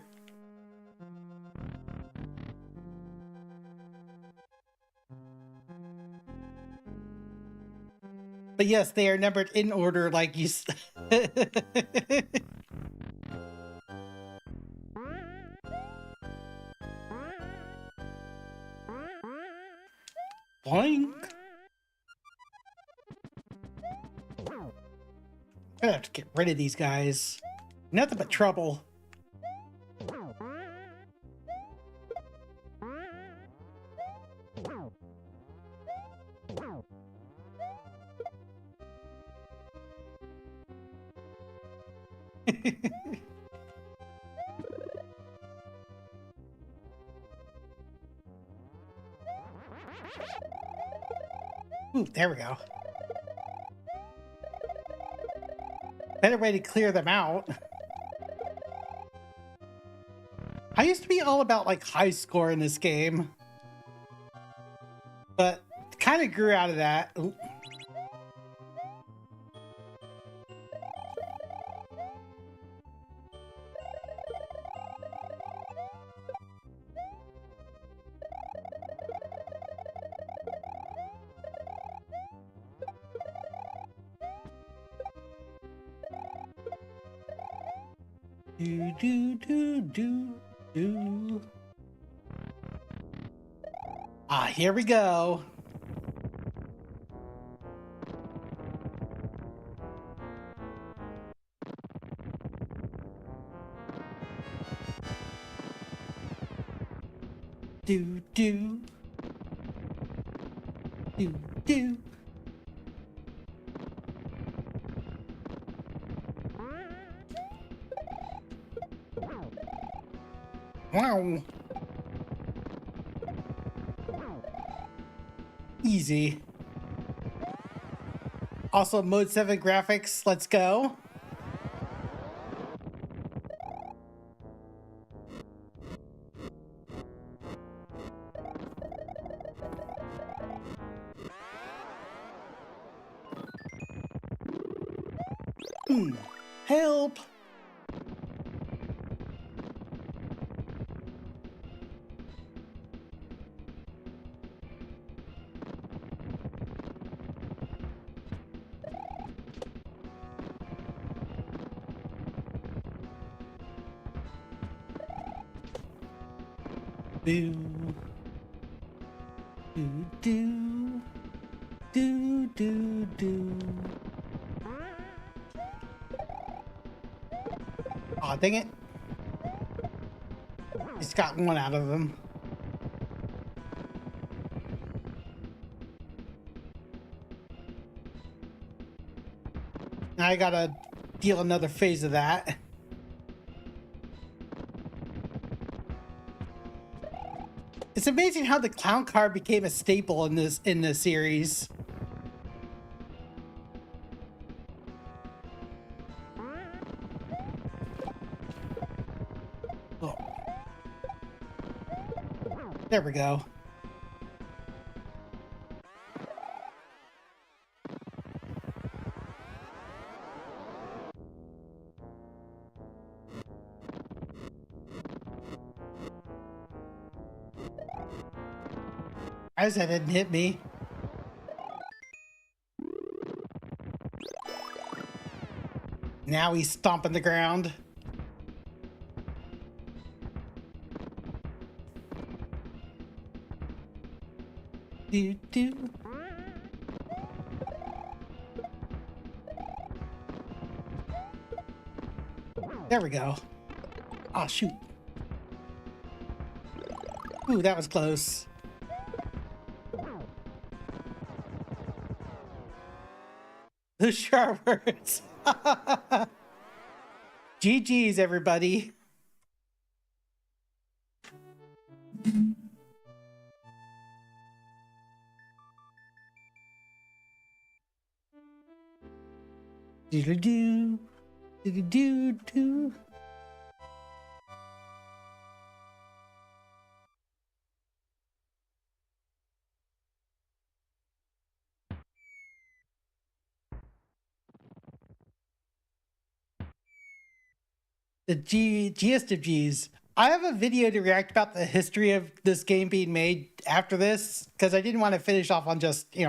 B: But yes, they are numbered in order, like you said. Boing. I have to get rid of these guys. Nothing but trouble. Ooh, there we go. Better way to clear them out. I used to be all about like high score in this game, but kind of grew out of that. Ooh. Do. Ah, here we go. Do. Wow. Easy. Also, Mode 7 graphics. Let's go. Help! Boo. Do do do do do. Aw, dang it. Just got one out of them. Now I gotta deal another phase of that. It's amazing how the clown car became a staple in this series. Oh. There we go. As that didn't hit me. Now he's stomping the ground. Do do. There we go. Oh shoot. Ooh, that was close. Those sure words. GG's, everybody. Do-do-do. Do-do-do-do. The Gist of G's. I have a video to react about the history of this game being made after this, because I didn't want to finish off on just, the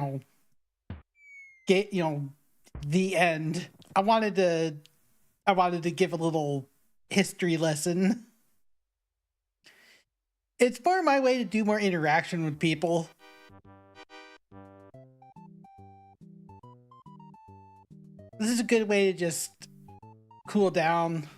B: end. I wanted to give a little history lesson. It's more my way to do more interaction with people. This is a good way to just cool down.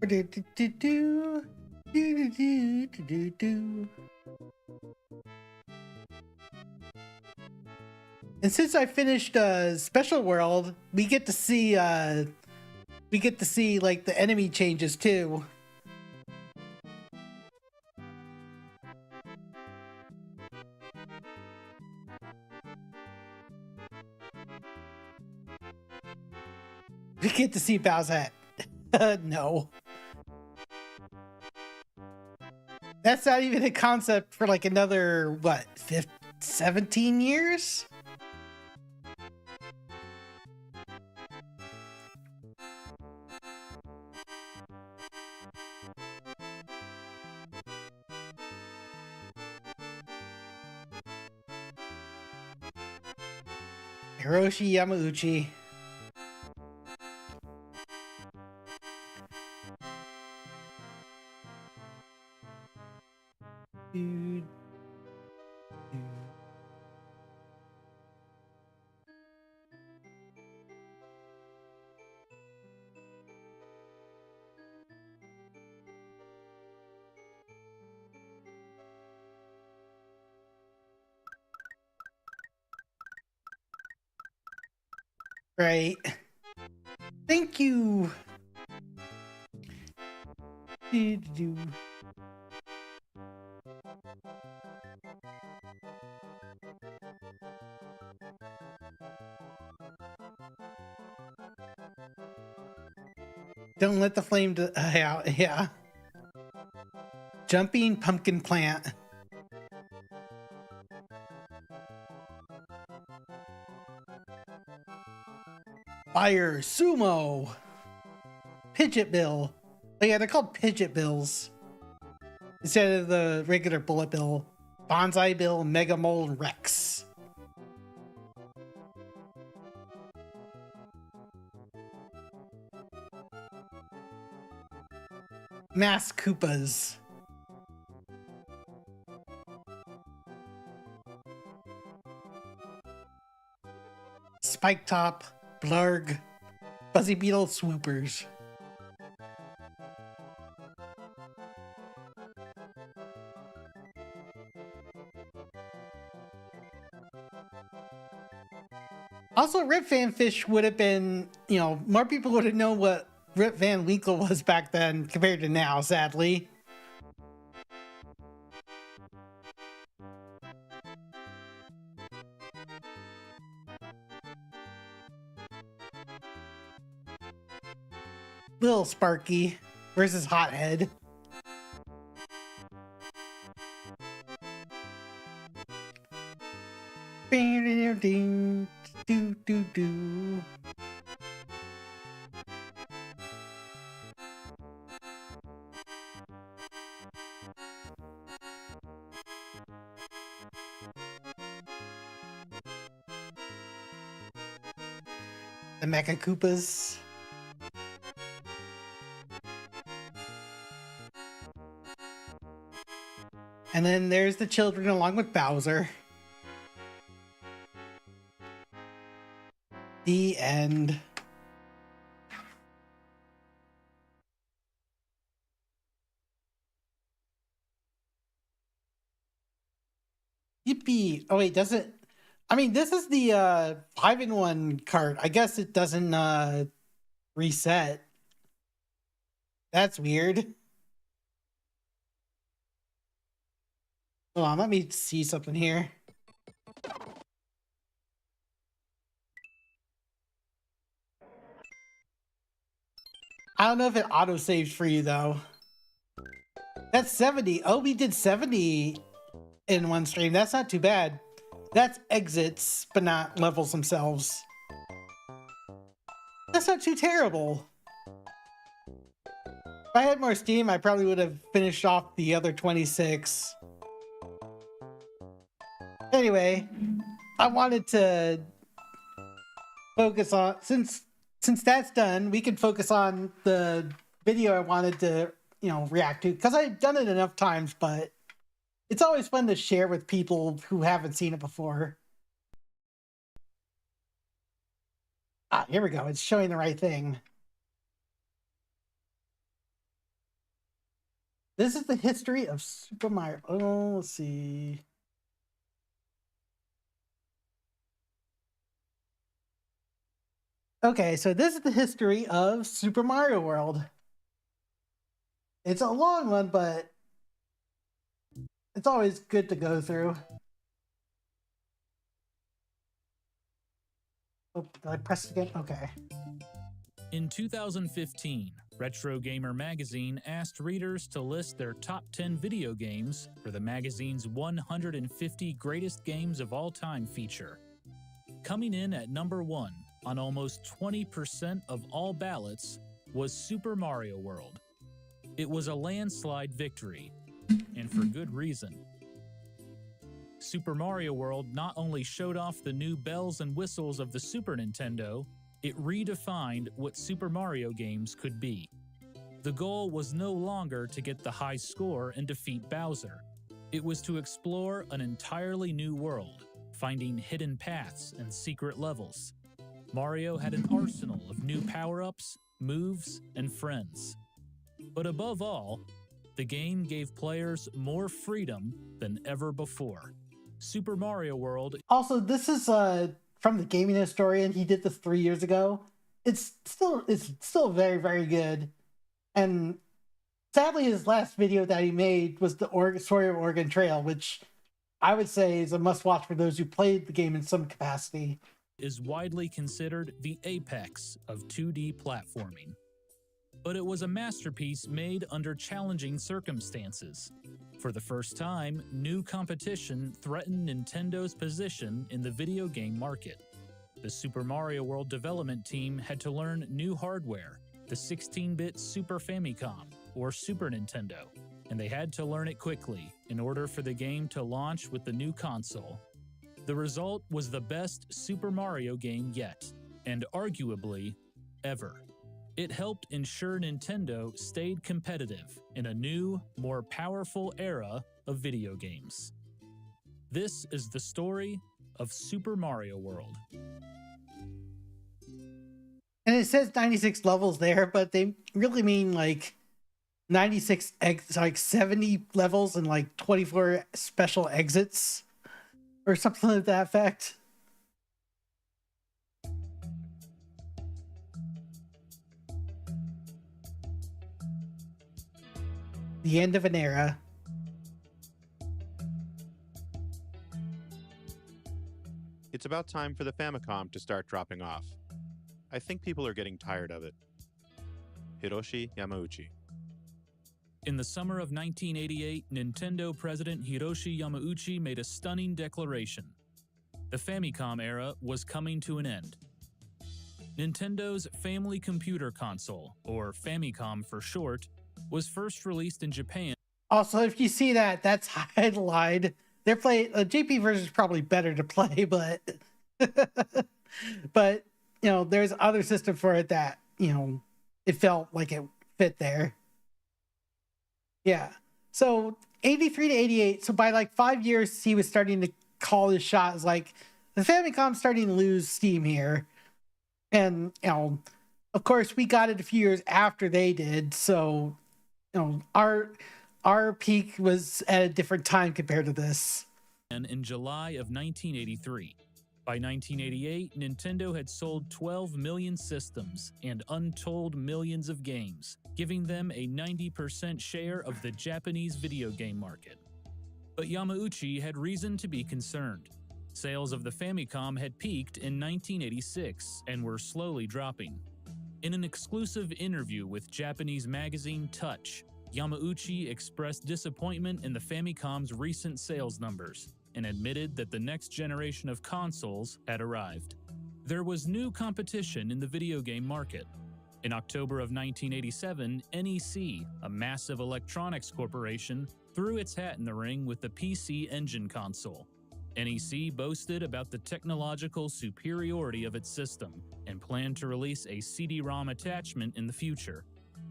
B: Do do do do do do do do do. And since I finished Special World, we get to see like the enemy changes too. We get to see Bowsette. No. That's not even a concept for like another, what, 17 years? Hiroshi Yamauchi. Dude. Right. Thank you. Do-do-do. Don't let the flame out. Yeah. Jumping pumpkin plant. Fire sumo. Pidget bill. Oh yeah, they're called Pidget bills instead of the regular bullet bill. Bonsai bill, Mega Mole, and Rex. Mass Koopas. Spike Top, Blurg, Fuzzy Beetle, Swoopers. Also, Rip Van Fish would have been, you know, more people would have known what Rip Van Winkle was back then compared to now, sadly. Little Sparky versus Hothead. Do do do. The Mecha Koopas. And then there's the children along with Bowser. The end. Yippee. Oh wait, does it? I mean, this is the 5-in-1 cart. I guess it doesn't reset. That's weird. Hold on, let me see something here. I don't know if it auto-saves for you, though. That's 70. Oh, we did 70 in one stream. That's not too bad. That's exits, but not levels themselves. That's not too terrible. If I had more Steam, I probably would have finished off the other 26. Anyway, I wanted to focus on, since that's done, we can focus on the video I wanted to, you know, react to, because I've done it enough times, but it's always fun to share with people who haven't seen it before. Ah, here we go. It's showing the right thing. This is the history of Super Mario. Oh, let's see. Okay, so this is the history of Super Mario World. It's a long one, but it's always good to go through. Oh, did I press it again? Okay.
C: In 2015, Retro Gamer magazine asked readers to list their top 10 video games for the magazine's 150 Greatest Games of All Time feature. Coming in at number 1 on almost 20% of all ballots was Super Mario World. It was a landslide victory, and for good reason. Super Mario World not only showed off the new bells and whistles of the Super Nintendo, it redefined what Super Mario games could be. The goal was no longer to get the high score and defeat Bowser. It was to explore an entirely new world, finding hidden paths and secret levels. Mario had an arsenal of new power-ups, moves, and friends. But above all, the game gave players more freedom than ever before. Super Mario World.
B: Also, this is from the Gaming Historian. He did this 3 years ago. It's still very, very good. And sadly, his last video that he made was the story of Oregon Trail, which I would say is a must-watch for those who played the game in some capacity.
C: Is widely considered the apex of 2D platforming. But it was a masterpiece made under challenging circumstances. For the first time, new competition threatened Nintendo's position in the video game market. The Super Mario World development team had to learn new hardware, the 16-bit Super Famicom, or Super Nintendo, and they had to learn it quickly in order for the game to launch with the new console. The result was the best Super Mario game yet, and arguably, ever. It helped ensure Nintendo stayed competitive in a new, more powerful era of video games. This is the story of Super Mario World.
B: And it says 96 levels there, but they really mean like 96, like 70 levels and like 24 special exits or something to that effect. The end of an era.
D: It's about time for the Famicom to start dropping off. I think people are getting tired of it. Hiroshi Yamauchi.
C: In the summer of 1988, Nintendo president Hiroshi Yamauchi made a stunning declaration. The Famicom era was coming to an end. Nintendo's Family Computer Console, or Famicom for short, was first released in Japan.
B: Also, if you see that, that's highlighted. They're playing the JP version is probably better to play, but but you know, there's other system for it that, you know, it felt like it fit there. Yeah. So 83 to 88. So by like 5 years, he was starting to call his shot as like the Famicom's starting to lose steam here. And, you know, of course we got it a few years after they did. So, you know, our peak was at a different time compared to this.
C: And in July of 1983. By 1988, Nintendo had sold 12 million systems and untold millions of games, giving them a 90% share of the Japanese video game market. But Yamauchi had reason to be concerned. Sales of the Famicom had peaked in 1986 and were slowly dropping. In an exclusive interview with Japanese magazine Touch, Yamauchi expressed disappointment in the Famicom's recent sales numbers and admitted that the next generation of consoles had arrived. There was new competition in the video game market. In October of 1987, NEC, a massive electronics corporation, threw its hat in the ring with the PC Engine console. NEC boasted about the technological superiority of its system and planned to release a CD-ROM attachment in the future.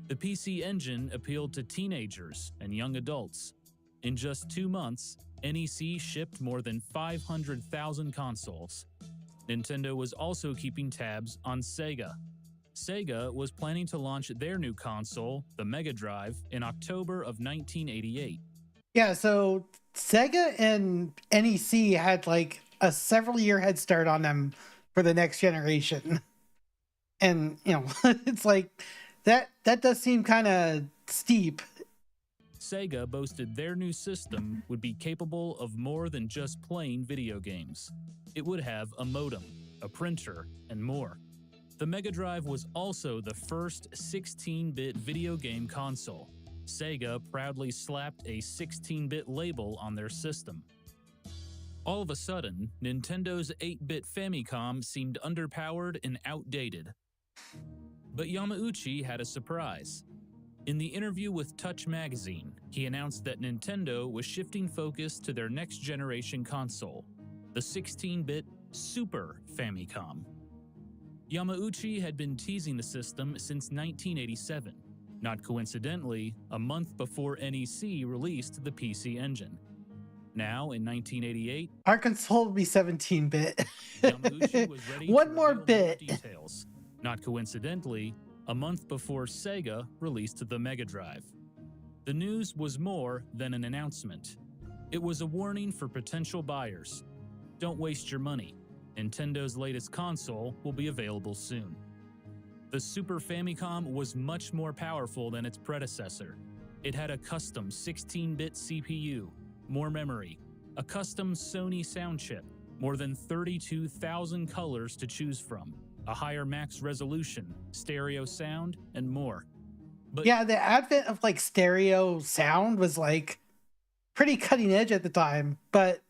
C: The PC Engine appealed to teenagers and young adults. In just 2 months, NEC shipped more than 500,000 consoles. Nintendo was also keeping tabs on Sega. Sega was planning to launch their new console, the Mega Drive, in October of 1988.
B: Yeah, so Sega and NEC had like a several-year head start on them for the next generation. And, you know, it's like, that does seem kind of steep.
C: Sega boasted their new system would be capable of more than just playing video games. It would have a modem, a printer, and more. The Mega Drive was also the first 16-bit video game console. Sega proudly slapped a 16-bit label on their system. All of a sudden, Nintendo's 8-bit Famicom seemed underpowered and outdated. But Yamauchi had a surprise. In the interview with Touch magazine, he announced that Nintendo was shifting focus to their next-generation console, the 16-bit Super Famicom. Yamauchi had been teasing the system since 1987, not coincidentally, a month before NEC released the PC Engine. Now, in 1988,
B: our console will be 17-bit.
C: Yamauchi was ready
B: One
C: to
B: more
C: reveal
B: bit.
C: Details. Not coincidentally, a month before Sega released the Mega Drive. The news was more than an announcement. It was a warning for potential buyers. Don't waste your money. Nintendo's latest console will be available soon. The Super Famicom was much more powerful than its predecessor. It had a custom 16-bit CPU, more memory, a custom Sony sound chip, more than 32,000 colors to choose from, a higher max resolution, stereo sound, and more. But
B: yeah, the advent of like stereo sound was like pretty cutting edge at the time, but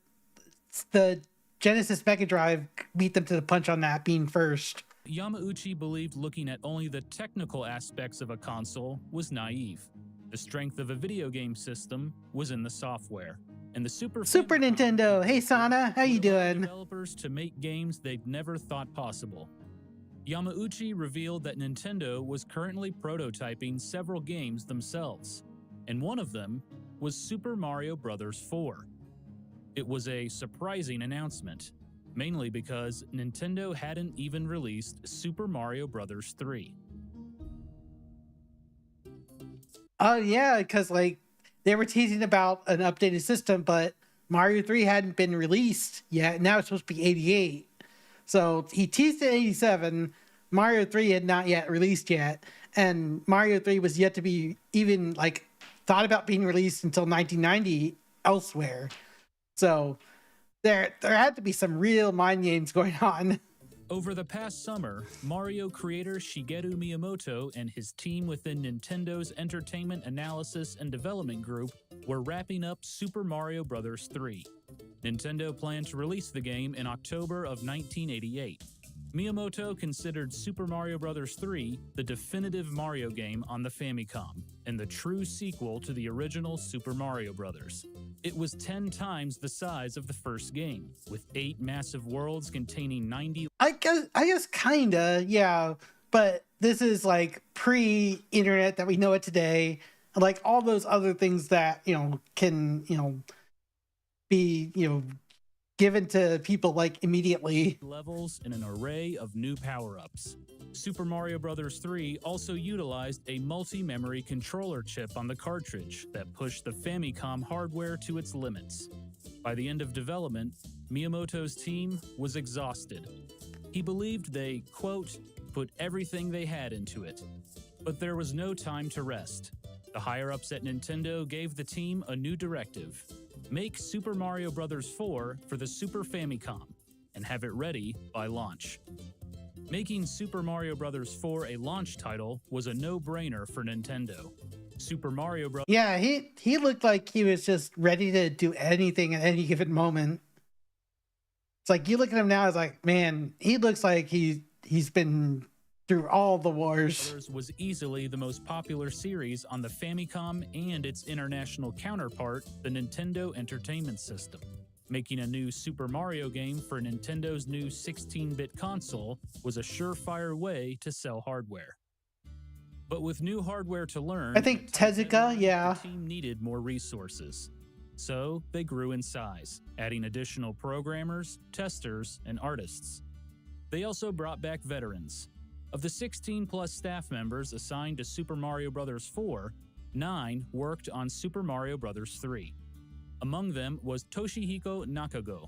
B: the Genesis Mega Drive beat them to the punch on that, being first.
C: Yamauchi believed looking at only the technical aspects of a console was naive. The strength of a video game system was in the software. And the Super
B: Nintendo. Hey, Sana, how you doing?
C: Developers to make games they'd never thought possible. Yamauchi revealed that Nintendo was currently prototyping several games themselves, and one of them was Super Mario Bros. 4. It was a surprising announcement, mainly because Nintendo hadn't even released Super Mario Bros. 3.
B: Oh, yeah, because like they were teasing about an updated system, but Mario 3 hadn't been released yet. Now it's supposed to be 88. So he teased at 87. Mario 3 had not yet released yet. And Mario 3 was yet to be even like thought about being released until 1990 elsewhere. So there had to be some real mind games going on.
C: Over the past summer, Mario creator Shigeru Miyamoto and his team within Nintendo's Entertainment Analysis and Development Group were wrapping up Super Mario Bros. 3. Nintendo planned to release the game in October of 1988. Miyamoto considered Super Mario Bros. 3 the definitive Mario game on the Famicom, and the true sequel to the original Super Mario Bros. It was 10 times the size of the first game, with 8 massive worlds containing 90...
B: I guess kinda, yeah. But this is like pre-internet that we know it today. Like all those other things that, can, be, given to people like immediately.
C: levels and an array of new power-ups. Super Mario Bros. 3 also utilized a multi-memory controller chip on the cartridge that pushed the Famicom hardware to its limits. By the end of development, Miyamoto's team was exhausted. He believed they, quote, put everything they had into it. But there was no time to rest. The higher-ups at Nintendo gave the team a new directive: make Super Mario Bros. 4 for the Super Famicom, and have it ready by launch. Making Super Mario Bros. 4 a launch title was a no-brainer for Nintendo. Super Mario Bros.
B: Yeah, he looked like he was just ready to do anything at any given moment. It's like you look at him now, it's like, man, he looks like he's been through all the wars.
C: Was easily the most popular series on the Famicom and its international counterpart, the Nintendo Entertainment System. Making a new Super Mario game for Nintendo's new 16-bit console was a surefire way to sell hardware. But with new hardware to learn,
B: I think Tezuka, yeah.
C: the team needed more resources. So they grew in size, adding additional programmers, testers, and artists. They also brought back veterans. Of the 16-plus staff members assigned to Super Mario Bros. 4, 9 worked on Super Mario Bros. 3. Among them was Toshihiko Nakago.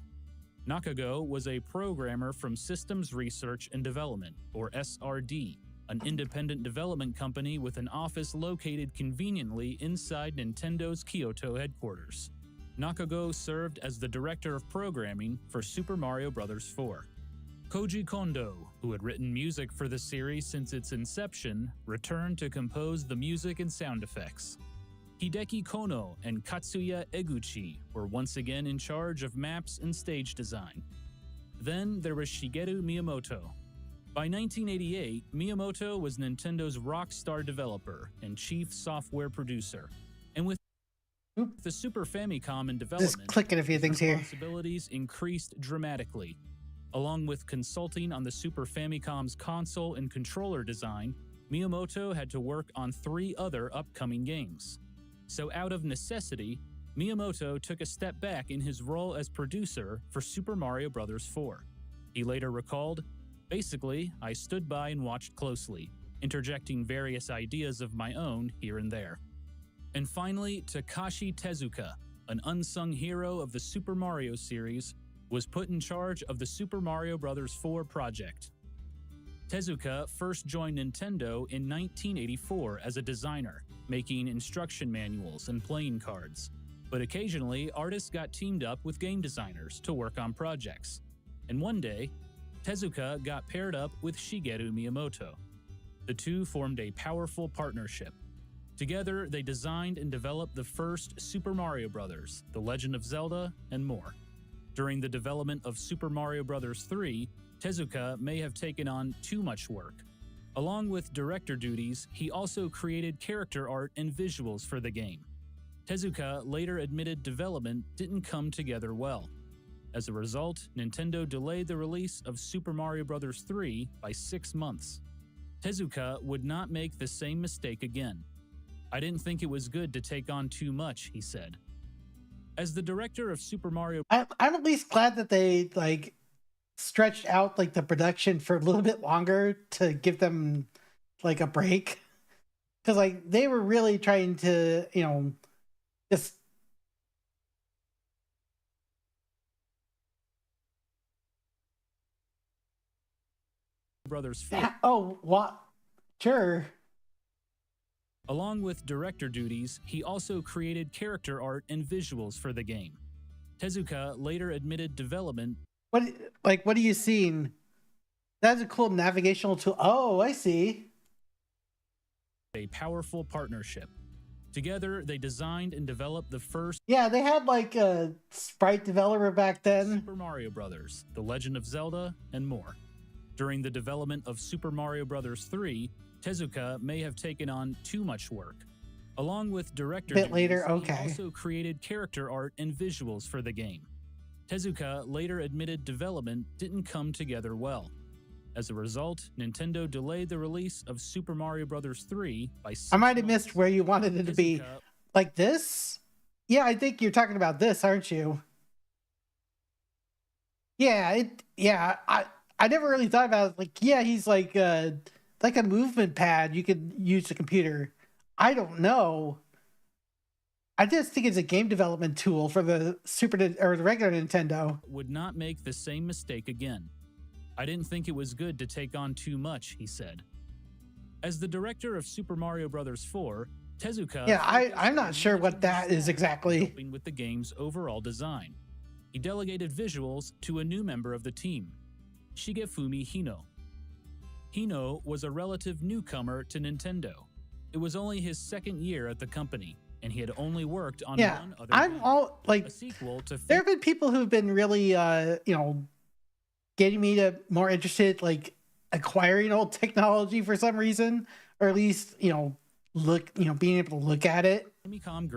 C: Nakago was a programmer from Systems Research and Development, or SRD, an independent development company with an office located conveniently inside Nintendo's Kyoto headquarters. Nakago served as the director of programming for Super Mario Bros. 4. Koji Kondo, who had written music for the series since its inception, returned to compose the music and sound effects. Hideki Kono and Katsuya Eguchi were once again in charge of maps and stage design. Then there was Shigeru Miyamoto. By 1988, Miyamoto was Nintendo's rockstar developer and chief software producer. And with the Super Famicom in development,
B: Just clicking a few things here.
C: responsibilities increased dramatically. Along with consulting on the Super Famicom's console and controller design, Miyamoto had to work on 3 other upcoming games. So out of necessity, Miyamoto took a step back in his role as producer for Super Mario Bros. 4. He later recalled, "Basically, I stood by and watched closely, interjecting various ideas of my own here and there." And finally, Takashi Tezuka, an unsung hero of the Super Mario series, was put in charge of the Super Mario Bros. 4 project. Tezuka first joined Nintendo in 1984 as a designer, making instruction manuals and playing cards. But occasionally, artists got teamed up with game designers to work on projects. And one day, Tezuka got paired up with Shigeru Miyamoto. The two formed a powerful partnership. Together, they designed and developed the first Super Mario Bros., The Legend of Zelda, and more. During the development of Super Mario Bros. 3, Tezuka may have taken on too much work. Along with director duties, he also created character art and visuals for the game. Tezuka later admitted development didn't come together well. As a result, Nintendo delayed the release of Super Mario Bros. 3 by 6 months. Tezuka would not make the same mistake again. "I didn't think it was good to take on too much," he said. As the director of Super Mario...
B: I'm at least glad that they stretched out the production for a little bit longer to give them a break, because they were really trying to just
C: Brothers 4.
B: Oh, what? Sure.
C: Along with director duties, he also created character art and visuals for the game. Tezuka later admitted development...
B: What are you seeing? That's a cool navigational tool. Oh, I see.
C: A powerful partnership. Together, they designed and developed the first...
B: Yeah, they had a sprite developer back then.
C: Super Mario Bros., The Legend of Zelda, and more. During the development of Super Mario Bros. 3, Tezuka may have taken on too much work. Along with director duties,
B: later, okay.
C: He also created character art and visuals for the game. Tezuka later admitted development didn't come together well. As a result, Nintendo delayed the release of Super Mario Bros. 3 by 6
B: I might have
C: months.
B: missed where you wanted it to be. Like this? Yeah, I think you're talking about this, aren't you? Yeah, I never really thought about it. He's like a movement pad you could use the computer. I don't know. I just think it's a game development tool for the or the regular Nintendo.
C: Would not make the same mistake again. "I didn't think it was good to take on too much," he said. As the director of Super Mario Bros. 4, Tezuka...
B: Yeah, I'm not sure what that is exactly.
C: ...helping with the game's overall design. He delegated visuals to a new member of the team, Shigefumi Hino. Hino was a relative newcomer to Nintendo. It was only his second year at the company, and he had only worked on one other game, a sequel to...
B: There have been people who've been really, getting me to more interested, acquiring old technology for some reason, or at least, being able to look at it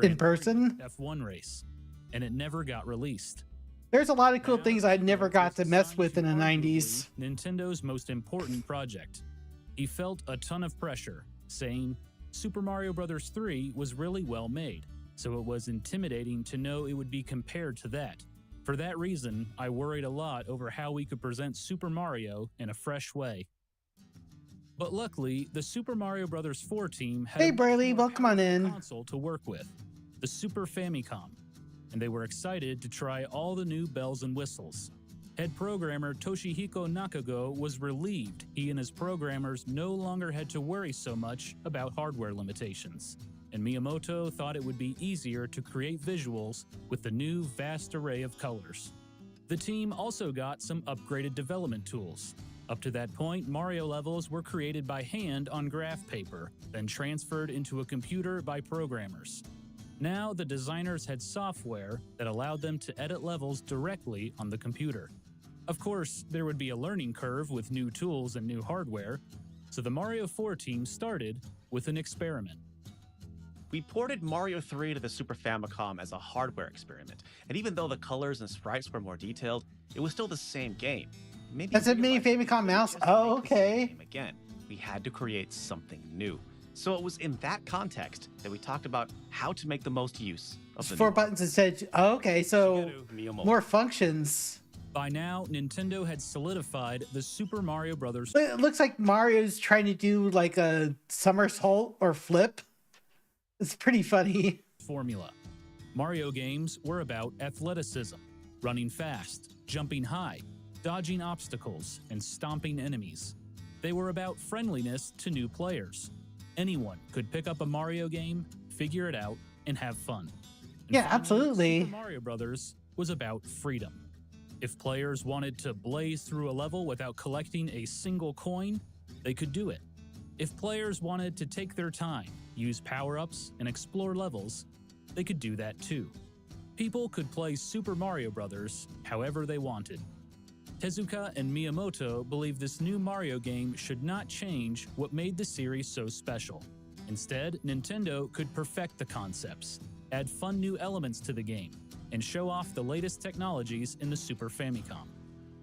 B: in person.
C: F1 race, and it never got released.
B: There's a lot of cool things I never got to mess with in the 90s.
C: Nintendo's most important project. He felt a ton of pressure, saying, "Super Mario Bros. 3 was really well made, so it was intimidating to know it would be compared to that. For that reason, I worried a lot over how we could present Super Mario in a fresh way." But luckily, the Super Mario Bros. 4 team had
B: Hey,
C: a
B: Braley,
C: more
B: welcome on in.
C: console to work with, the Super Famicom, and they were excited to try all the new bells and whistles. Head programmer Toshihiko Nakago was relieved he and his programmers no longer had to worry so much about hardware limitations, and Miyamoto thought it would be easier to create visuals with the new vast array of colors. The team also got some upgraded development tools. Up to that point, Mario levels were created by hand on graph paper, then transferred into a computer by programmers. Now the designers had software that allowed them to edit levels directly on the computer. Of course, there would be a learning curve with new tools and new hardware, so the Mario 4 team started with an experiment.
E: We ported Mario 3 to the Super Famicom as a hardware experiment, and even though the colors and sprites were more detailed, it was still the same game. Maybe
B: That's a mini Famicom mouse? Oh, okay.
E: Again, we had to create something new. So it was in that context that we talked about how to make the most use of the
B: 4
E: new
B: buttons instead. Oh, okay, so
E: Shigeru Miyamoto.
B: more functions.
C: By now, Nintendo had solidified the Super Mario Bros.
B: It looks like Mario's trying to do a somersault or flip. It's pretty funny.
C: formula. Mario games were about athleticism, running fast, jumping high, dodging obstacles, and stomping enemies. They were about friendliness to new players. Anyone could pick up a Mario game, figure it out, and have fun. And
B: Yeah,
C: finally,
B: absolutely.
C: Super Mario Bros. Was about freedom. If players wanted to blaze through a level without collecting a single coin, they could do it. If players wanted to take their time, use power-ups, and explore levels, they could do that too. People could play Super Mario Bros. However they wanted. Tezuka and Miyamoto believe this new Mario game should not change what made the series so special. Instead, Nintendo could perfect the concepts, add fun new elements to the game, and show off the latest technologies in the Super Famicom.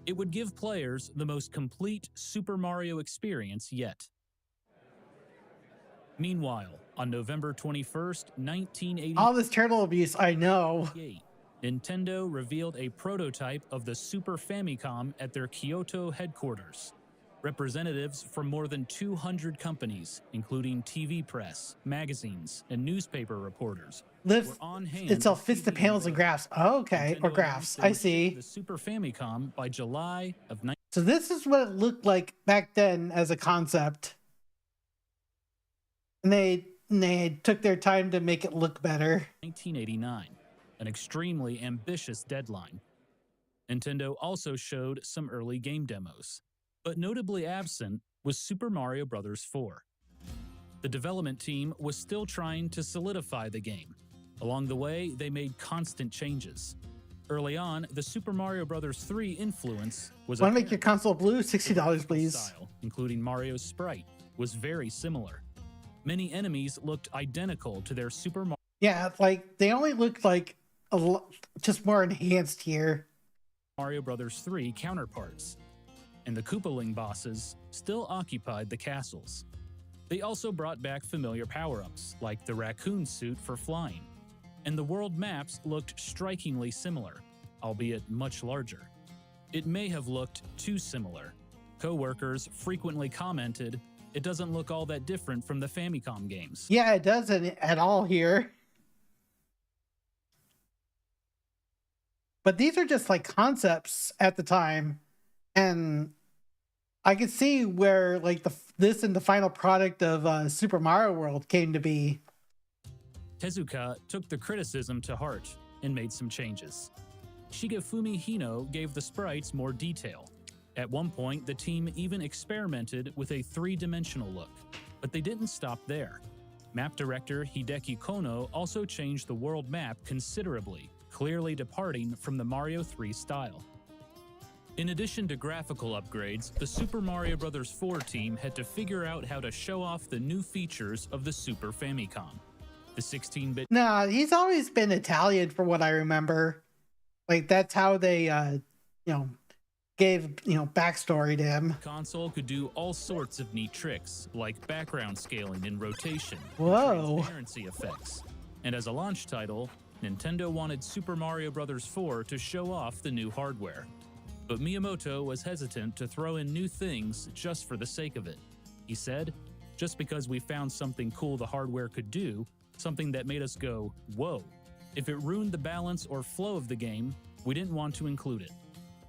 C: It would give players the most complete Super Mario experience yet. Meanwhile, on November 21st, 1988,
B: All this turtle abuse, I know.
C: Nintendo revealed a prototype of the Super Famicom at their Kyoto headquarters. Representatives from more than 200 companies, including TV press, magazines, and newspaper reporters, were on hand.
B: Itself fits the panels and graphs. Oh, okay, or
C: Nintendo
B: graphs.
C: announced they
B: I
C: would ship
B: see.
C: the Super Famicom by July of
B: So this is what it looked like back then as a concept. And they took their time to make it look better.
C: 1989, an extremely ambitious deadline. Nintendo also showed some early game demos, but notably absent was Super Mario Bros. 4. The development team was still trying to solidify the game. Along the way, they made constant changes. Early on, the Super Mario Bros. 3 influence was
B: Want to make your
C: apparent.
B: console blue? $60, please.
C: Style, including Mario's sprite, was very similar. Many enemies looked identical to their Super
B: Yeah, like they only looked like just more enhanced here.
C: Mario Bros. 3 counterparts, and the Koopaling bosses still occupied the castles. They also brought back familiar power-ups, like the raccoon suit for flying, and the world maps looked strikingly similar, albeit much larger. It may have looked too similar. Co-workers frequently commented, "It doesn't look all that different from the Famicom games."
B: Yeah, it doesn't at all here. But these are just like concepts at the time, and I could see where like this and the final product of Super Mario World came to be.
C: Tezuka took the criticism to heart and made some changes. Shigefumi Hino gave the sprites more detail. At one point, the team even experimented with a three-dimensional look, but they didn't stop there. Map director Hideki Kono also changed the world map considerably, clearly departing from the Mario 3 style. In addition to graphical upgrades, the Super Mario Bros. 4 team had to figure out how to show off the new features of the Super Famicom. The 16-bit
B: Nah, he's always been Italian from what I remember. Like that's how they, gave, backstory to him.
C: console could do all sorts of neat tricks, like background scaling and rotation,
B: Whoa.
C: transparency effects. And as a launch title, Nintendo wanted Super Mario Bros. 4 to show off the new hardware. But Miyamoto was hesitant to throw in new things just for the sake of it. He said, "Just because we found something cool the hardware could do, something that made us go, whoa. If it ruined the balance or flow of the game, we didn't want to include it."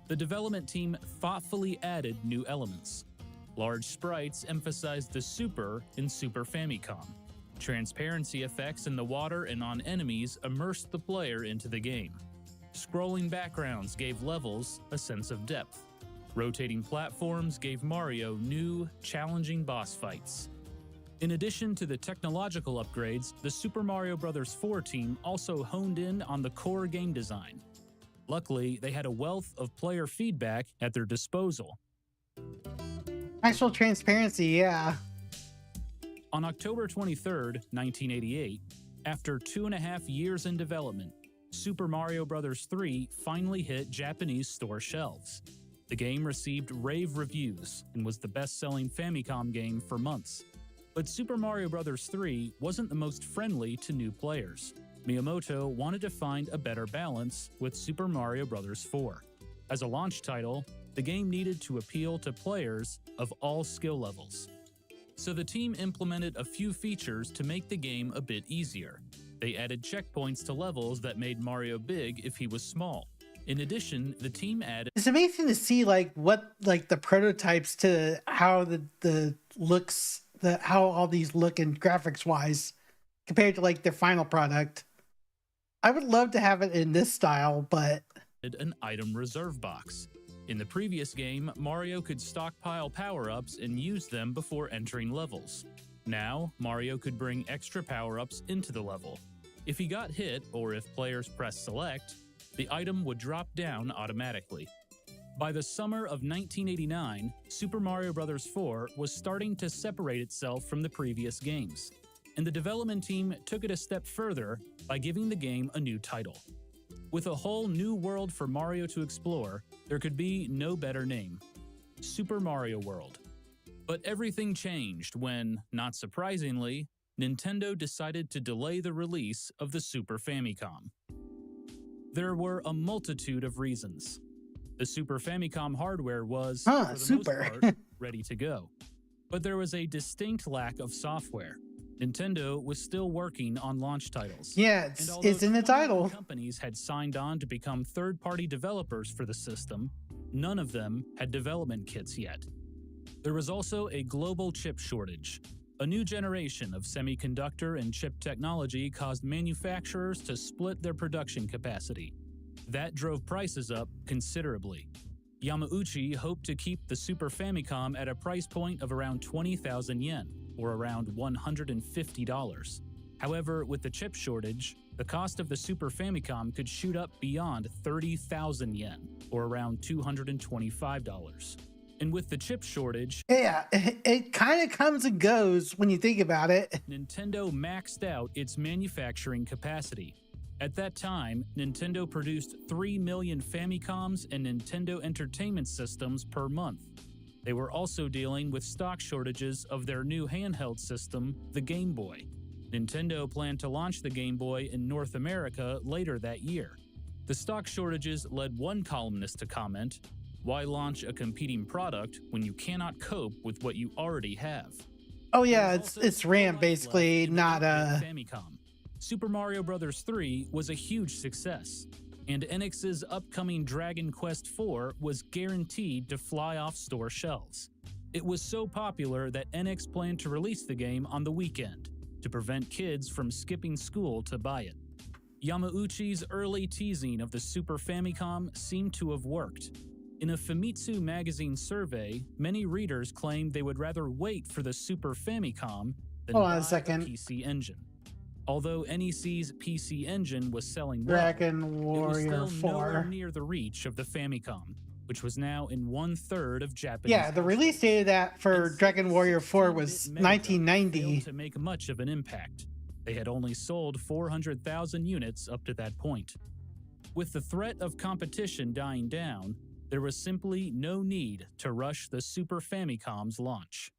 C: The development team thoughtfully added new elements. Large sprites emphasized the Super in Super Famicom. Transparency effects in the water and on enemies immersed the player into the game. Scrolling backgrounds gave levels a sense of depth. Rotating platforms gave Mario new, challenging boss fights. In addition to the technological upgrades, the Super Mario Bros. 4 team also honed in on the core game design. Luckily, they had a wealth of player feedback at their disposal.
B: Actual transparency, yeah.
C: On October 23, 1988, after 2.5 years in development, Super Mario Bros. 3 finally hit Japanese store shelves. The game received rave reviews and was the best-selling Famicom game for months. But Super Mario Bros. 3 wasn't the most friendly to new players. Miyamoto wanted to find a better balance with Super Mario Bros. 4. As a launch title, the game needed to appeal to players of all skill levels. So the team implemented a few features to make the game a bit easier. They added checkpoints to levels that made Mario big if he was small. In addition, the team added
B: It's amazing to see like what like the prototypes to how the looks, how all these look in graphics wise compared to like their final product. I would love to have it in this style, but
C: an item reserve box. In the previous game, Mario could stockpile power-ups and use them before entering levels. Now, Mario could bring extra power-ups into the level. If he got hit, or if players pressed select, the item would drop down automatically. By the summer of 1989, Super Mario Bros. 4 was starting to separate itself from the previous games, and the development team took it a step further by giving the game a new title. With a whole new world for Mario to explore, there could be no better name: Super Mario World. But everything changed when, not surprisingly, Nintendo decided to delay the release of the Super Famicom. There were a multitude of reasons. The Super Famicom hardware was, for the
B: super.
C: most part, ready to go. But there was a distinct lack of software. Nintendo was still working on launch titles.
B: Yeah,
C: And although
B: it's in the
C: 21
B: title.
C: companies had signed on to become third-party developers for the system, none of them had development kits yet. There was also a global chip shortage. A new generation of semiconductor and chip technology caused manufacturers to split their production capacity. That drove prices up considerably. Yamauchi hoped to keep the Super Famicom at a price point of around 20,000 yen, or around $150. However, with the chip shortage, the cost of the Super Famicom could shoot up beyond 30,000 yen, or around $225. And with the chip shortage,
B: Yeah, it kind of comes and goes when you think about it.
C: Nintendo maxed out its manufacturing capacity. At that time, Nintendo produced 3 million Famicoms and Nintendo Entertainment Systems per month. They were also dealing with stock shortages of their new handheld system, the Game Boy. Nintendo planned to launch the Game Boy in North America later that year. The stock shortages led one columnist to comment, "Why launch a competing product when you cannot cope with what you already have?"
B: Oh yeah,
C: There was
B: it's
C: also
B: it's
C: no
B: RAM
C: life
B: basically,
C: left in the
B: not
C: 8-bit Famicom. Super Mario Bros. 3 was a huge success, and NX's upcoming Dragon Quest IV was guaranteed to fly off store shelves. It was so popular that NX planned to release the game on the weekend to prevent kids from skipping school to buy it. Yamauchi's early teasing of the Super Famicom seemed to have worked. In a Famitsu magazine survey, many readers claimed they would rather wait for the Super Famicom than
B: Hold on
C: buy
B: a second.
C: the PC Engine. Although NEC's PC Engine was selling well,
B: Dragon
C: it was
B: Warrior
C: still nowhere
B: 4.
C: near the reach of the Famicom, which was now in 1/3 of Japanese
B: Yeah, the release
C: households.
B: date of that for
C: And
B: Dragon Warrior 4 was
C: 16-bit Mega Drive
B: 1990.
C: failed to make much of an impact. They had only sold 400,000 units up to that point. With the threat of competition dying down, there was simply no need to rush the Super Famicom's launch.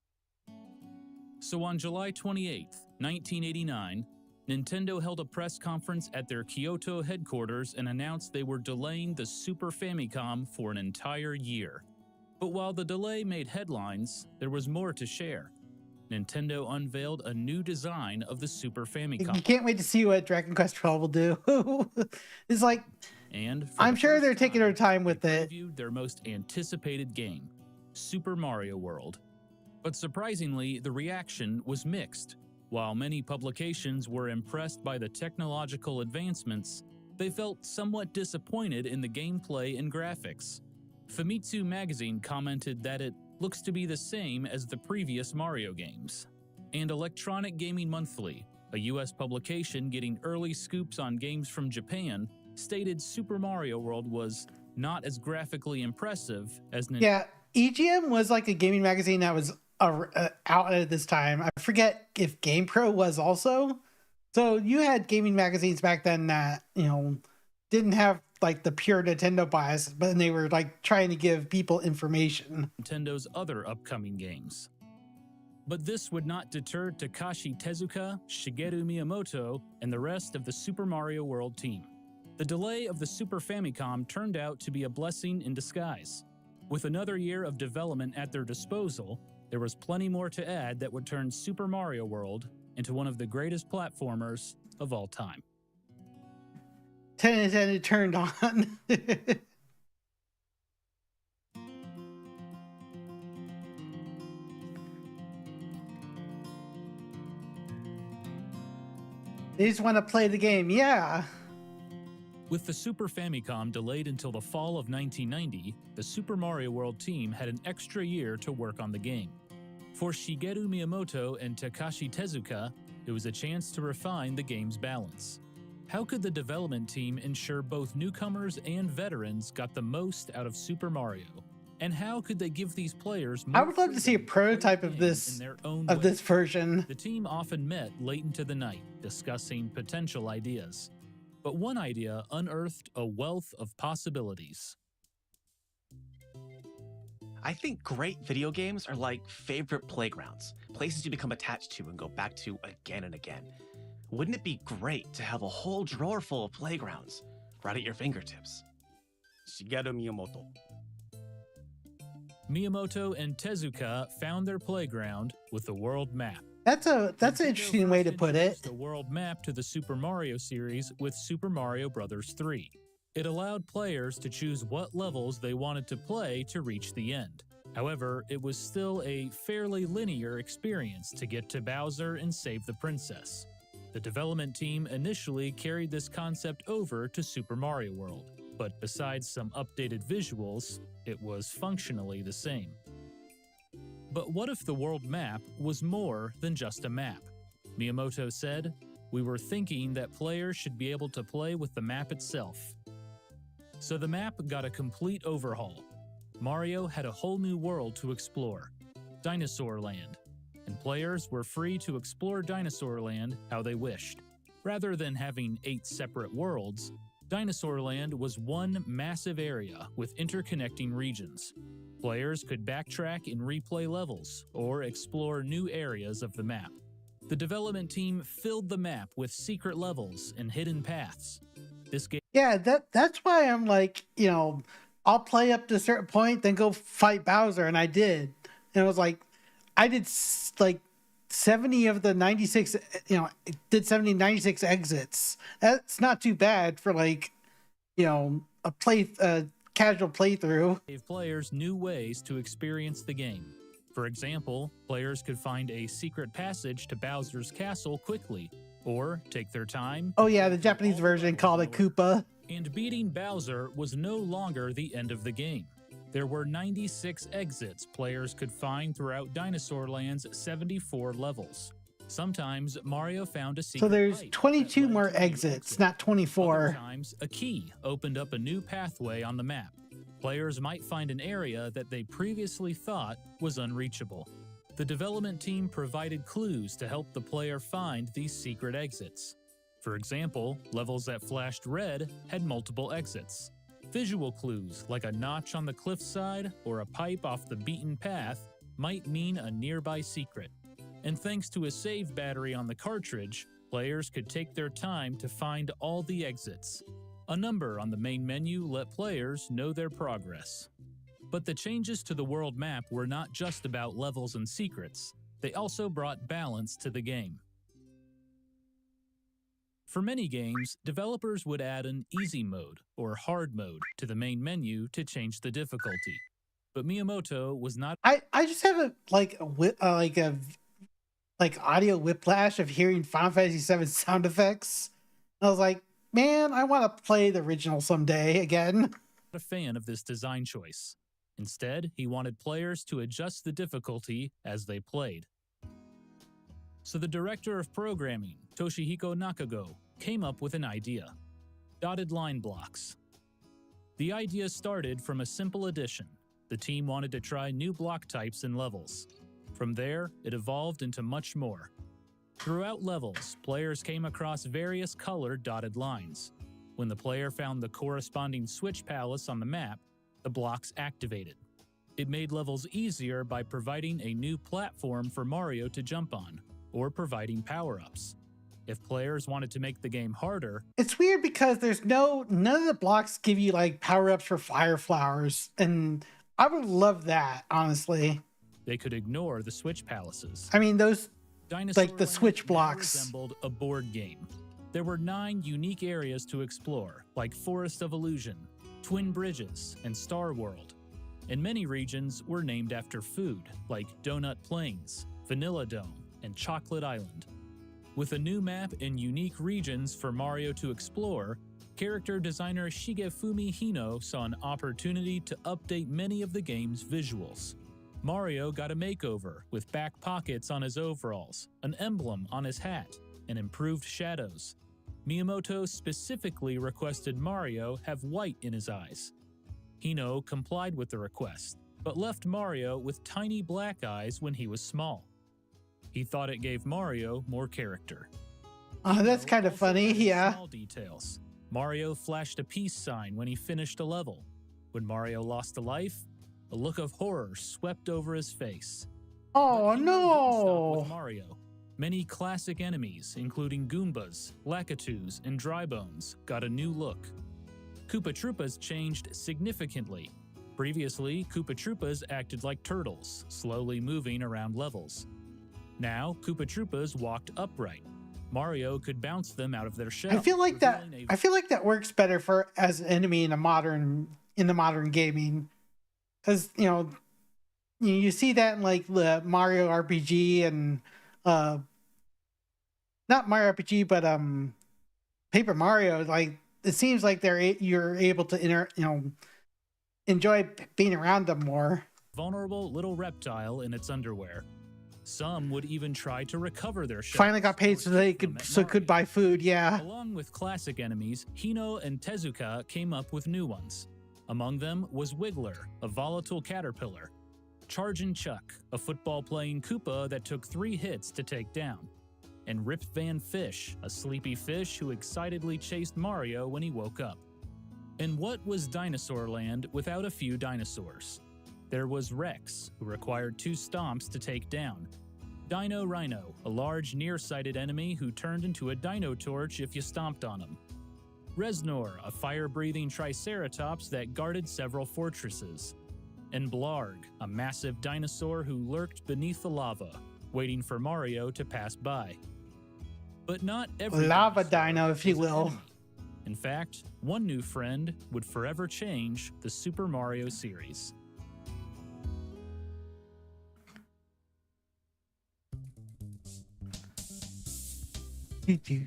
C: So on July 28, 1989, Nintendo held a press conference at their Kyoto headquarters and announced they were delaying the Super Famicom for an entire year. But while the delay made headlines, there was more to share. Nintendo unveiled a new design of the Super
B: You
C: Famicom.
B: can't wait to see what Dragon Quest 12 will do. It's like,
C: And for
B: I'm
C: the
B: sure
C: first
B: they're taking their time with
C: they
B: it.
C: previewed their most anticipated game, Super Mario World. But surprisingly, the reaction was mixed. While many publications were impressed by the technological advancements, they felt somewhat disappointed in the gameplay and graphics. Famitsu magazine commented that it looks to be the same as the previous Mario games. And Electronic Gaming Monthly, a US publication getting early scoops on games from Japan, stated Super Mario World was not as graphically impressive as Nintendo.
B: Yeah, EGM was like a gaming magazine that was out at this time. I forget if GamePro was also. So you had gaming magazines back then that, didn't have like the pure Nintendo bias, but they were like trying to give people information.
C: Nintendo's other upcoming games. But this would not deter Takashi Tezuka, Shigeru Miyamoto, and the rest of the Super Mario World team. The delay of the Super Famicom turned out to be a blessing in disguise. With another year of development at their disposal, there was plenty more to add that would turn Super Mario World into one of the greatest platformers of all time.
B: 10 turned on. They just want to play the game, yeah.
C: With the Super Famicom delayed until the fall of 1990, the Super Mario World team had an extra year to work on the game. For Shigeru Miyamoto and Takashi Tezuka, it was a chance to refine the game's balance. How could the development team ensure both newcomers and veterans got the most out of Super Mario? And how could they give these players more
B: I would love to see a
C: freedom to play
B: prototype
C: the
B: of
C: game
B: this
C: in their own
B: of
C: way?
B: this version.
C: The team often met late into the night, discussing potential ideas. But one idea unearthed a wealth of possibilities.
E: I think great video games are like favorite playgrounds, places you become attached to and go back to again and again. Wouldn't it be great to have a whole drawer full of playgrounds right at your fingertips? Shigeru Miyamoto.
C: Miyamoto and Tezuka found their playground with the world map.
B: That's an
C: Nintendo
B: interesting way to
C: first
B: put it.
C: introduced the world map to the Super Mario series with Super Mario Bros. 3. It allowed players to choose what levels they wanted to play to reach the end. However, it was still a fairly linear experience to get to Bowser and save the princess. The development team initially carried this concept over to Super Mario World, but besides some updated visuals, it was functionally the same. But what if the world map was more than just a map? Miyamoto said, "We were thinking that players should be able to play with the map itself." So the map got a complete overhaul. Mario had a whole new world to explore, Dinosaur Land, and players were free to explore Dinosaur Land how they wished. Rather than having 8 separate worlds, Dinosaur Land was one massive area with interconnecting regions. Players could backtrack and replay levels, or explore new areas of the map. The development team filled the map with secret levels and hidden paths. This gave
B: Yeah, that's why I'm like, I'll play up to a certain point, then go fight Bowser, and I did. And it was like, I did like 70 of the 96, did 70, 96 exits. That's not too bad for like, a casual playthrough.
C: gave players new ways to experience the game. For example, players could find a secret passage to Bowser's castle quickly, or take their time.
B: Oh yeah, the Japanese version called it Koopa.
C: And beating Bowser was no longer the end of the game. There were 96 exits players could find throughout Dinosaur Land's 74 levels. Sometimes Mario found a secret
B: So there's
C: pipe
B: 22
C: that led
B: more
C: to a new
B: exits,
C: exit.
B: not
C: Other
B: 24.
C: times, a key opened up a new pathway on the map. Players might find an area that they previously thought was unreachable. The development team provided clues to help the player find these secret exits. For example, levels that flashed red had multiple exits. Visual clues like a notch on the cliffside or a pipe off the beaten path might mean a nearby secret. And thanks to a save battery on the cartridge, players could take their time to find all the exits. A number on the main menu let players know their progress. But the changes to the world map were not just about levels and secrets, they also brought balance to the game. For many games, developers would add an easy mode or hard mode to the main menu to change the difficulty. But Miyamoto was not
B: I just have a audio whiplash of hearing Final Fantasy VII sound effects. I was like, man, I want to play the original someday again.
C: a fan of this design choice. Instead, he wanted players to adjust the difficulty as they played. So the director of programming, Toshihiko Nakago, came up with an idea: dotted line blocks. The idea started from a simple addition. The team wanted to try new block types and levels. From there, it evolved into much more. Throughout levels, players came across various colored dotted lines. When the player found the corresponding switch palace on the map, the blocks activated. It made levels easier by providing a new platform for Mario to jump on, or providing power-ups. If players wanted to make the game harder,
B: It's weird because none of the blocks give you like power-ups for fire flowers, and I would love that, honestly.
C: they could ignore the switch palaces.
B: I mean, those
C: Dinosaur
B: like the
C: Land
B: switch
C: now
B: blocks.
C: resembled a board game. There were 9 unique areas to explore, like Forest of Illusion, Twin Bridges, and Star World. And many regions were named after food, like Donut Plains, Vanilla Dome, and Chocolate Island. With a new map and unique regions for Mario to explore, character designer Shigefumi Hino saw an opportunity to update many of the game's visuals. Mario got a makeover with back pockets on his overalls, an emblem on his hat, and improved shadows. Miyamoto specifically requested Mario have white in his eyes. Hino complied with the request, but left Mario with tiny black eyes when he was small. He thought it gave Mario more character.
B: Oh, that's kind of
C: Also
B: funny,
C: added
B: yeah.
C: Small details. Mario flashed a peace sign when he finished a level. When Mario lost a life, a look of horror swept over his face.
B: Oh,
C: But Hino didn't stop with
B: no.
C: Mario. Many classic enemies, including Goombas, Lakitus, and Drybones, got a new look. Koopa Troopas changed significantly. Previously, Koopa Troopas acted like turtles, slowly moving around levels. Now, Koopa Troopas walked upright. Mario could bounce them out of their shell.
B: I feel like that.
C: revealing
B: I feel like that works better for as an enemy in the modern gaming, because you see that in like the Mario RPG and not Mario RPG, but Paper Mario. Like it seems like you're able to enjoy being around them more.
C: vulnerable little reptile in its underwear. Some would even try to recover their shells.
B: Finally got paid
C: or
B: so they
C: keep them
B: could
C: at Mario.
B: buy food. Yeah.
C: Along with classic enemies, Hino and Tezuka came up with new ones. Among them was Wiggler, a volatile caterpillar, Chargin' Chuck, a football-playing Koopa that took 3 hits to take down, and Rip Van Fish, a sleepy fish who excitedly chased Mario when he woke up. And what was Dinosaur Land without a few dinosaurs? There was Rex, who required 2 stomps to take down. Dino Rhino, a large nearsighted enemy who turned into a dino torch if you stomped on him. Reznor, a fire-breathing triceratops that guarded several fortresses. And Blarg, a massive dinosaur who lurked beneath the lava, waiting for Mario to pass by. But not every
B: Lava
C: dinosaur
B: dino, if you
C: was an
B: will.
C: enemy. In fact, one new friend would forever change the Super Mario series.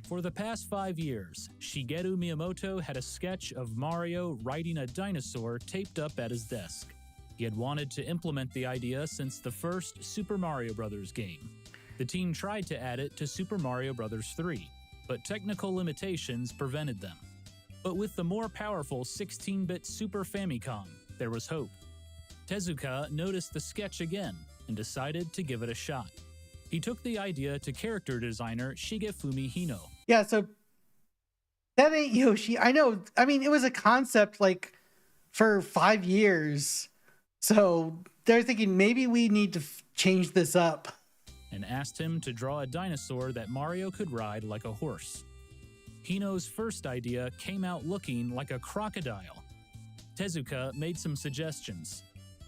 C: For the past 5 years, Shigeru Miyamoto had a sketch of Mario riding a dinosaur taped up at his desk. He had wanted to implement the idea since the first Super Mario Bros. Game. The team tried to add it to Super Mario Bros. 3, but technical limitations prevented them. But with the more powerful 16-bit Super Famicom, there was hope. Tezuka noticed the sketch again and decided to give it a shot. He took the idea to character designer Shigefumi Hino.
B: Yeah, so that ain't Yoshi. I know. I mean, it was a concept like for 5 years. So they're thinking maybe we need to change this up.
C: And asked him to draw a dinosaur that Mario could ride like a horse. Hino's first idea came out looking like a crocodile. Tezuka made some suggestions.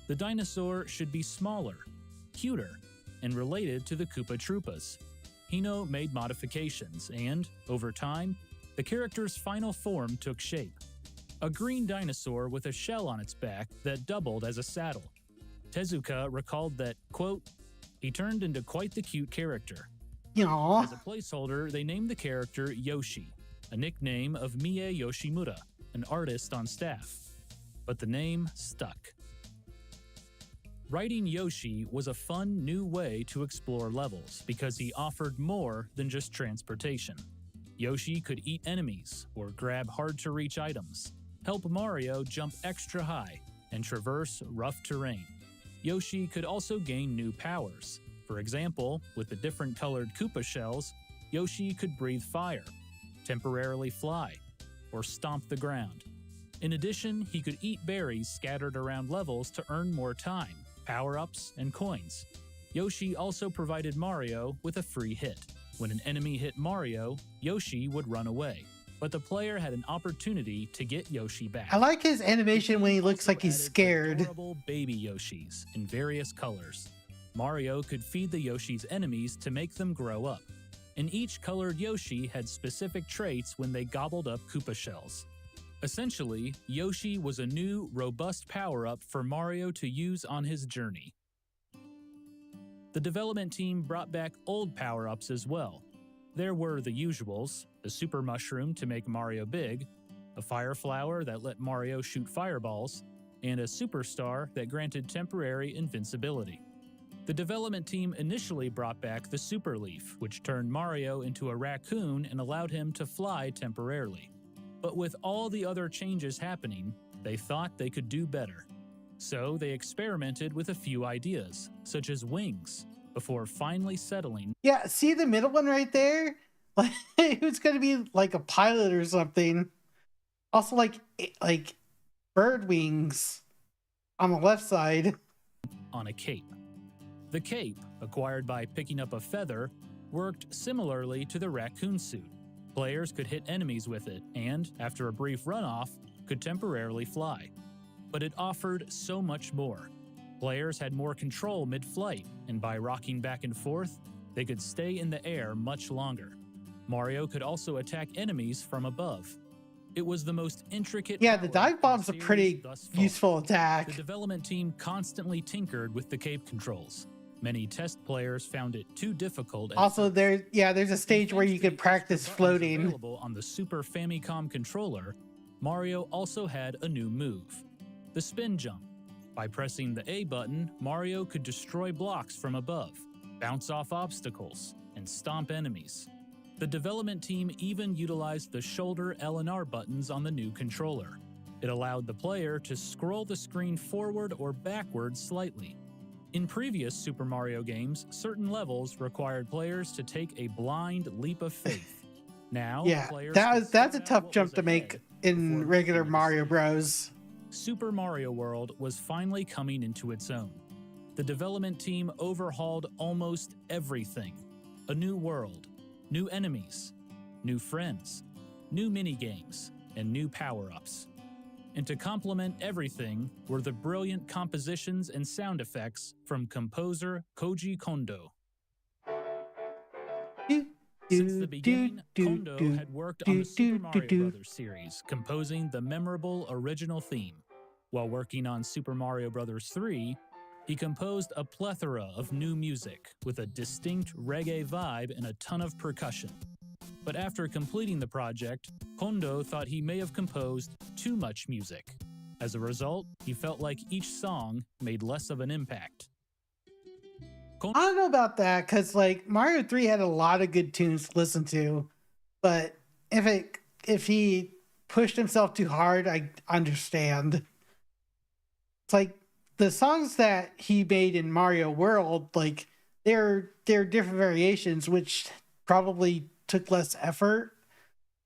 C: The dinosaur should be smaller, cuter, and related to the Koopa Troopas. Hino made modifications, and, over time, the character's final form took shape. A green dinosaur with a shell on its back that doubled as a saddle. Tezuka recalled that, quote, he turned into quite the cute character.
B: Aww.
C: As a placeholder, they named the character Yoshi, a nickname of Mie Yoshimura, an artist on staff. But the name stuck. Writing Yoshi was a fun new way to explore levels because he offered more than just transportation. Yoshi could eat enemies or grab hard-to-reach items, help Mario jump extra high, and traverse rough terrain. Yoshi could also gain new powers. For example, with the different colored Koopa shells, Yoshi could breathe fire, temporarily fly, or stomp the ground. In addition, he could eat berries scattered around levels to earn more time, power-ups, and coins. Yoshi also provided Mario with a free hit. When an enemy hit Mario, Yoshi would run away, but the player had an opportunity to get Yoshi back.
B: I like his animation when he looks
C: Also
B: like he's
C: added
B: scared.
C: Adorable baby Yoshis in various colors. Mario could feed the Yoshi's enemies to make them grow up. and each colored Yoshi had specific traits when they gobbled up Koopa shells. Essentially, Yoshi was a new, robust power-up for Mario to use on his journey. The development team brought back old power-ups as well. There were the usuals, the Super Mushroom to make Mario big, a Fire Flower that let Mario shoot fireballs, and a Superstar that granted temporary invincibility. The development team initially brought back the Super Leaf, which turned Mario into a raccoon and allowed him to fly temporarily. But with all the other changes happening, they thought they could do better. So they experimented with a few ideas, such as wings, before finally settling.
B: Yeah, see the middle one right there? Like, who's going to be like a pilot or something? Also, like bird wings on the left side.
C: On a cape. The cape, acquired by picking up a feather, worked similarly to the raccoon suit. Players could hit enemies with it and, after a brief runoff, could temporarily fly. But it offered so much more. Players had more control mid-flight, and by rocking back and forth, they could stay in the air much longer. Mario could also attack enemies from above. It was the most intricate.
B: Yeah, the dive bomb's a pretty useful attack.
C: The development team constantly tinkered with the cape controls. Many test players found it too difficult.
B: Also, there's a stage where you can practice floating.
C: Available on the Super Famicom controller, Mario also had a new move, the spin jump. By pressing the A button, Mario could destroy blocks from above, bounce off obstacles, and stomp enemies. The development team even utilized the shoulder L and R buttons on the new controller. It allowed the player to scroll the screen forward or backward slightly. In previous Super Mario games, certain levels required players to take a blind leap of faith. Now,
B: Yeah,
C: players
B: that's a tough jump to make in regular Mario Bros.
C: Super Mario World was finally coming into its own. The development team overhauled almost everything. A new world, new enemies, new friends, new minigames, and new power-ups. And to complement everything were the brilliant compositions and sound effects from composer Koji Kondo. Since the beginning, Kondo had worked on the Super Mario Bros. Series, composing the memorable original theme. While working on Super Mario Bros. 3, he composed a plethora of new music with a distinct reggae vibe and a ton of percussion. But after completing the project, Kondo thought he may have composed too much music. As a result, he felt like each song made less of an impact.
B: I don't know about that, because like Mario 3 had a lot of good tunes to listen to, but if he pushed himself too hard, I understand. It's like the songs that he made in Mario World, like they're different variations, which probably took less effort,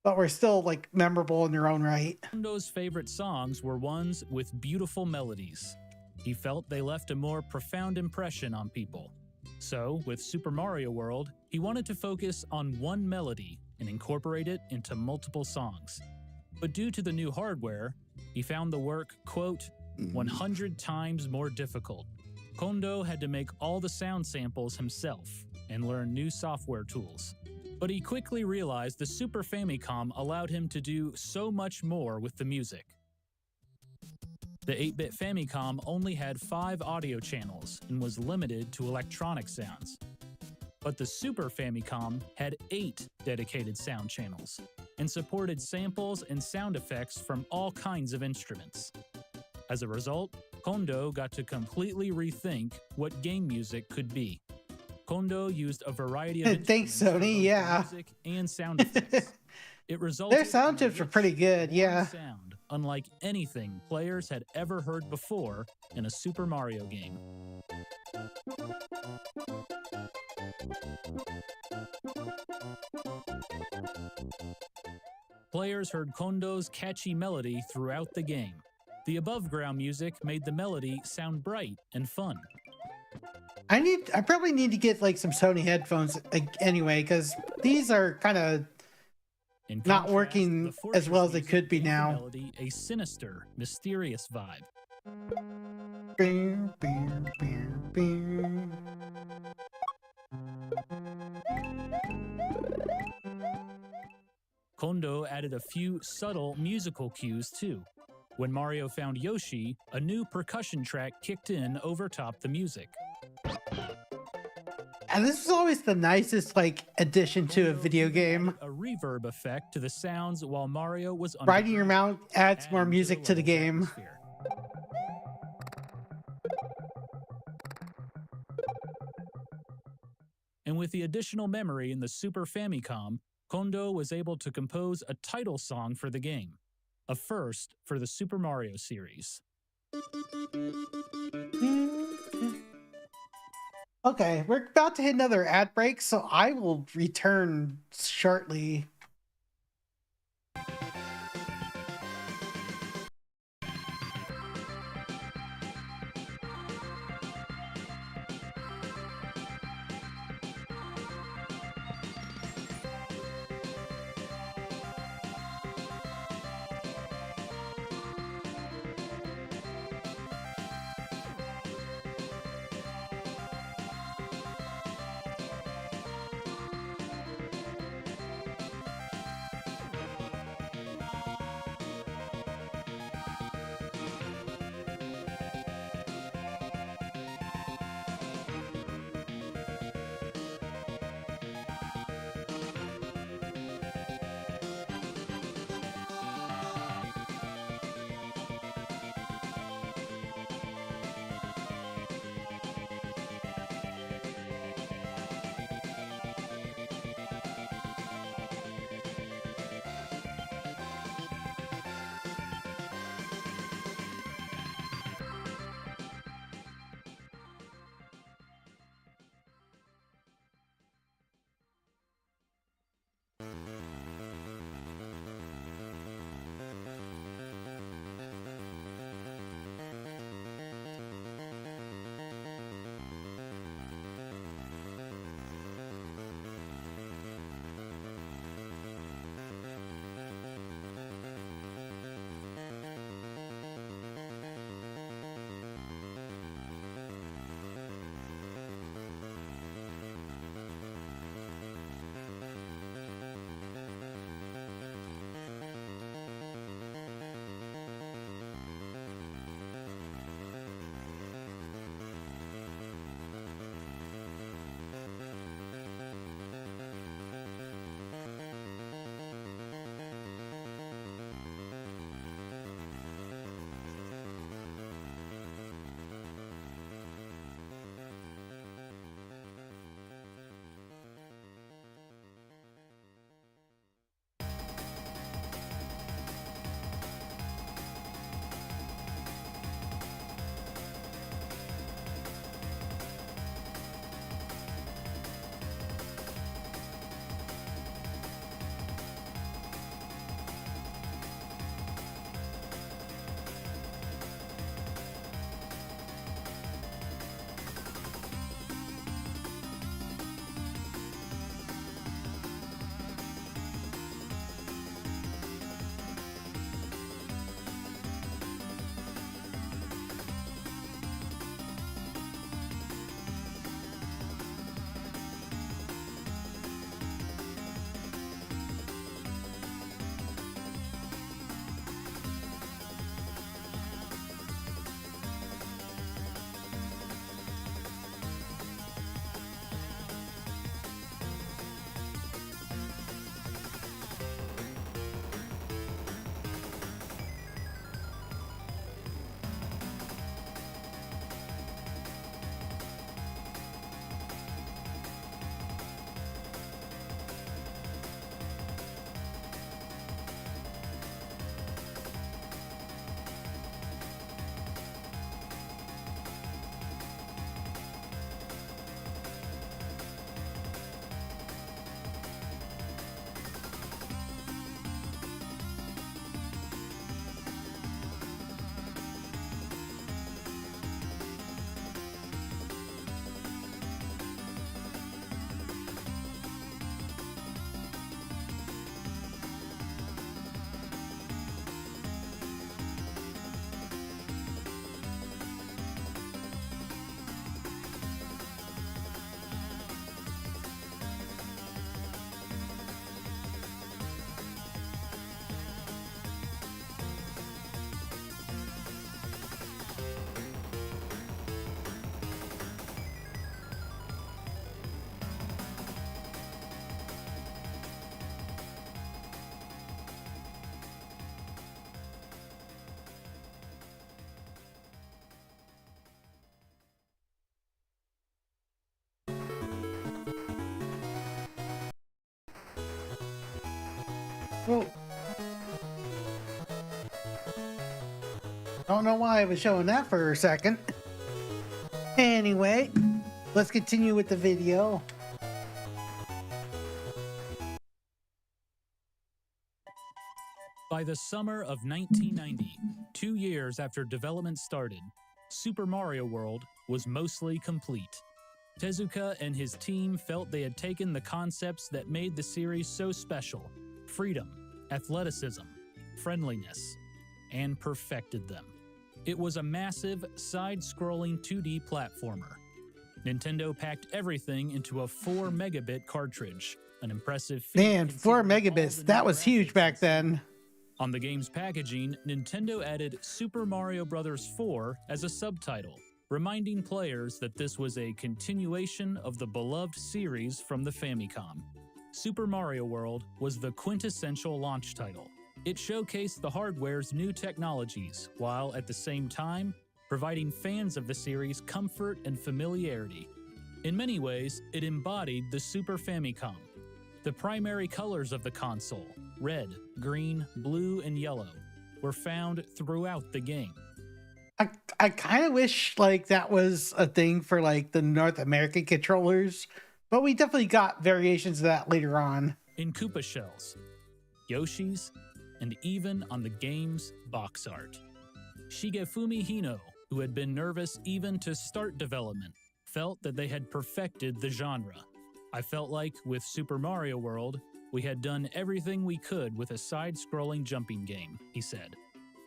B: but were still like memorable in their own right.
C: Kondo's favorite songs were ones with beautiful melodies. He felt they left a more profound impression on people. So, with Super Mario World, he wanted to focus on one melody and incorporate it into multiple songs. But due to the new hardware, he found the work, quote, 100 times more difficult. Kondo had to make all the sound samples himself and learn new software tools. But he quickly realized the Super Famicom allowed him to do so much more with the music. The 8-bit Famicom only had 5 audio channels and was limited to electronic sounds. But the Super Famicom had 8 dedicated sound channels and supported samples and sound effects from all kinds of instruments. As a result, Kondo got to completely rethink what game music could be. Kondo used a variety of
B: Thanks,
C: instruments for
B: Sony.
C: both
B: Yeah.
C: music and sound effects. It resulted
B: Their sound
C: in a
B: chips are
C: rich,
B: pretty good,
C: warm
B: yeah.
C: sound, unlike anything players had ever heard before in a Super Mario game. Players heard Kondo's catchy melody throughout the game. The above-ground music made the melody sound bright and fun.
B: I probably need to get like some Sony headphones anyway, because these are kind of
C: In
B: not
C: contrast,
B: working
C: the
B: as
C: Fortress
B: well as they
C: music
B: could be
C: gave the
B: now.
C: melody a sinister, mysterious vibe.
B: Beer, beer, beer, beer.
C: Kondo added a few subtle musical cues too. When Mario found Yoshi, a new percussion track kicked in over top the music.
B: And this is always the nicest addition to a
C: Kondo
B: video
C: even
B: game.
C: added a reverb effect to the sounds while Mario was
B: Riding your
C: underground,
B: mount adds more
C: adding
B: music to the
C: level's
B: game.
C: atmosphere. And with the additional memory in the Super Famicom, Kondo was able to compose a title song for the game, a first for the Super Mario series.
B: Okay, we're about to hit another ad break, so I will return shortly. Whoa. Don't know why I was showing that for a second. Anyway, let's continue with the video.
C: By the summer of 1990, 2 years after development started, Super Mario World was mostly complete. Tezuka and his team felt they had taken the concepts that made the series so special: freedom, athleticism, friendliness, and perfected them. It was a massive, side-scrolling 2D platformer. Nintendo packed everything into a 4 megabit cartridge, an impressive feat.
B: Man, 4
C: considering all
B: megabits,
C: the
B: that
C: new
B: was huge
C: graphics
B: back
C: and stuff.
B: then.
C: On the game's packaging, Nintendo added Super Mario Bros. 4 as a subtitle, reminding players that this was a continuation of the beloved series from the Famicom. Super Mario World was the quintessential launch title. It showcased the hardware's new technologies, while at the same time, providing fans of the series comfort and familiarity. In many ways, it embodied the Super Famicom. The primary colors of the console, red, green, blue, and yellow, were found throughout the game.
B: I kind of wish like that was a thing for like the North American controllers, but we definitely got variations of that later on.
C: In Koopa shells, Yoshi's, and even on the game's box art. Shigefumi Hino, who had been nervous even to start development, felt that they had perfected the genre. I felt like, with Super Mario World, we had done everything we could with a side-scrolling jumping game, he said.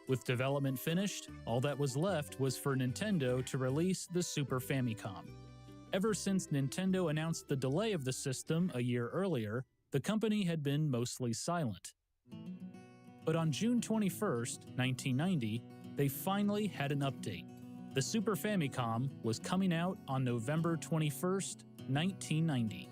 C: With development finished, all that was left was for Nintendo to release the Super Famicom. Ever since Nintendo announced the delay of the system a year earlier, the company had been mostly silent. But on June 21st, 1990, they finally had an update. The Super Famicom was coming out on November 21st, 1990.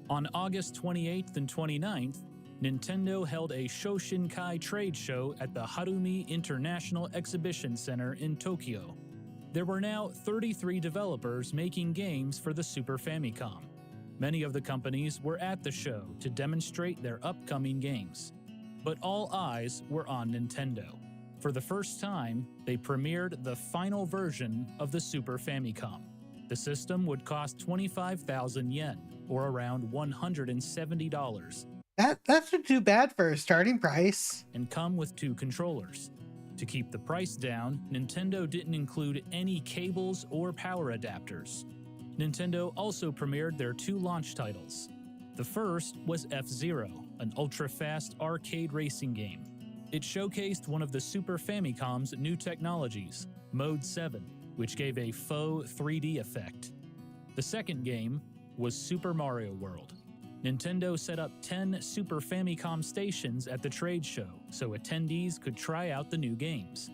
C: On August 28th and 29th, Nintendo held a Shoshinkai trade show at the Harumi International Exhibition Center in Tokyo. There were now 33 developers making games for the Super Famicom. Many of the companies were at the show to demonstrate their upcoming games. But all eyes were on Nintendo. For the first time, they premiered the final version of the Super Famicom. The system would cost 25,000 yen, or around $170,
B: That's not too bad for a starting price.
C: and come with 2 controllers. To keep the price down, Nintendo didn't include any cables or power adapters. Nintendo also premiered their 2 launch titles. The first was F-Zero, an ultra-fast arcade racing game. It showcased one of the Super Famicom's new technologies, Mode 7, which gave a faux 3D effect. The second game was Super Mario World. Nintendo set up 10 Super Famicom stations at the trade show so attendees could try out the new games.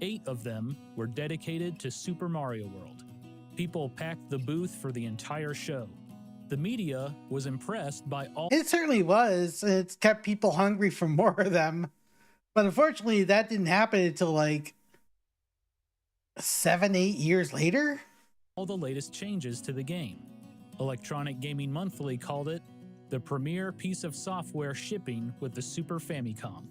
C: 8 of them were dedicated to Super Mario World. People packed the booth for the entire show. The media was impressed by all
B: It certainly was. It's kept people hungry for more of them. But unfortunately, that didn't happen until like 7-8 years later.
C: the latest changes to the game. Electronic Gaming Monthly called it the premier piece of software shipping with the Super Famicom.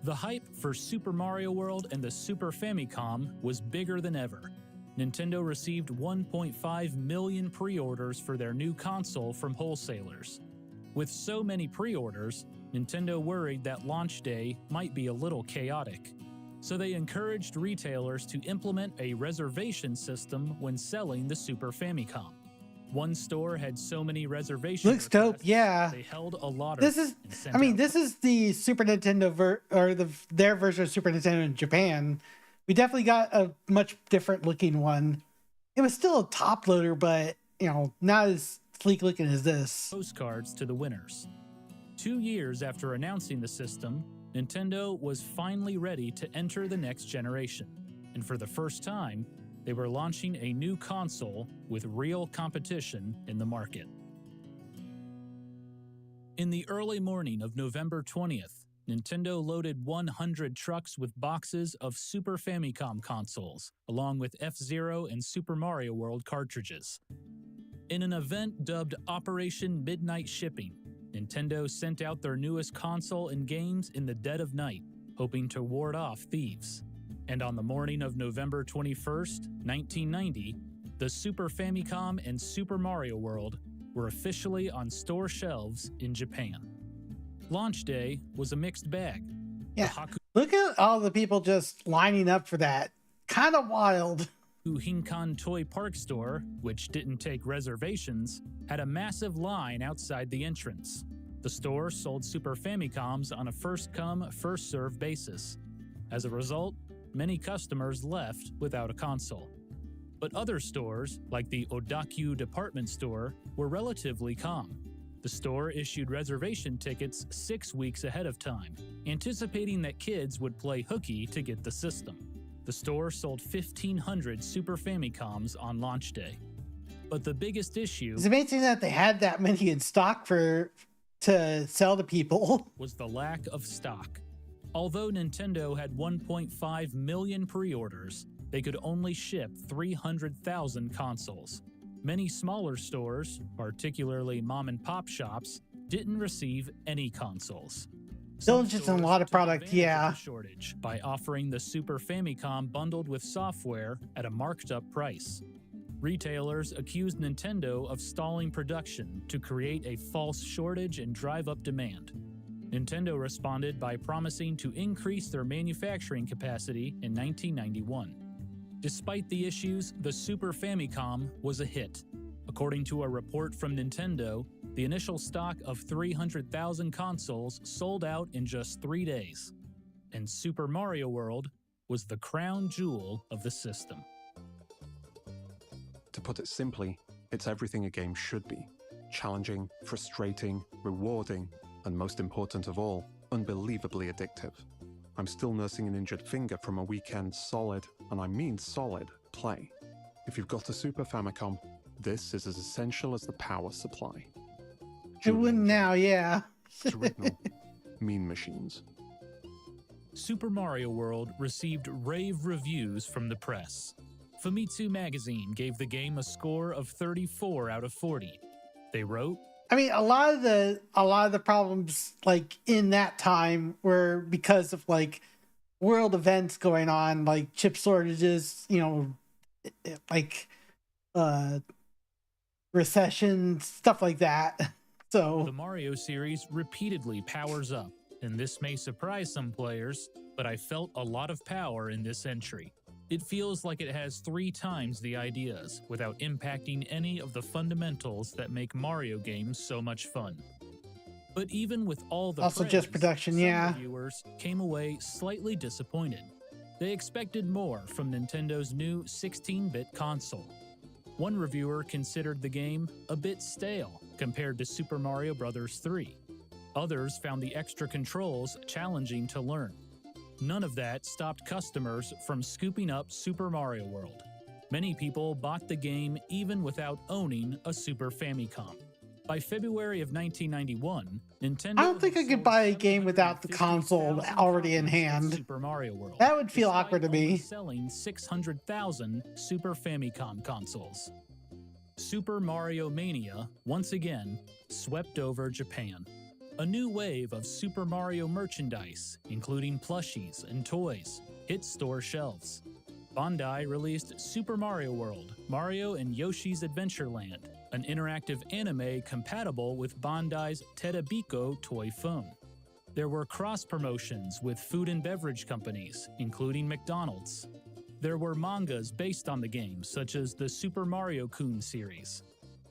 C: The hype for Super Mario World and the Super Famicom was bigger than ever. Nintendo received 1.5 million pre-orders for their new console from wholesalers. With so many pre-orders, Nintendo worried that launch day might be a little chaotic. So they encouraged retailers to implement a reservation system when selling the Super Famicom. One store had so many reservations.
B: Looks dope, yeah.
C: They held a lottery.
B: This is the Super Nintendo their version of Super Nintendo in Japan. We definitely got a much different looking one. It was still a top loader, but not as sleek looking as this.
C: Postcards to the winners. 2 years after announcing the system, Nintendo was finally ready to enter the next generation. And for the first time, they were launching a new console with real competition in the market. In the early morning of November 20th, Nintendo loaded 100 trucks with boxes of Super Famicom consoles, along with F-Zero and Super Mario World cartridges. In an event dubbed Operation Midnight Shipping, Nintendo sent out their newest console and games in the dead of night, hoping to ward off thieves. And on the morning of November 21st, 1990, the Super Famicom and Super Mario World were officially on store shelves in Japan. Launch day was a mixed bag.
B: Yeah, look at all the people just lining up for that. Kind of wild.
C: Hinkan Toy Park store, which didn't take reservations, had a massive line outside the entrance. The store sold Super Famicoms on a first-come, first-served basis. As a result, many customers left without a console. But other stores, like the Odakyu department store, were relatively calm. The store issued reservation tickets 6 weeks ahead of time, anticipating that kids would play hooky to get the system. The store sold 1,500 Super Famicoms on launch day. But the biggest issue...
B: It's amazing that they had that many in stock to sell to people.
C: ...was the lack of stock. Although Nintendo had 1.5 million pre-orders, they could only ship 300,000 consoles. Many smaller stores, particularly mom-and-pop shops, didn't receive any consoles.
B: Still just a lot of product, yeah.
C: Shortage by offering the Super Famicom bundled with software at a marked up price. Retailers accused Nintendo of stalling production to create a false shortage and drive up demand. Nintendo responded by promising to increase their manufacturing capacity in 1991. Despite the issues, the Super Famicom was a hit. According to a report from Nintendo, the initial stock of 300,000 consoles sold out in just 3 days. And Super Mario World was the crown jewel of the system.
F: To put it simply, it's everything a game should be. Challenging, frustrating, rewarding, and most important of all, unbelievably addictive. I'm still nursing an injured finger from a weekend solid, and I mean solid, play. If you've got a Super Famicom, this is as essential as the power supply.
B: It wouldn't now, yeah.
F: Original Mean Machines.
C: Super Mario World received rave reviews from the press. Famitsu magazine gave the game a score of 34 out of 40. They wrote,
B: I mean, a lot of the problems like in that time were because of like world events going on, like chip shortages, you know, like recession, stuff like that. So
C: the Mario series repeatedly powers up, and this may surprise some players, but I felt a lot of power in this entry. It feels like it has 3 times the ideas without impacting any of the fundamentals that make Mario games so much fun. But even with all the
B: also
C: praise,
B: just production,
C: some
B: yeah.
C: reviewers came away slightly disappointed. They expected more from Nintendo's new 16-bit console. One reviewer considered the game a bit stale compared to Super Mario Bros. 3. Others found the extra controls challenging to learn. None of that stopped customers from scooping up Super Mario World. Many people bought the game even without owning a Super Famicom. By February of 1991, Nintendo...
B: I don't think I could buy a game without the console already in hand.
C: Super Mario World,
B: that would feel awkward to me.
C: Selling 600,000 Super Famicom consoles. Super Mario Mania, once again, swept over Japan. A new wave of Super Mario merchandise, including plushies and toys, hit store shelves. Bandai released Super Mario World, Mario and Yoshi's Adventure Land, an interactive anime compatible with Bandai's Terabiko toy phone. There were cross-promotions with food and beverage companies, including McDonald's. There were mangas based on the game, such as the Super Mario-kun series.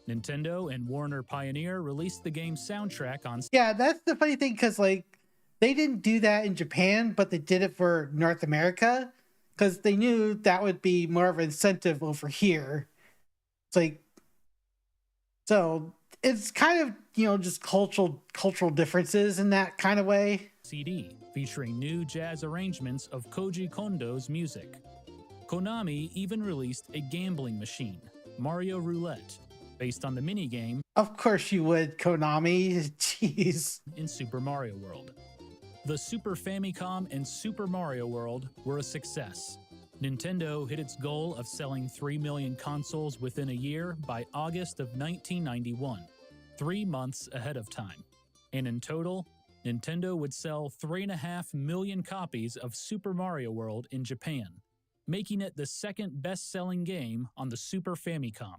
C: Nintendo and Warner Pioneer released the game's soundtrack on...
B: Yeah, that's the funny thing, because like they didn't do that in Japan, but they did it for North America because they knew that would be more of an incentive over here. It's like, so it's kind of, you know, just cultural differences in that kind of way.
C: CD featuring new jazz arrangements of Koji Kondo's music. Konami even released a gambling machine, Mario Roulette, based on the minigame
B: Of course you would, Konami. Jeez.
C: in Super Mario World. The Super Famicom and Super Mario World were a success. Nintendo hit its goal of selling 3 million consoles within a year by August of 1991, 3 months ahead of time. And in total, Nintendo would sell 3.5 million copies of Super Mario World in Japan, making it the second best-selling game on the Super Famicom.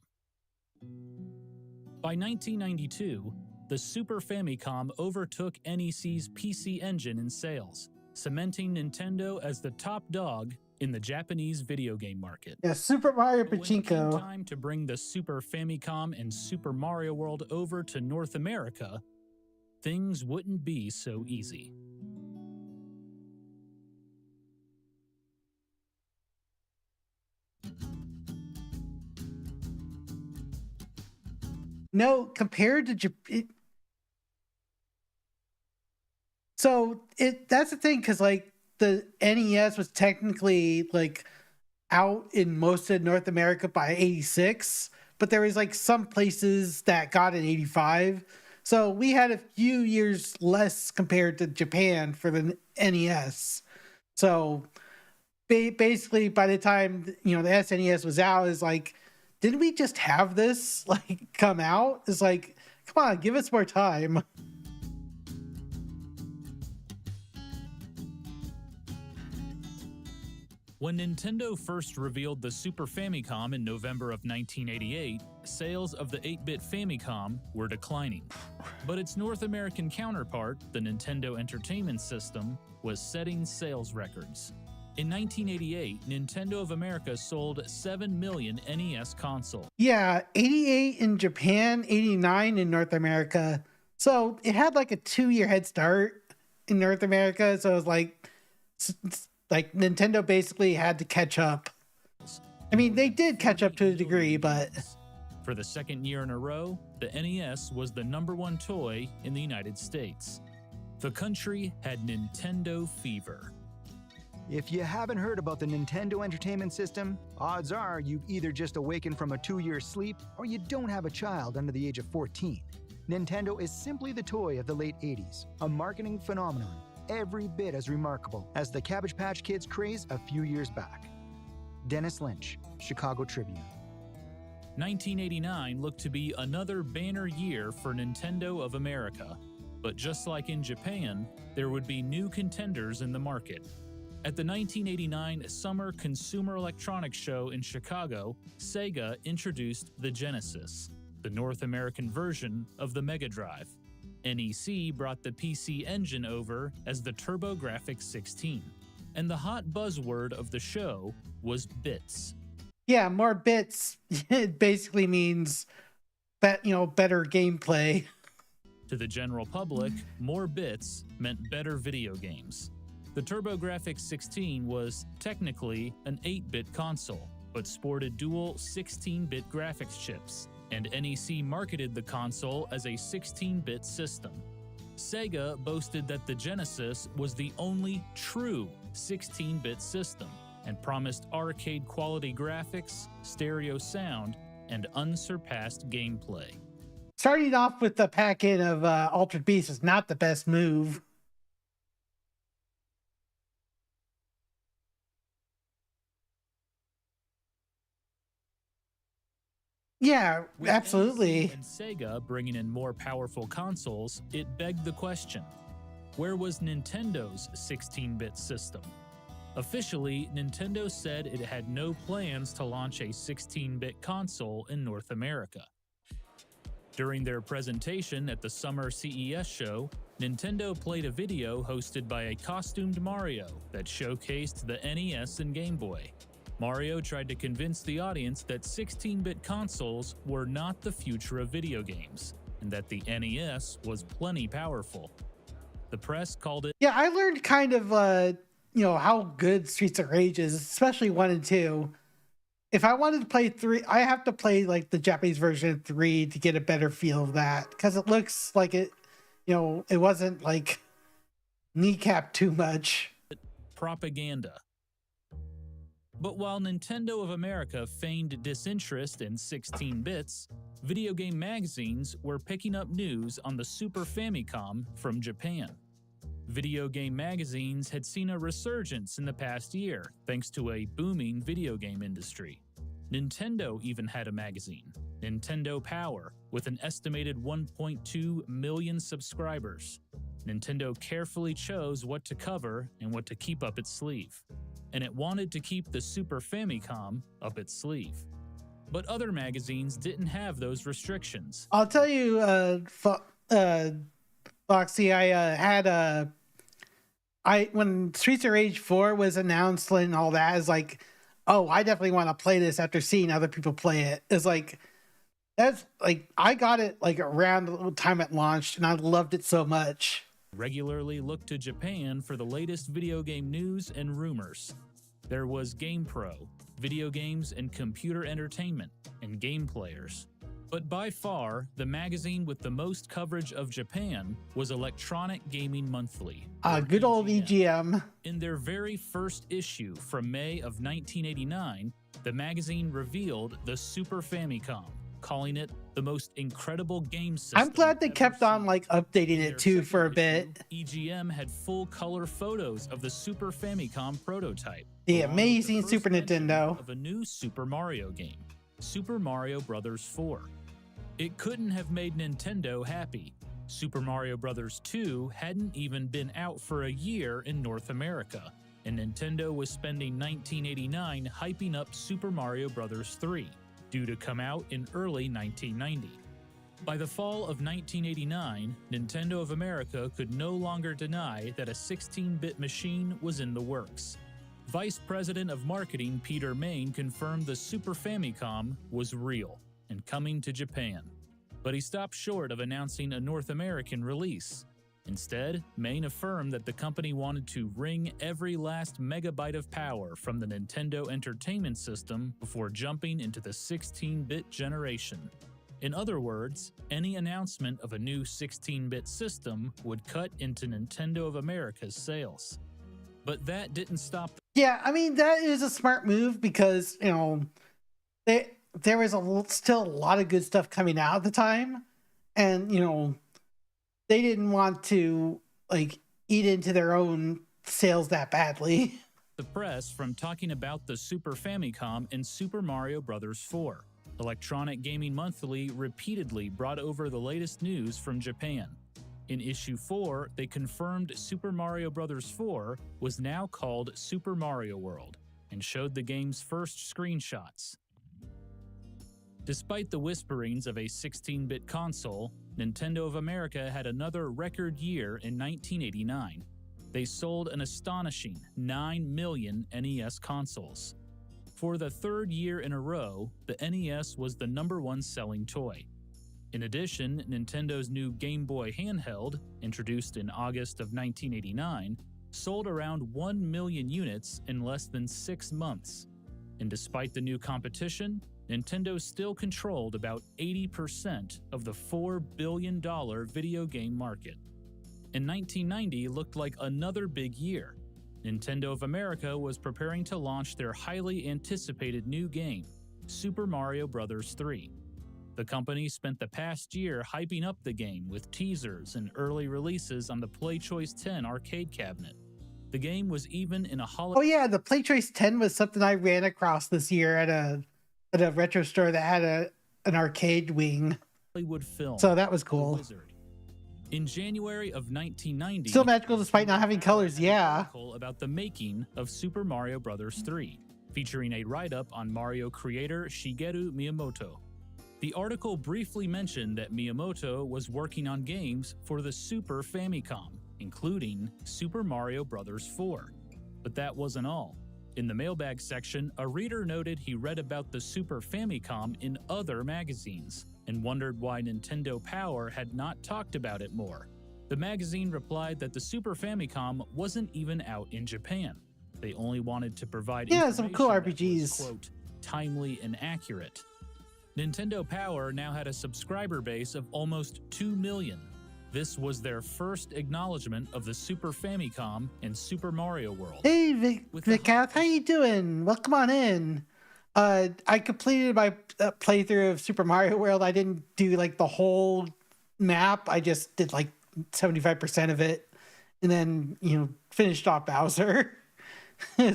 C: By 1992, the Super Famicom overtook NEC's PC Engine in sales, cementing Nintendo as the top dog in the Japanese video game market.
B: Yeah, Super Mario
C: But when it came
B: Pachinko.
C: time to bring the Super Famicom and Super Mario World over to North America, things wouldn't be so easy.
B: No, compared to Japan. So that's the thing, because like the NES was technically like out in most of North America by 86, but there was like some places that got it 85. So we had a few years less compared to Japan for the NES. So basically, by the time the SNES was out, is like, didn't we just have this like come out? It's like, come on, give us more time.
C: When Nintendo first revealed the Super Famicom in November of 1988, sales of the 8-bit Famicom were declining. But its North American counterpart, the Nintendo Entertainment System, was setting sales records. In 1988, Nintendo of America sold 7 million NES consoles.
B: Yeah, 88 in Japan, 89 in North America. So it had like a 2-year head start in North America. So it was like Nintendo basically had to catch up. I mean, they did catch up to a degree, but...
C: For the second year in a row, the NES was the #1 toy in the United States. The country had Nintendo fever.
G: If you haven't heard about the Nintendo Entertainment System, odds are you've either just awakened from a 2-year sleep or you don't have a child under the age of 14. Nintendo is simply the toy of the late 80s, a marketing phenomenon every bit as remarkable as the Cabbage Patch Kids craze a few years back. Dennis Lynch, Chicago Tribune.
C: 1989 looked to be another banner year for Nintendo of America, but just like in Japan, there would be new contenders in the market. At the 1989 Summer Consumer Electronics Show in Chicago, Sega introduced the Genesis, the North American version of the Mega Drive. NEC brought the PC Engine over as the TurboGrafx 16, and the hot buzzword of the show was bits.
B: Yeah, more bits. It basically means better gameplay.
C: To the general public, more bits meant better video games. The TurboGrafx 16 was technically an 8-bit console, but sported dual 16-bit graphics chips, and NEC marketed the console as a 16-bit system. Sega boasted that the Genesis was the only true 16-bit system and promised arcade-quality graphics, stereo sound, and unsurpassed gameplay.
B: Starting off with the packet of Altered Beast is not the best move. Yeah,
C: With
B: absolutely.
C: NEC and Sega bringing in more powerful consoles, it begged the question, where was Nintendo's 16-bit system? Officially, Nintendo said it had no plans to launch a 16-bit console in North America. During their presentation at the Summer CES show, Nintendo played a video hosted by a costumed Mario that showcased the NES and Game Boy. Mario tried to convince the audience that 16-bit consoles were not the future of video games, and that the NES was plenty powerful. The press called it...
B: Yeah, I learned kind of, how good Streets of Rage is, especially 1 and 2. If I wanted to play 3, I have to play, the Japanese version of 3 to get a better feel of that, because it looks like it, it wasn't, kneecapped too much.
C: Propaganda. But while Nintendo of America feigned disinterest in 16 bits, video game magazines were picking up news on the Super Famicom from Japan. Video game magazines had seen a resurgence in the past year thanks to a booming video game industry. Nintendo even had a magazine, Nintendo Power, with an estimated 1.2 million subscribers. Nintendo carefully chose what to cover and what to keep up its sleeve, and it wanted to keep the Super Famicom up its sleeve. But other magazines didn't have those restrictions.
B: I'll tell you, Foxy, when Streets of Rage 4 was announced and all that, is like, oh, I definitely want to play this after seeing other people play it. It's like, that's like, I got it like around the time it launched and I loved it so much.
C: Regularly look to Japan for the latest video game news and rumors. There was GamePro, video games and computer entertainment, and Game Players. But by far, the magazine with the most coverage of Japan was Electronic Gaming Monthly.
B: Good old EGM.
C: In their very first issue from May of 1989, the magazine revealed the Super Famicom, calling it the most incredible game system.
B: I'm glad they kept on
C: seen.
B: like updating it too for a bit.
C: EGM had full color photos of the Super Famicom prototype.
B: The
C: along with the
B: amazing
C: first
B: Super
C: mention
B: Nintendo.
C: of a new Super Mario game, Super Mario Bros. 4. It couldn't have made Nintendo happy. Super Mario Bros. 2 hadn't even been out for a year in North America, and Nintendo was spending 1989 hyping up Super Mario Bros. 3, due to come out in early 1990. By the fall of 1989, Nintendo of America could no longer deny that a 16-bit machine was in the works. Vice President of Marketing Peter Main confirmed the Super Famicom was real and coming to Japan. But he stopped short of announcing a North American release. Instead, Main affirmed that the company wanted to wring every last megabyte of power from the Nintendo Entertainment System before jumping into the 16-bit generation. In other words, any announcement of a new 16-bit system would cut into Nintendo of America's sales. But that didn't stop.
B: Yeah, I mean, that is a smart move because, you know, there was still a lot of good stuff coming out at the time. And, you know, they didn't want to, like, eat into their own sales that badly.
C: The press from talking about the Super Famicom and Super Mario Bros. 4. Electronic Gaming Monthly repeatedly brought over the latest news from Japan. In issue 4, they confirmed Super Mario Bros. 4 was now called Super Mario World and showed the game's first screenshots. Despite the whisperings of a 16-bit console, Nintendo of America had another record year in 1989. They sold an astonishing 9 million NES consoles. For the third year in a row, the NES was the #1 selling toy. In addition, Nintendo's new Game Boy handheld, introduced in August of 1989, sold around 1 million units in less than 6 months. And despite the new competition, Nintendo still controlled about 80% of the $4 billion video game market. And 1990 looked like another big year. Nintendo of America was preparing to launch their highly anticipated new game, Super Mario Bros. 3. The company spent the past year hyping up the game with teasers and early releases on the PlayChoice 10 arcade cabinet. The game was even in a holiday.
B: Oh yeah, the PlayChoice 10 was something I ran across this year at a retro store that had an arcade wing.
C: Hollywood film.
B: So that was cool.
C: In January of 1990,
B: still magical despite not having colors, yeah.
C: About the making of Super Mario Bros. 3, featuring a write-up on Mario creator Shigeru Miyamoto. The article briefly mentioned that Miyamoto was working on games for the Super Famicom, including Super Mario Bros. 4. But that wasn't all. In the mailbag section, a reader noted he read about the Super Famicom in other magazines and wondered why Nintendo Power had not talked about it more. The magazine replied that the Super Famicom wasn't even out in Japan. They only wanted to provide
B: some cool RPGs.
C: Was, quote, timely and accurate. Nintendo Power now had a subscriber base of almost 2 million. This was their first acknowledgement of the Super Famicom and Super Mario World.
B: Hey, Vicath, how you doing? Welcome on in. I completed my playthrough of Super Mario World. I didn't do like the whole map. I just did like 75% of it, and then finished off Bowser.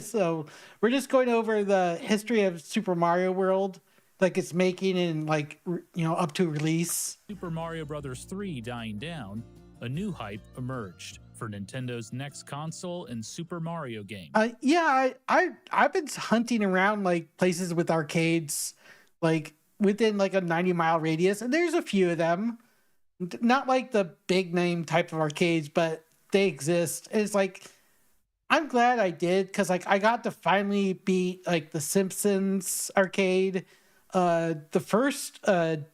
B: So we're just going over the history of Super Mario World, like it's making and like up to release.
C: Super Mario Bros. 3 dying down, a new hype emerged for Nintendo's next console and Super Mario game.
B: I've been hunting around like places with arcades, like within like a 90-mile radius, and there's a few of them. Not like the big name type of arcades, but they exist. It's like I'm glad I did, because like I got to finally beat like the Simpsons arcade, the first Dungeons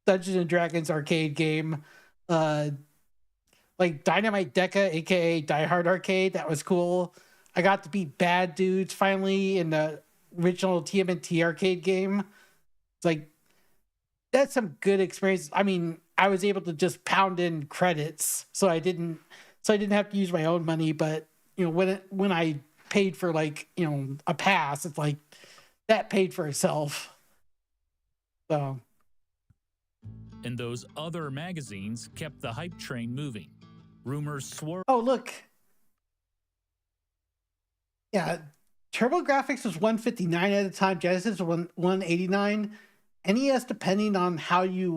B: and Dragons arcade game, like Dynamite Deca, aka Die Hard Arcade. That was cool. I got to beat Bad Dudes finally in the original TMNT arcade game. It's like that's some good experience. I mean, I was able to just pound in credits, so I didn't have to use my own money. But when I paid for like a pass, it's like that paid for itself. So.
C: And those other magazines kept the hype train moving. Rumors swirled.
B: Oh, look. Yeah, TurboGrafx was 159 at the time. Genesis was 189. NES, depending on how you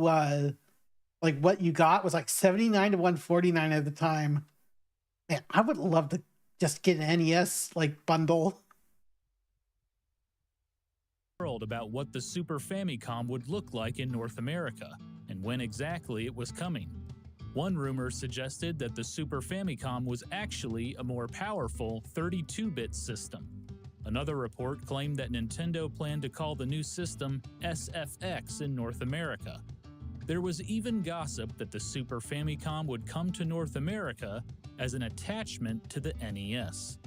B: like what you got, was like 79 to 149 at the time. Man, I would love to just get an NES like bundle.
C: About what the Super Famicom would look like in North America and when exactly it was coming. One rumor suggested that the Super Famicom was actually a more powerful 32-bit system. Another report claimed that Nintendo planned to call the new system SFX in North America. There was even gossip that the Super Famicom would come to North America as an attachment to the NES.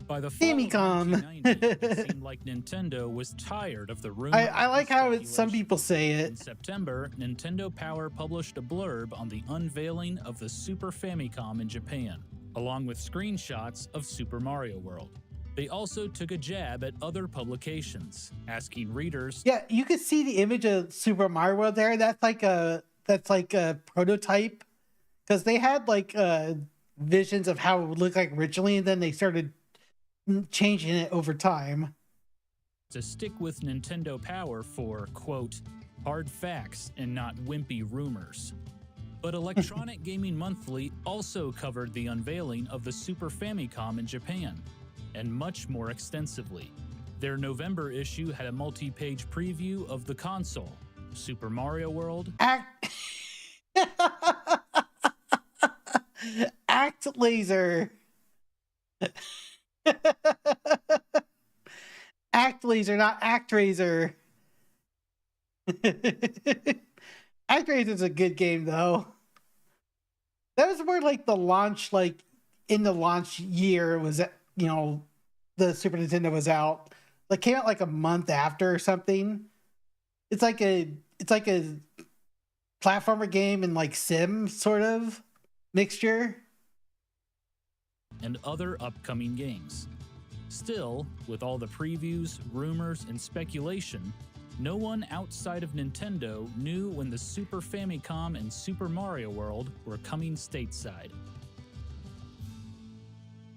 C: By the fall
B: Famicom.
C: of 1990, it seemed like Nintendo was tired of the rumors.
B: I like how some people say it.
C: In September, Nintendo Power published a blurb on the unveiling of the Super Famicom in Japan, along with screenshots of Super Mario World. They also took a jab at other publications, asking readers.
B: Yeah, you could see the image of Super Mario World there. That's like a prototype, because they had like visions of how it would look like originally, and then they started changing it over time.
C: To stick with Nintendo Power for, quote, hard facts and not wimpy rumors. But Electronic Gaming Monthly also covered the unveiling of the Super Famicom in Japan, and much more extensively. Their November issue had a multi-page preview of the console, Super Mario World,
B: Act Laser. Act Laser, not ActRaiser. ActRaiser's a good game though. That was more like the launch, like in the launch year was the Super Nintendo was out. Like came out like a month after or something. It's like a platformer game and like sim sort of mixture.
C: And other upcoming games. Still, with all the previews, rumors, and speculation, no one outside of Nintendo knew when the Super Famicom and Super Mario World were coming stateside.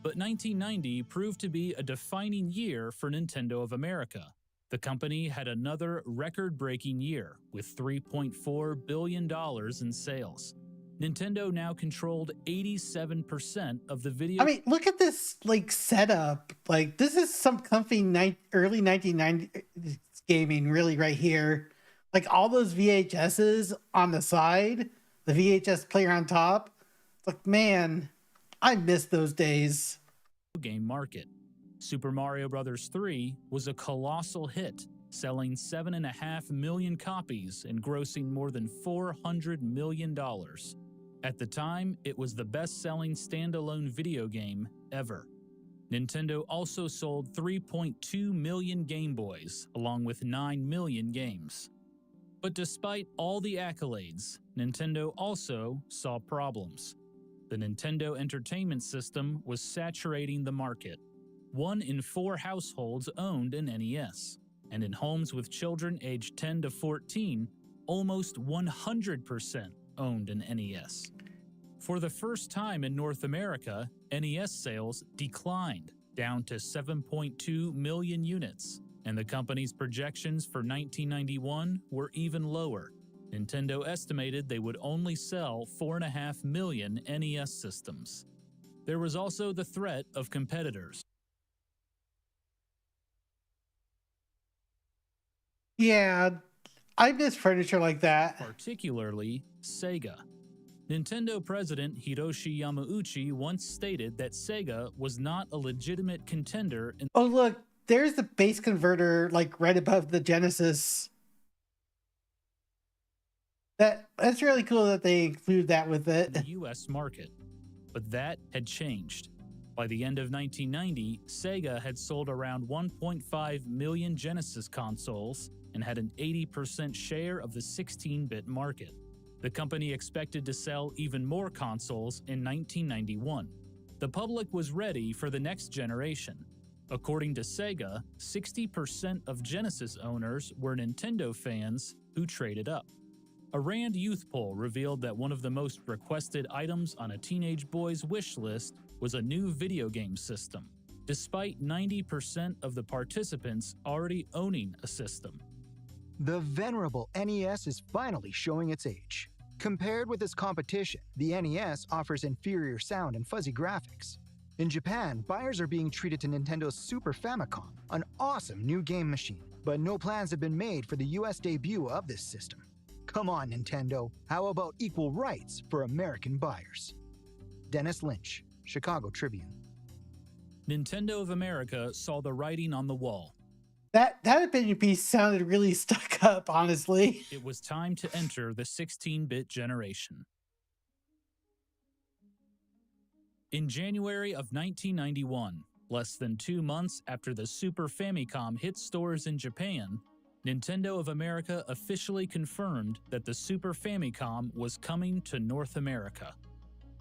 C: But 1990 proved to be a defining year for Nintendo of America. The company had another record-breaking year with $3.4 billion in sales. Nintendo now controlled 87% of the video.
B: I mean, look at this like setup. Like this is some comfy early 1990s gaming, really, right here. Like all those VHSs on the side, the VHS player on top. It's like, man, I miss those days.
C: Game market. Super Mario Bros. 3 was a colossal hit, selling 7.5 million copies and grossing more than $400 million. At the time, it was the best-selling standalone video game ever. Nintendo also sold 3.2 million Game Boys, along with 9 million games. But despite all the accolades, Nintendo also saw problems. The Nintendo Entertainment System was saturating the market. 1 in 4 households owned an NES, and in homes with children aged 10 to 14, almost 100% owned an NES. For the first time in North America, NES sales declined, down to 7.2 million units, and the company's projections for 1991 were even lower. Nintendo estimated they would only sell 4.5 million NES systems. There was also the threat of competitors.
B: Yeah, I miss furniture like that.
C: Particularly Sega. Nintendo president Hiroshi Yamauchi once stated that Sega was not a legitimate contender in
B: Oh, look, there's the base converter, like right above the Genesis. That's really cool that they include that with it.
C: the US market. But that had changed. By the end of 1990, Sega had sold around 1.5 million Genesis consoles and had an 80% share of the 16-bit market. The company expected to sell even more consoles in 1991. The public was ready for the next generation. According to Sega, 60% of Genesis owners were Nintendo fans who traded up. A Rand Youth poll revealed that one of the most requested items on a teenage boy's wish list was a new video game system, despite 90% of the participants already owning a system.
G: The venerable NES is finally showing its age. Compared with its competition, the NES offers inferior sound and fuzzy graphics. In Japan, buyers are being treated to Nintendo's Super Famicom, an awesome new game machine, but no plans have been made for the US debut of this system. Come on, Nintendo, how about equal rights for American buyers? Dennis Lynch, Chicago Tribune.
C: Nintendo of America saw the writing on the wall.
B: That opinion piece sounded really stuck up, honestly.
C: It was time to enter the 16-bit generation. In January of 1991, less than 2 months after the Super Famicom hit stores in Japan, Nintendo of America officially confirmed that the Super Famicom was coming to North America.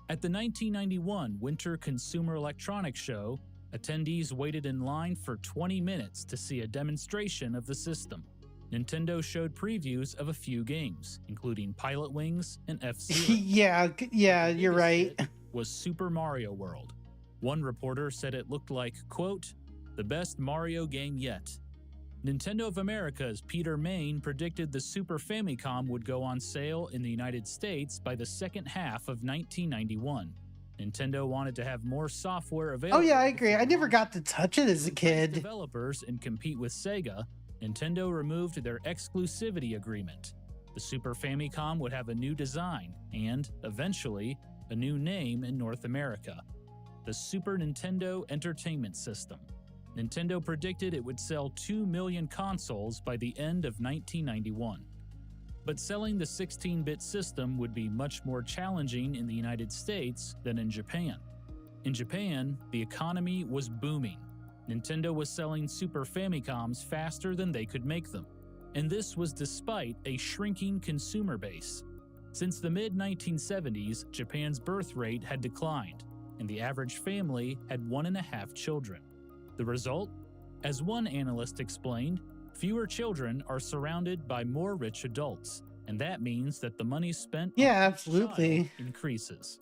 C: At the 1991 Winter Consumer Electronics Show, attendees waited in line for 20 minutes to see a demonstration of the system. Nintendo showed previews of a few games, including Pilot Wings and F-Zero.
B: yeah, you're right.
C: Was Super Mario World. One reporter said it looked like, quote, the best Mario game yet. Nintendo of America's Peter Main predicted the Super Famicom would go on sale in the United States by the second half of 1991. Nintendo wanted to have more software available.
B: Oh yeah, I agree. I never got to touch it as a kid.
C: Developers and compete with Sega, Nintendo removed their exclusivity agreement. The Super Famicom would have a new design and, eventually, a new name in North America: the Super Nintendo Entertainment System. Nintendo predicted it would sell 2 million consoles by the end of 1991. But selling the 16-bit system would be much more challenging in the United States than in Japan. In Japan, the economy was booming. Nintendo was selling Super Famicoms faster than they could make them. And this was despite a shrinking consumer base. Since the mid-1970s, Japan's birth rate had declined, and the average family had 1.5 children. The result? As one analyst explained, fewer children are surrounded by more rich adults, and that means that the money spent on
B: absolutely
C: child increases.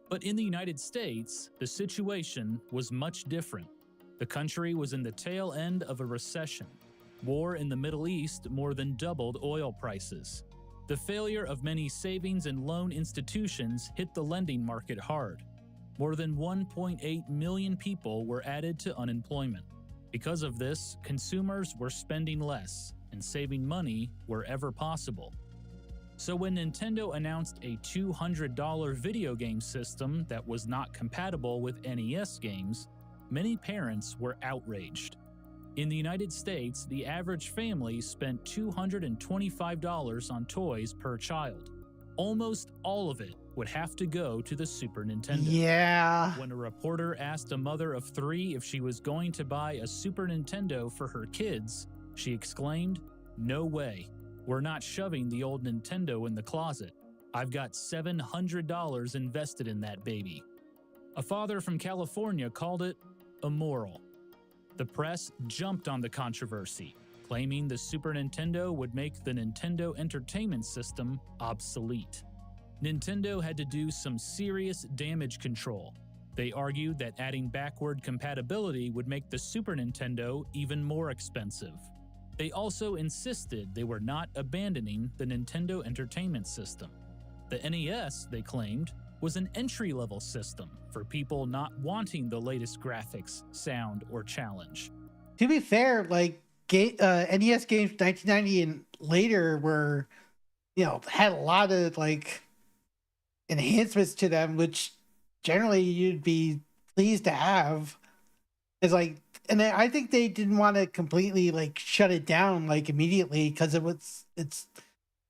C: But in the United States, the situation was much different. The country was in the tail end of a recession. War in the Middle East more than doubled oil prices. The failure of many savings and loan institutions hit the lending market hard. More than 1.8 million people were added to unemployment. Because of this, consumers were spending less and saving money wherever possible. So when Nintendo announced a $200 video game system that was not compatible with NES games, many parents were outraged. In the United States, the average family spent $225 on toys per child. Almost all of it would have to go to the Super Nintendo.
B: Yeah.
C: When a reporter asked a mother of 3 if she was going to buy a Super Nintendo for her kids, she exclaimed, "No way. We're not shoving the old Nintendo in the closet. I've got $700 invested in that baby." A father from California called it immoral. The press jumped on the controversy, claiming the Super Nintendo would make the Nintendo Entertainment System obsolete. Nintendo had to do some serious damage control. They argued that adding backward compatibility would make the Super Nintendo even more expensive. They also insisted they were not abandoning the Nintendo Entertainment System. The NES, they claimed, was an entry-level system for people not wanting the latest graphics, sound, or challenge.
B: To be fair, like NES games 1990 and later were, had a lot of like enhancements to them, which generally you'd be pleased to have. It's like, and I think they didn't want to completely like shut it down like immediately because it's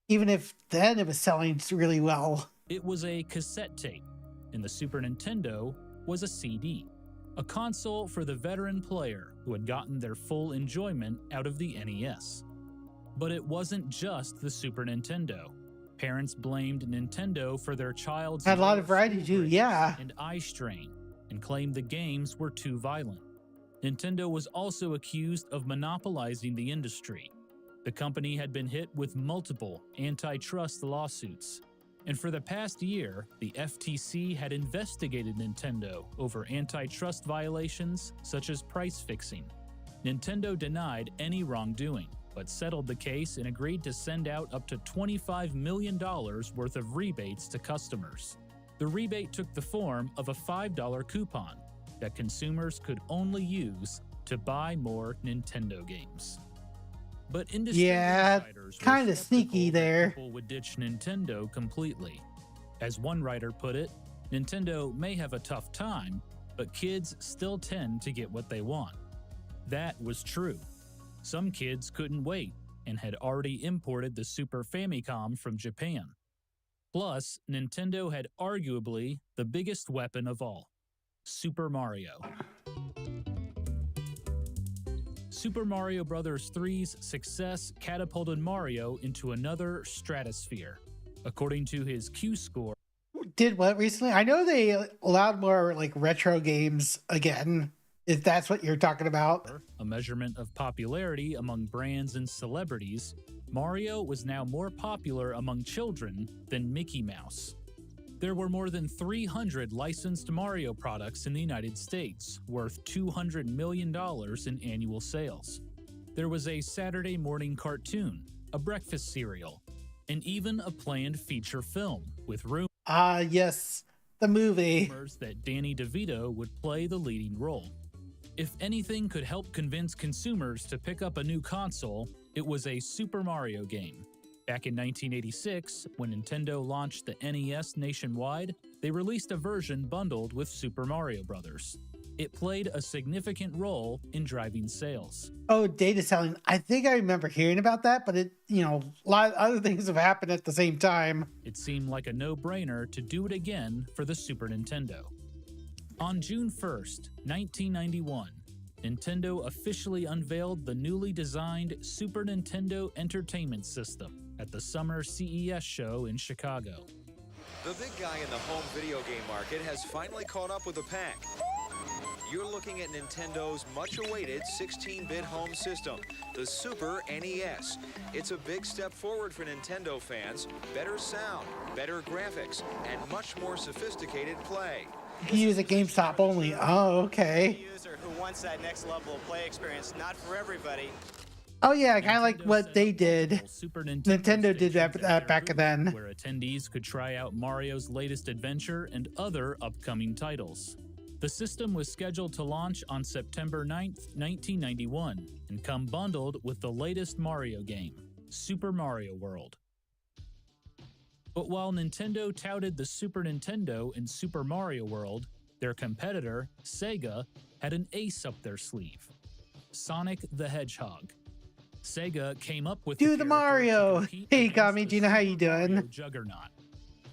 B: even if then it was selling really well.
C: It was a cassette tape, and the Super Nintendo was a CD, a console for the veteran player who had gotten their full enjoyment out of the NES. But it wasn't just the Super Nintendo. Parents blamed Nintendo for their child's
B: Had a lot of variety too, yeah.
C: and eye strain, and claimed the games were too violent. Nintendo was also accused of monopolizing the industry. The company had been hit with multiple antitrust lawsuits, and for the past year, the FTC had investigated Nintendo over antitrust violations such as price fixing. Nintendo denied any wrongdoing, but settled the case and agreed to send out up to $25 million worth of rebates to customers. The rebate took the form of a $5 coupon that consumers could only use to buy more Nintendo games. But industry insiders were
B: kind of sneaky
C: skeptical that
B: there.
C: people would ditch Nintendo completely. As one writer put it, Nintendo may have a tough time, but kids still tend to get what they want. That was true. Some kids couldn't wait and had already imported the Super Famicom from Japan. Plus, Nintendo had arguably the biggest weapon of all: Super Mario. Super Mario Bros. 3's success catapulted Mario into another stratosphere. According to his Q-score,
B: Did what recently? I know they allowed more like retro games again, if that's what you're talking about.
C: a measurement of popularity among brands and celebrities, Mario was now more popular among children than Mickey Mouse. There were more than 300 licensed Mario products in the United States, worth $200 million in annual sales. There was a Saturday morning cartoon, a breakfast cereal, and even a planned feature film with
B: Yes, the movie.
C: rumors that Danny DeVito would play the leading role. If anything could help convince consumers to pick up a new console, it was a Super Mario game. Back in 1986, when Nintendo launched the NES nationwide, they released a version bundled with Super Mario Bros. It played a significant role in driving sales.
B: Oh, data selling. I think I remember hearing about that, but a lot of other things have happened at the same time.
C: It seemed like a no-brainer to do it again for the Super Nintendo. On June 1st, 1991, Nintendo officially unveiled the newly designed Super Nintendo Entertainment System at the summer CES show in Chicago.
H: The big guy in the home video game market has finally caught up with the pack. You're looking at Nintendo's much-awaited 16-bit home system, the Super NES. It's a big step forward for Nintendo fans, better sound, better graphics, and much more sophisticated play.
B: You can use at GameStop only. Oh, okay.
I: User who wants that next level of play experience, not for everybody.
B: Oh yeah, kind of like
C: Nintendo
B: what
C: set
B: they
C: up
B: did.
C: multiple Super
B: Nintendo did that
C: stations at
B: back
C: their
B: then.
C: booth, where attendees could try out Mario's latest adventure and other upcoming titles. The system was scheduled to launch on September 9th, 1991, and come bundled with the latest Mario game, Super Mario World. But while Nintendo touted the Super Nintendo and Super Mario World, their competitor, Sega, had an ace up their sleeve: Sonic the Hedgehog. Sega came up with
B: Do the
C: character to
B: Mario.
C: compete
B: Hey,
C: against
B: Kami,
C: the
B: do you know how
C: Super
B: you doing?
C: Mario Juggernaut.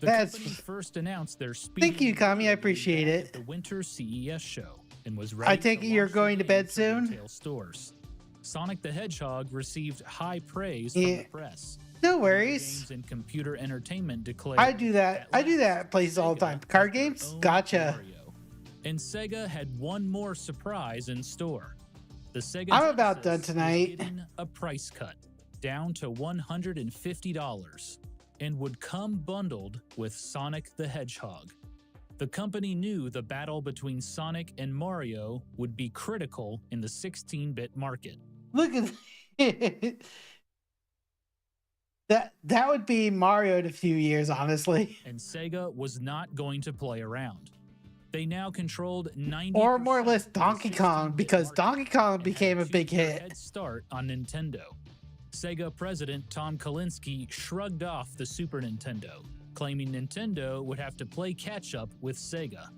C: The
B: That's-
C: company first announced their speed.
B: Thank you, Kami, I appreciate it.
C: At the winter CES show, and was ready.
B: I take
C: to
B: it you're
C: launch the
B: going to
C: game
B: bed
C: for
B: soon?
C: retail stores. Sonic the Hedgehog received high praise from
B: Yeah.
C: the press.
B: No
C: Video
B: worries.
C: Games and Computer Entertainment declared.
B: I do that. I do that
C: last,
B: places all the
C: Sega
B: time. Card
C: has their
B: games?
C: own
B: Gotcha.
C: Mario. And Sega had one more surprise in store. The Sega
B: I'm about
C: Genesis
B: done
C: was
B: tonight.
C: getting a price cut down to $150 and would come bundled with Sonic the Hedgehog. The company knew the battle between Sonic and Mario would be critical in the 16-bit market.
B: Look at it. That would be Mario in a few years, honestly.
C: And Sega was not going to play around. They now controlled 90%
B: Or more or less
C: of the
B: Donkey Kong,
C: 16-bit
B: because
C: market
B: Donkey Kong
C: and
B: became
C: had
B: a big
C: two-year
B: hit.
C: head start on Nintendo. Sega president Tom Kalinske shrugged off the Super Nintendo, claiming Nintendo would have to play catch-up with Sega.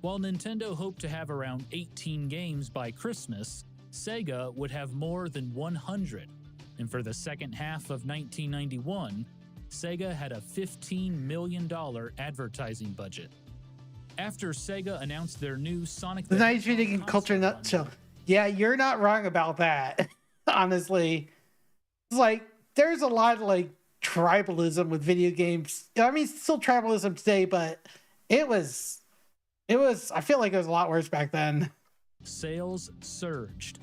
C: While Nintendo hoped to have around 18 games by Christmas, Sega would have more than 100. And for the second half of 1991, Sega had a $15 million advertising budget. After Sega announced their new Sonic
B: The
C: the
B: 90s
C: Hedgehog
B: reading culture
C: console
B: nutshell.
C: bundle,
B: Yeah, you're not wrong about that. Honestly, it's like there's a lot of like tribalism with video games. I mean, still tribalism today, but it was. I feel like it was a lot worse back then.
C: sales surged.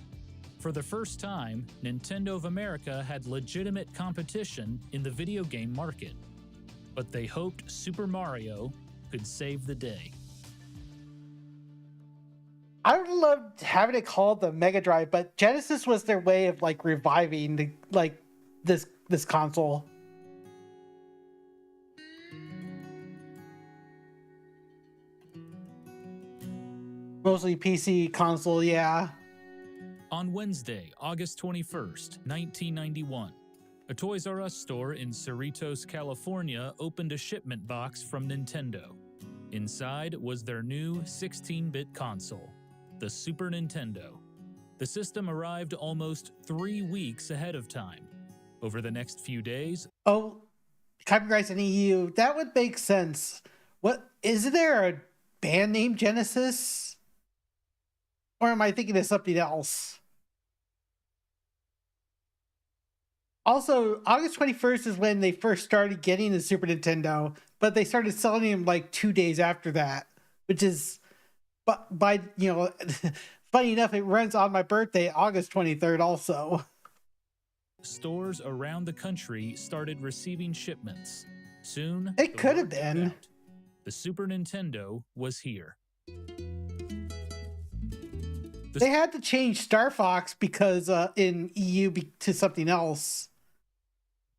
C: For the first time, Nintendo of America had legitimate competition in the video game market. But they hoped Super Mario could save the day.
B: I would love having it called the Mega Drive, but Genesis was their way of like reviving this console. Mostly PC console, yeah.
C: On Wednesday, August 21st, 1991, a Toys R Us store in Cerritos, California opened a shipment box from Nintendo. Inside was their new 16-bit console, the Super Nintendo. The system arrived almost 3 weeks ahead of time. Over the next few days,
B: Oh, copyrights in EU. That would make sense. What is there a band named Genesis? Or am I thinking of something else? Also, August 21st is when they first started getting the Super Nintendo, but they started selling them like 2 days after that, which is, by funny enough, it runs on my birthday, August 23rd also.
C: stores around the country started receiving shipments. Soon,
B: It
C: the
B: could have
C: word got
B: been.
C: out. The Super Nintendo was here.
B: They had to change Star Fox because in EU to something else.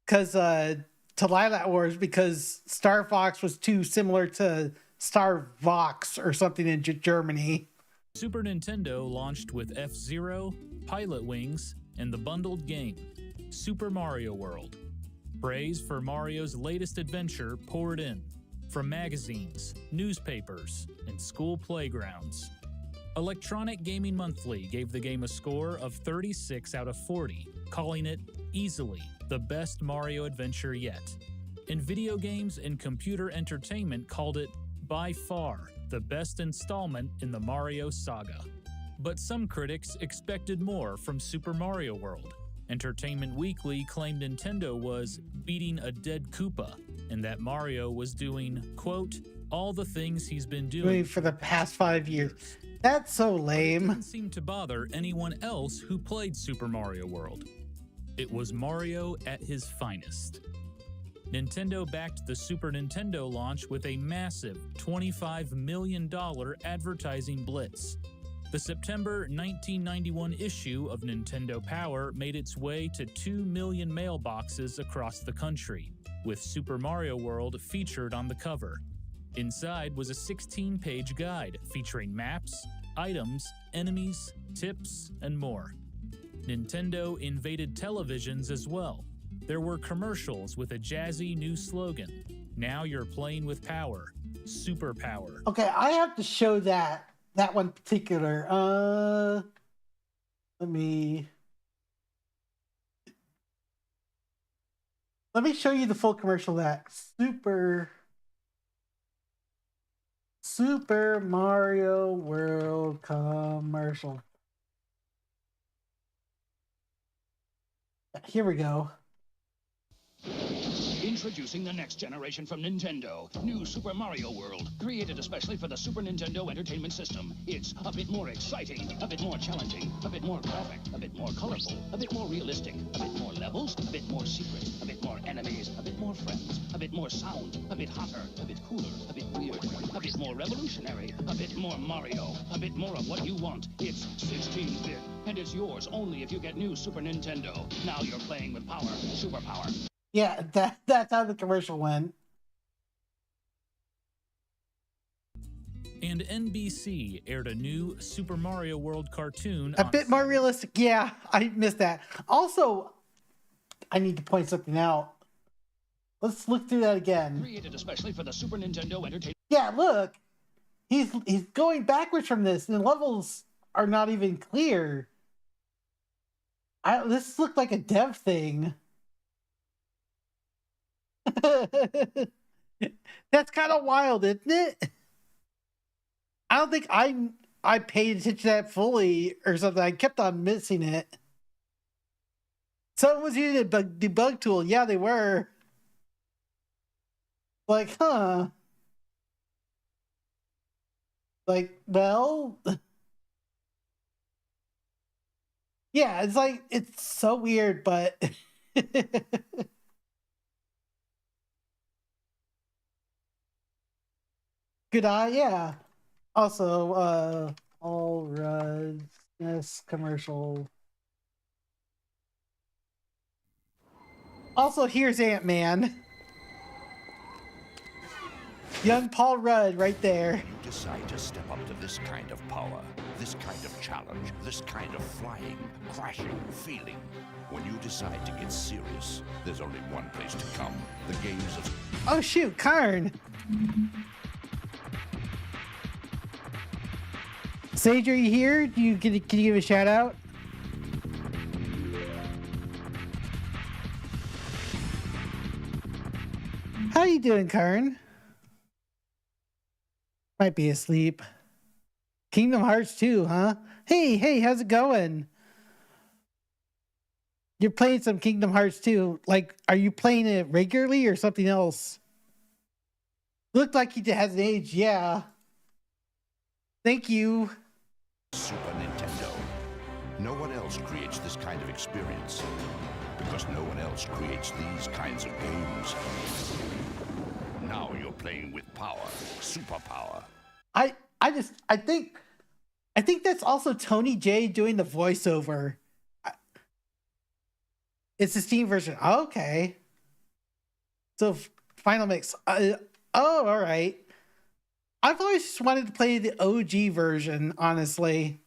B: Because to Lilac Wars, because Star Fox was too similar to Star Vox or something in Germany.
C: Super Nintendo launched with F-Zero, Pilot Wings, and the bundled game, Super Mario World. Praise for Mario's latest adventure poured in from magazines, newspapers, and school playgrounds. Electronic Gaming Monthly gave the game a score of 36 out of 40, calling it easily the best Mario adventure yet. And Video Games and Computer Entertainment called it by far the best installment in the Mario saga. But some critics expected more from Super Mario World. Entertainment Weekly claimed Nintendo was beating a dead Koopa, and that Mario was doing, quote, all the things he's been doing
B: For the past 5 years. That's so
C: It
B: lame.
C: didn't seem to bother anyone else who played Super Mario World. It was Mario at his finest. Nintendo backed the Super Nintendo launch with a massive $25 million advertising blitz. The September 1991 issue of Nintendo Power made its way to 2 million mailboxes across the country, with Super Mario World featured on the cover. Inside was a 16-page guide featuring maps, items, enemies, tips, and more. Nintendo invaded televisions as well. There were commercials with a jazzy new slogan, "Now you're playing with power, super power."
B: Okay, I have to show that one particular. Let me show you the full commercial of that Super Mario World commercial. Here we go.
J: Introducing the next generation from Nintendo. New Super Mario World. Created especially for the Super Nintendo Entertainment System. It's a bit more exciting, a bit more challenging, a bit more graphic, a bit more colorful, a bit more realistic, a bit more levels, a bit more secret, a bit more enemies, a bit more friends, a bit more sound, a bit hotter, a bit cooler, a bit weird, a bit more revolutionary, a bit more Mario, a bit more of what you want. It's 16-bit, and it's yours only if you get new Super Nintendo. Now you're playing with power, superpower.
B: Yeah, that's how the commercial went.
C: And NBC aired a new Super Mario World cartoon.
B: A bit more realistic. Yeah, I missed that. Also, I need to point something out. Let's look through that again.
J: Created especially for the Super Nintendo Entertainment.
B: Yeah, look. He's going backwards from this, and the levels are not even clear. This looked like a dev thing. That's kind of wild, isn't it? I don't think I paid attention to that fully or something. I kept on missing it. Someone was using a debug tool. Yeah, they were. Like, huh. Like, well. Yeah, it's like, it's so weird, but. Good eye, yeah. Also, all Rudd SNES commercial. Also, here's Ant-Man. Young Paul Rudd right there.
K: You decide to step up to this kind of power, this kind of challenge, this kind of flying, crashing, feeling. When you decide to get serious, there's only one place to come. The games of...
B: Oh shoot, Karn. Sage, are you here? Can you give a shout out? How you doing, Karn? Might be asleep. Kingdom Hearts 2, huh? Hey, how's it going? You're playing some Kingdom Hearts 2. Like, are you playing it regularly or something else? Looked like he hasn't aged, yeah. Thank you.
K: Super Nintendo. No one else creates this kind of experience because no one else creates these kinds of games. Now you're playing with power, superpower.
B: I think that's also Tony J doing the voiceover. It's the Steam version. Okay. So Final Mix. Oh, all right. I've always just wanted to play the OG version, honestly.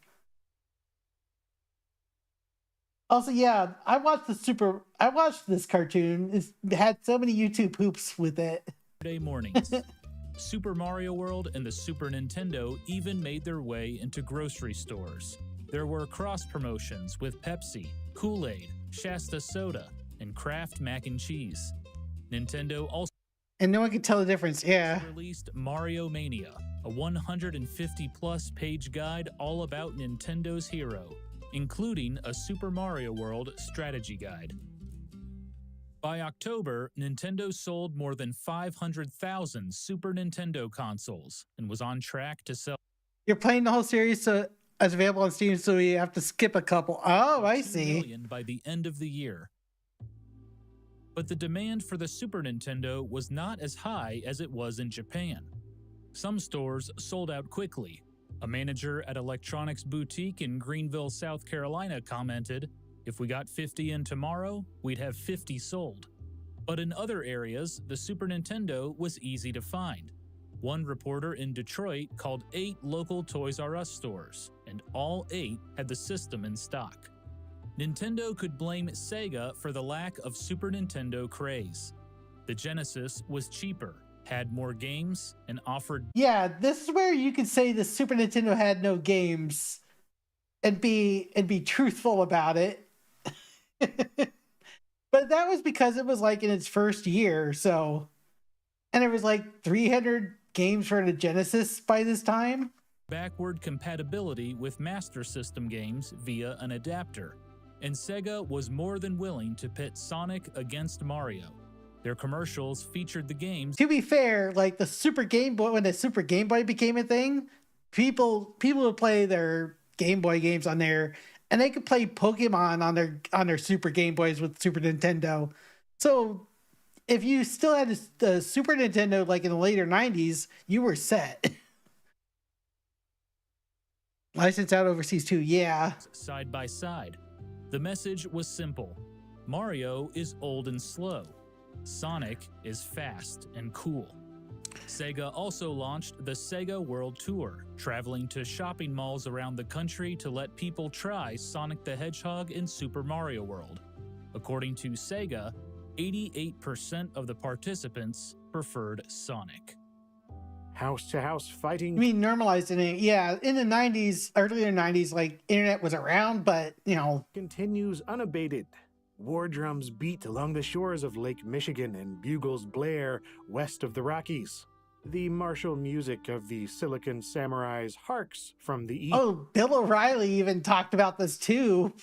B: Also, yeah, I watched this cartoon. It had so many YouTube hoops with it.
C: Saturday mornings. Super Mario World and the Super Nintendo even made their way into grocery stores. There were cross promotions with Pepsi, Kool-Aid, Shasta Soda, and Kraft Mac and Cheese. Nintendo also
B: and no one could tell the difference, yeah.
C: Released Mario Mania, a 150-plus page guide all about Nintendo's hero, including a Super Mario World strategy guide. By October, Nintendo sold more than 500,000 Super Nintendo consoles and was on track to sell.
B: You're playing the whole series, so it's available on Steam, so you have to skip a couple. Oh, I see.
C: 2 million by the end of the year. But the demand for the Super Nintendo was not as high as it was in Japan. Some stores sold out quickly. A manager at Electronics Boutique in Greenville, South Carolina commented, "If we got 50 in tomorrow, we'd have 50 sold." But in other areas, the Super Nintendo was easy to find. One reporter in Detroit called 8 local Toys R Us stores, and all 8 had the system in stock. Nintendo could blame Sega for the lack of Super Nintendo craze. The Genesis was cheaper, had more games, and offered...
B: Yeah, this is where you could say the Super Nintendo had no games and be truthful about it. But that was because it was like in its first year, so... And it was like 300 games for the Genesis by this time.
C: Backward compatibility with Master System games via an adapter. And Sega was more than willing to pit Sonic against Mario. Their commercials featured the games.
B: To be fair, like the Super Game Boy, when the Super Game Boy became a thing, people would play their Game Boy games on there, and they could play Pokemon on their Super Game Boys with Super Nintendo. So if you still had the Super Nintendo like in the later 90s, you were set. Licensed out overseas too, yeah.
C: Side by side. The message was simple. Mario is old and slow. Sonic is fast and cool. Sega also launched the Sega World Tour, traveling to shopping malls around the country to let people try Sonic the Hedgehog in Super Mario World. According to Sega, 88% of the participants preferred Sonic.
L: House-to-house fighting.
B: I mean, normalized in it. Yeah, in the 90s, earlier 90s, like, internet was around, but, you know.
L: Continues unabated. War drums beat along the shores of Lake Michigan and bugles blare west of the Rockies. The martial music of the Silicon Samurais harks from the east.
B: Oh, Bill O'Reilly even talked about this too.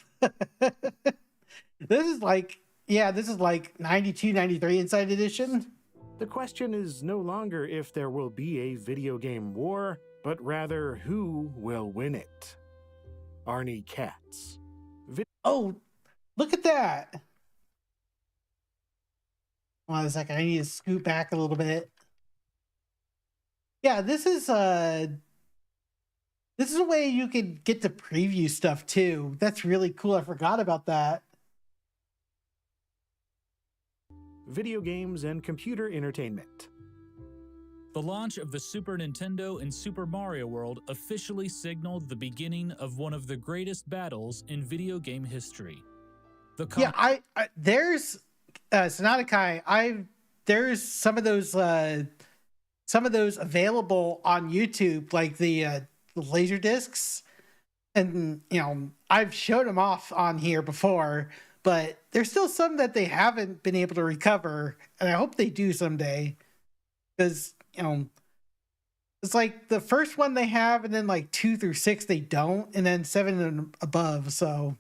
B: This is like 92, 93 Inside Edition.
L: The question is no longer if there will be a video game war, but rather who will win it. Arnie Katz.
B: Oh, look at that. Hold on a second. I need to scoot back a little bit. Yeah, this is a way you could get to preview stuff too. That's really cool. I forgot about that.
L: Video games and computer entertainment.
C: The launch of the Super Nintendo and Super Mario World officially signaled the beginning of one of the greatest battles in video game history.
B: There's Sonata Kai. There's some of those available on YouTube, like the laser discs, and you know I've showed them off on here before. But there's still some that they haven't been able to recover, and I hope they do someday. Because, you know, it's like the first one they have, and then like 2 through 6 they don't, and then 7 and above, so.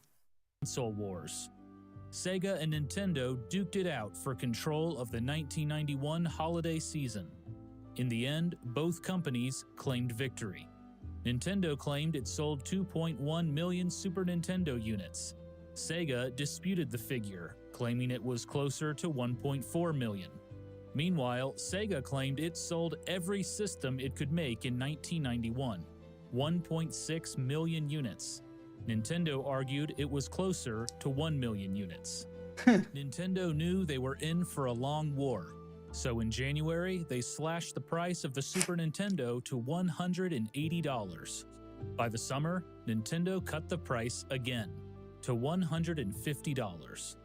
C: Console wars. Sega and Nintendo duked it out for control of the 1991 holiday season. In the end, both companies claimed victory. Nintendo claimed it sold 2.1 million Super Nintendo units. Sega disputed the figure, claiming it was closer to 1.4 million. Meanwhile, Sega claimed it sold every system it could make in 1991, 1.6 million units. Nintendo argued it was closer to 1 million units. Nintendo knew they were in for a long war, so in January, they slashed the price of the Super Nintendo to $180. By the summer, Nintendo cut the price again, to $150.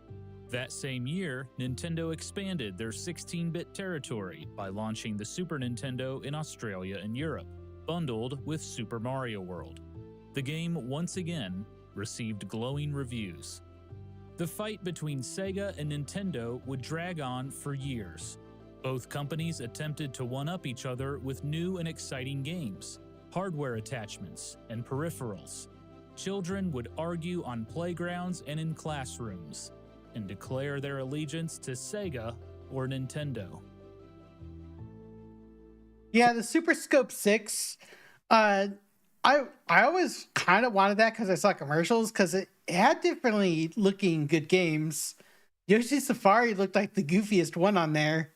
C: That same year, Nintendo expanded their 16-bit territory by launching the Super Nintendo in Australia and Europe, bundled with Super Mario World. The game once again received glowing reviews. The fight between Sega and Nintendo would drag on for years. Both companies attempted to one-up each other with new and exciting games, hardware attachments, and peripherals. Children would argue on playgrounds and in classrooms, and declare their allegiance to Sega or Nintendo.
B: Yeah, the Super Scope 6, I always kind of wanted that because I saw commercials, because it had differently looking good games. Yoshi Safari looked like the goofiest one on there.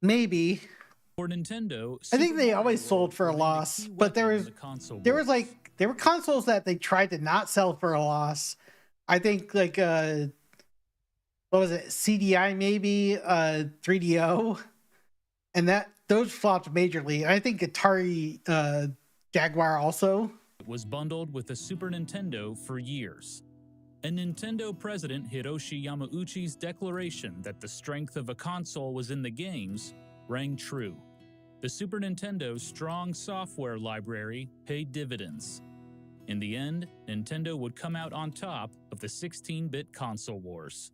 C: Maybe. For Nintendo,
B: I think they always sold for a loss, but there were consoles that they tried to not sell for a loss. I think like what was it, CDI maybe, 3DO, and those flopped majorly. And I think Atari Jaguar also.
C: It was bundled with the Super Nintendo for years. And Nintendo president Hiroshi Yamauchi's declaration that the strength of a console was in the games rang true. The Super Nintendo's strong software library paid dividends. In the end, Nintendo would come out on top of the 16-bit console wars.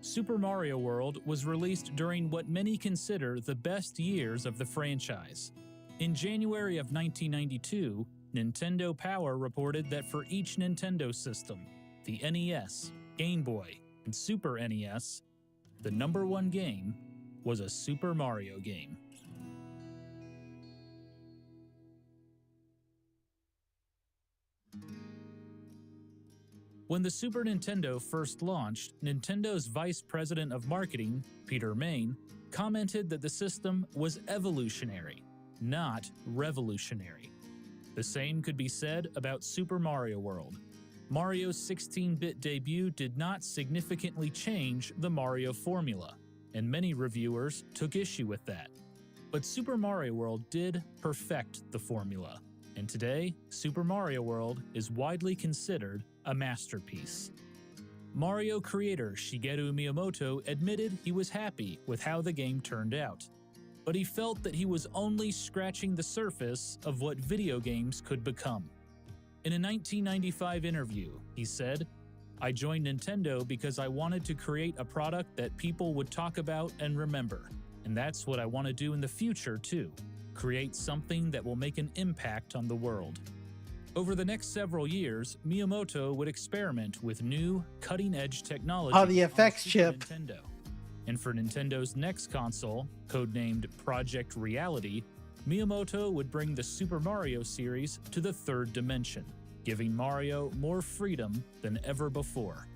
C: Super Mario World was released during what many consider the best years of the franchise. In January of 1992, Nintendo Power reported that for each Nintendo system, the NES, Game Boy, and Super NES, the #1 game was a Super Mario game. When the Super Nintendo first launched, Nintendo's vice president of marketing, Peter Main, commented that the system was evolutionary, not revolutionary. The same could be said about Super Mario World. Mario's 16-bit debut did not significantly change the Mario formula, and many reviewers took issue with that. But Super Mario World did perfect the formula, and today, Super Mario World is widely considered a masterpiece. Mario creator Shigeru Miyamoto admitted he was happy with how the game turned out, but he felt that he was only scratching the surface of what video games could become. In a 1995 interview, he said, "I joined Nintendo because I wanted to create a product that people would talk about and remember, and that's what I want to do in the future too, create something that will make an impact on the world." Over the next several years, Miyamoto would experiment with new, cutting-edge technology
B: Oh, the effects
C: on Super
B: chip.
C: Nintendo. And for Nintendo's next console, codenamed Project Reality, Miyamoto would bring the Super Mario series to the third dimension, giving Mario more freedom than ever before.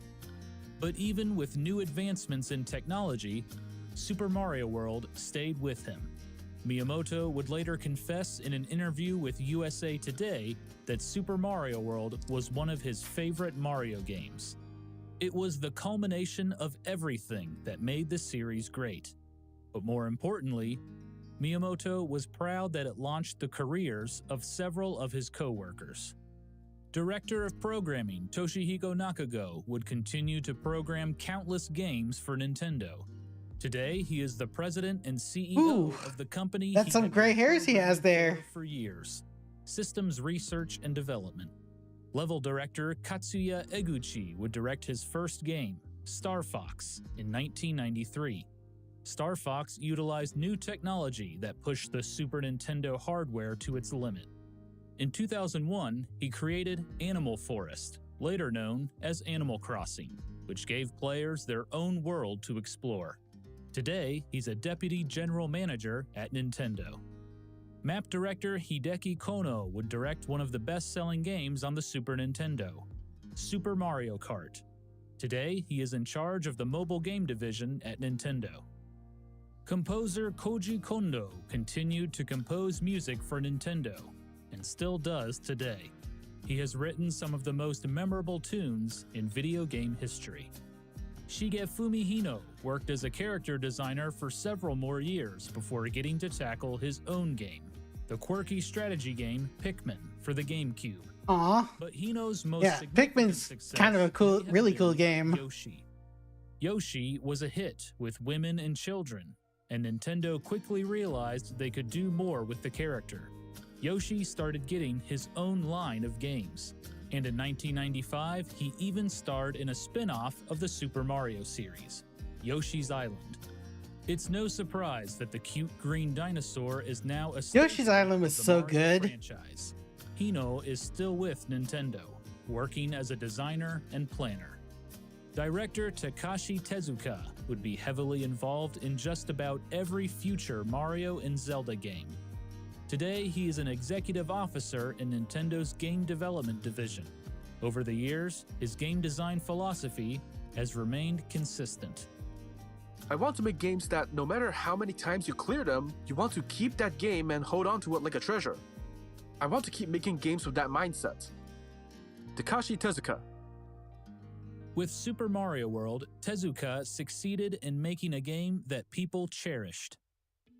C: But even with new advancements in technology, Super Mario World stayed with him. Miyamoto would later confess in an interview with USA Today that Super Mario World was one of his favorite Mario games. It was the culmination of everything that made the series great. But more importantly, Miyamoto was proud that it launched the careers of several of his co-workers. Director of Programming Toshihiko Nakago would continue to program countless games for Nintendo. Today, he is the president and CEO
B: Ooh,
C: of the company.
B: that's
C: he
B: some
C: had
B: gray
C: been
B: hairs he has
C: programming
B: there.
C: For years. Systems Research and Development. Level director Katsuya Eguchi would direct his first game, Star Fox, in 1993. Star Fox utilized new technology that pushed the Super Nintendo hardware to its limit. In 2001, he created Animal Forest, later known as Animal Crossing, which gave players their own world to explore. Today, he's a deputy general manager at Nintendo. Map director Hideki Kono would direct one of the best-selling games on the Super Nintendo, Super Mario Kart. Today, he is in charge of the mobile game division at Nintendo. Composer Koji Kondo continued to compose music for Nintendo, and still does today. He has written some of the most memorable tunes in video game history. Shigefumi Hino worked as a character designer for several more years before getting to tackle his own game, the quirky strategy game Pikmin for the GameCube.
B: Aw.
C: But Hino's most
B: Yeah,
C: significant
B: Pikmin's
C: success
B: kind of a cool,
C: may have
B: really
C: been
B: cool game.
C: Yoshi. Yoshi was a hit with women and children, and Nintendo quickly realized they could do more with the character. Yoshi started getting his own line of games, and in 1995, he even starred in a spin-off of the Super Mario series, Yoshi's Island. It's no surprise that the cute green dinosaur is now a
B: Yoshi's Island was
C: of the
B: so
C: Mario
B: good.
C: franchise. Hino is still with Nintendo, working as a designer and planner. Director Takashi Tezuka would be heavily involved in just about every future Mario and Zelda game. Today, he is an executive officer in Nintendo's game development division. Over the years, his game design philosophy has remained consistent.
M: I want to make games that no matter how many times you clear them, you want to keep that game and hold on to it like a treasure. I want to keep making games with that mindset. Takashi Tezuka.
C: With Super Mario World, Tezuka succeeded in making a game that people cherished.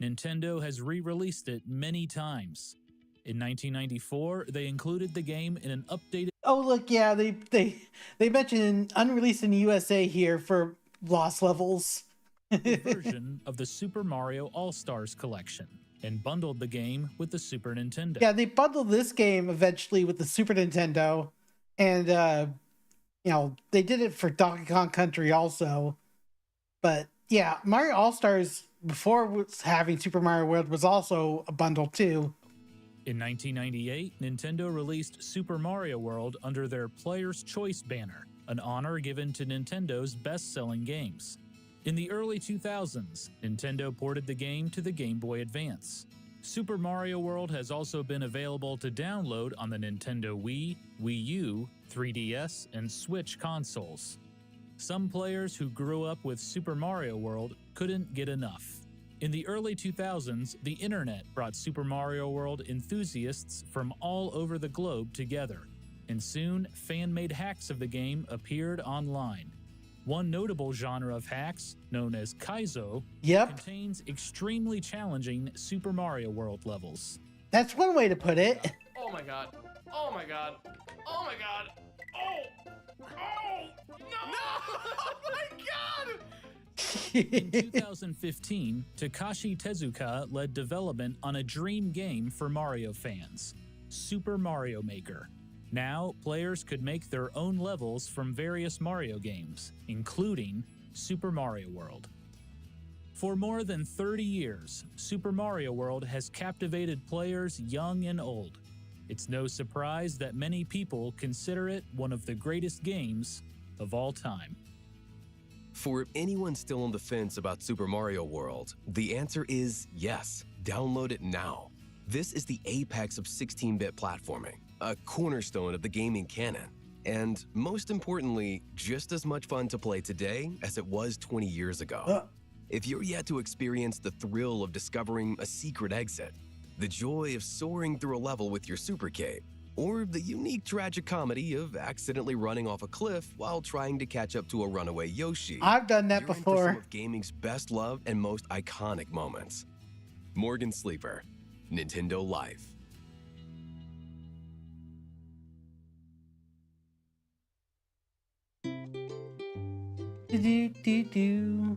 C: Nintendo has re-released it many times. In 1994, they included the game in an updated
B: Oh look, yeah, they mentioned unreleased in the USA here for Lost Levels.
C: version of the Super Mario All-Stars collection and bundled the game with the Super Nintendo.
B: Yeah, they bundled this game eventually with the Super Nintendo, and they did it for Donkey Kong Country also. But yeah, Mario All-Stars before having Super Mario World was also a bundle too.
C: In 1998, Nintendo released Super Mario World under their Player's Choice banner an honor given to Nintendo's best-selling games. In the early 2000s, Nintendo ported the game to the Game Boy Advance. Super Mario World has also been available to download on the Nintendo Wii, Wii U, 3DS, and Switch consoles. Some players who grew up with Super Mario World couldn't get enough. In the early 2000s, the internet brought Super Mario World enthusiasts from all over the globe together, and soon fan-made hacks of the game appeared online. One notable genre of hacks, known as Kaizo, contains extremely challenging Super Mario World levels.
B: That's one way to put it.
A: Oh my god. Oh my god. Oh my god. Oh! Oh! No! Oh my god!
C: In 2015, Takashi Tezuka led development on a dream game for Mario fans, Super Mario Maker. Now, players could make their own levels from various Mario games, including Super Mario World. For more than 30 years, Super Mario World has captivated players young and old. It's no surprise that many people consider it one of the greatest games of all time.
N: For anyone still on the fence about Super Mario World, the answer is yes. Download it now. This is the apex of 16-bit platforming, a cornerstone of the gaming canon, and most importantly, just as much fun to play today as it was 20 years ago. If you're yet to experience the thrill of discovering a secret exit, the joy of soaring through a level with your Super Cape, or the unique tragic comedy of accidentally running off a cliff while trying to catch up to a runaway Yoshi.
B: I've done that
N: you're in for
B: before.
N: some of gaming's best loved and most iconic moments. Morgan Sleeper, Nintendo Life.
B: Do-do-do-do.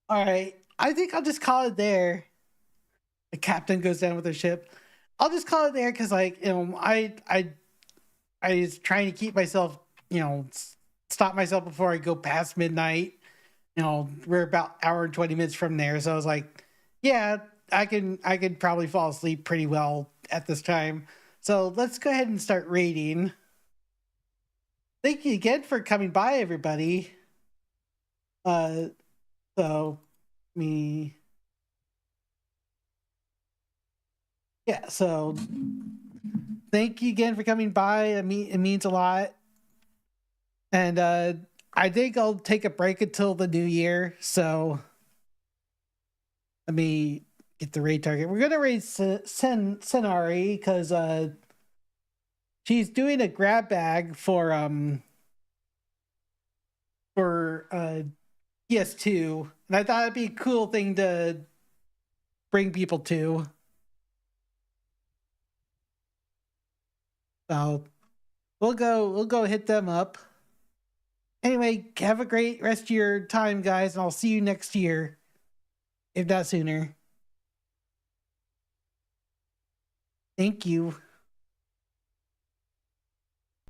B: All right, I think I'll just call it there. The captain goes down with her ship. I'll just call it there because, like, you know, I was trying to keep myself, you know, stop myself before I go past midnight. You know, we're about hour and 20 minutes from there, so I was like, yeah, I could probably fall asleep pretty well at this time. So let's go ahead and start rating. Thank you again for coming by, everybody. So thank you again for coming by. It means a lot. And I think I'll take a break until the new year. So let me get the raid target. We're gonna raid Senari because she's doing a grab bag for PS2, and I thought it'd be a cool thing to bring people to. So we'll go hit them up. Anyway, have a great rest of your time, guys, and I'll see you next year, if not sooner. Thank you.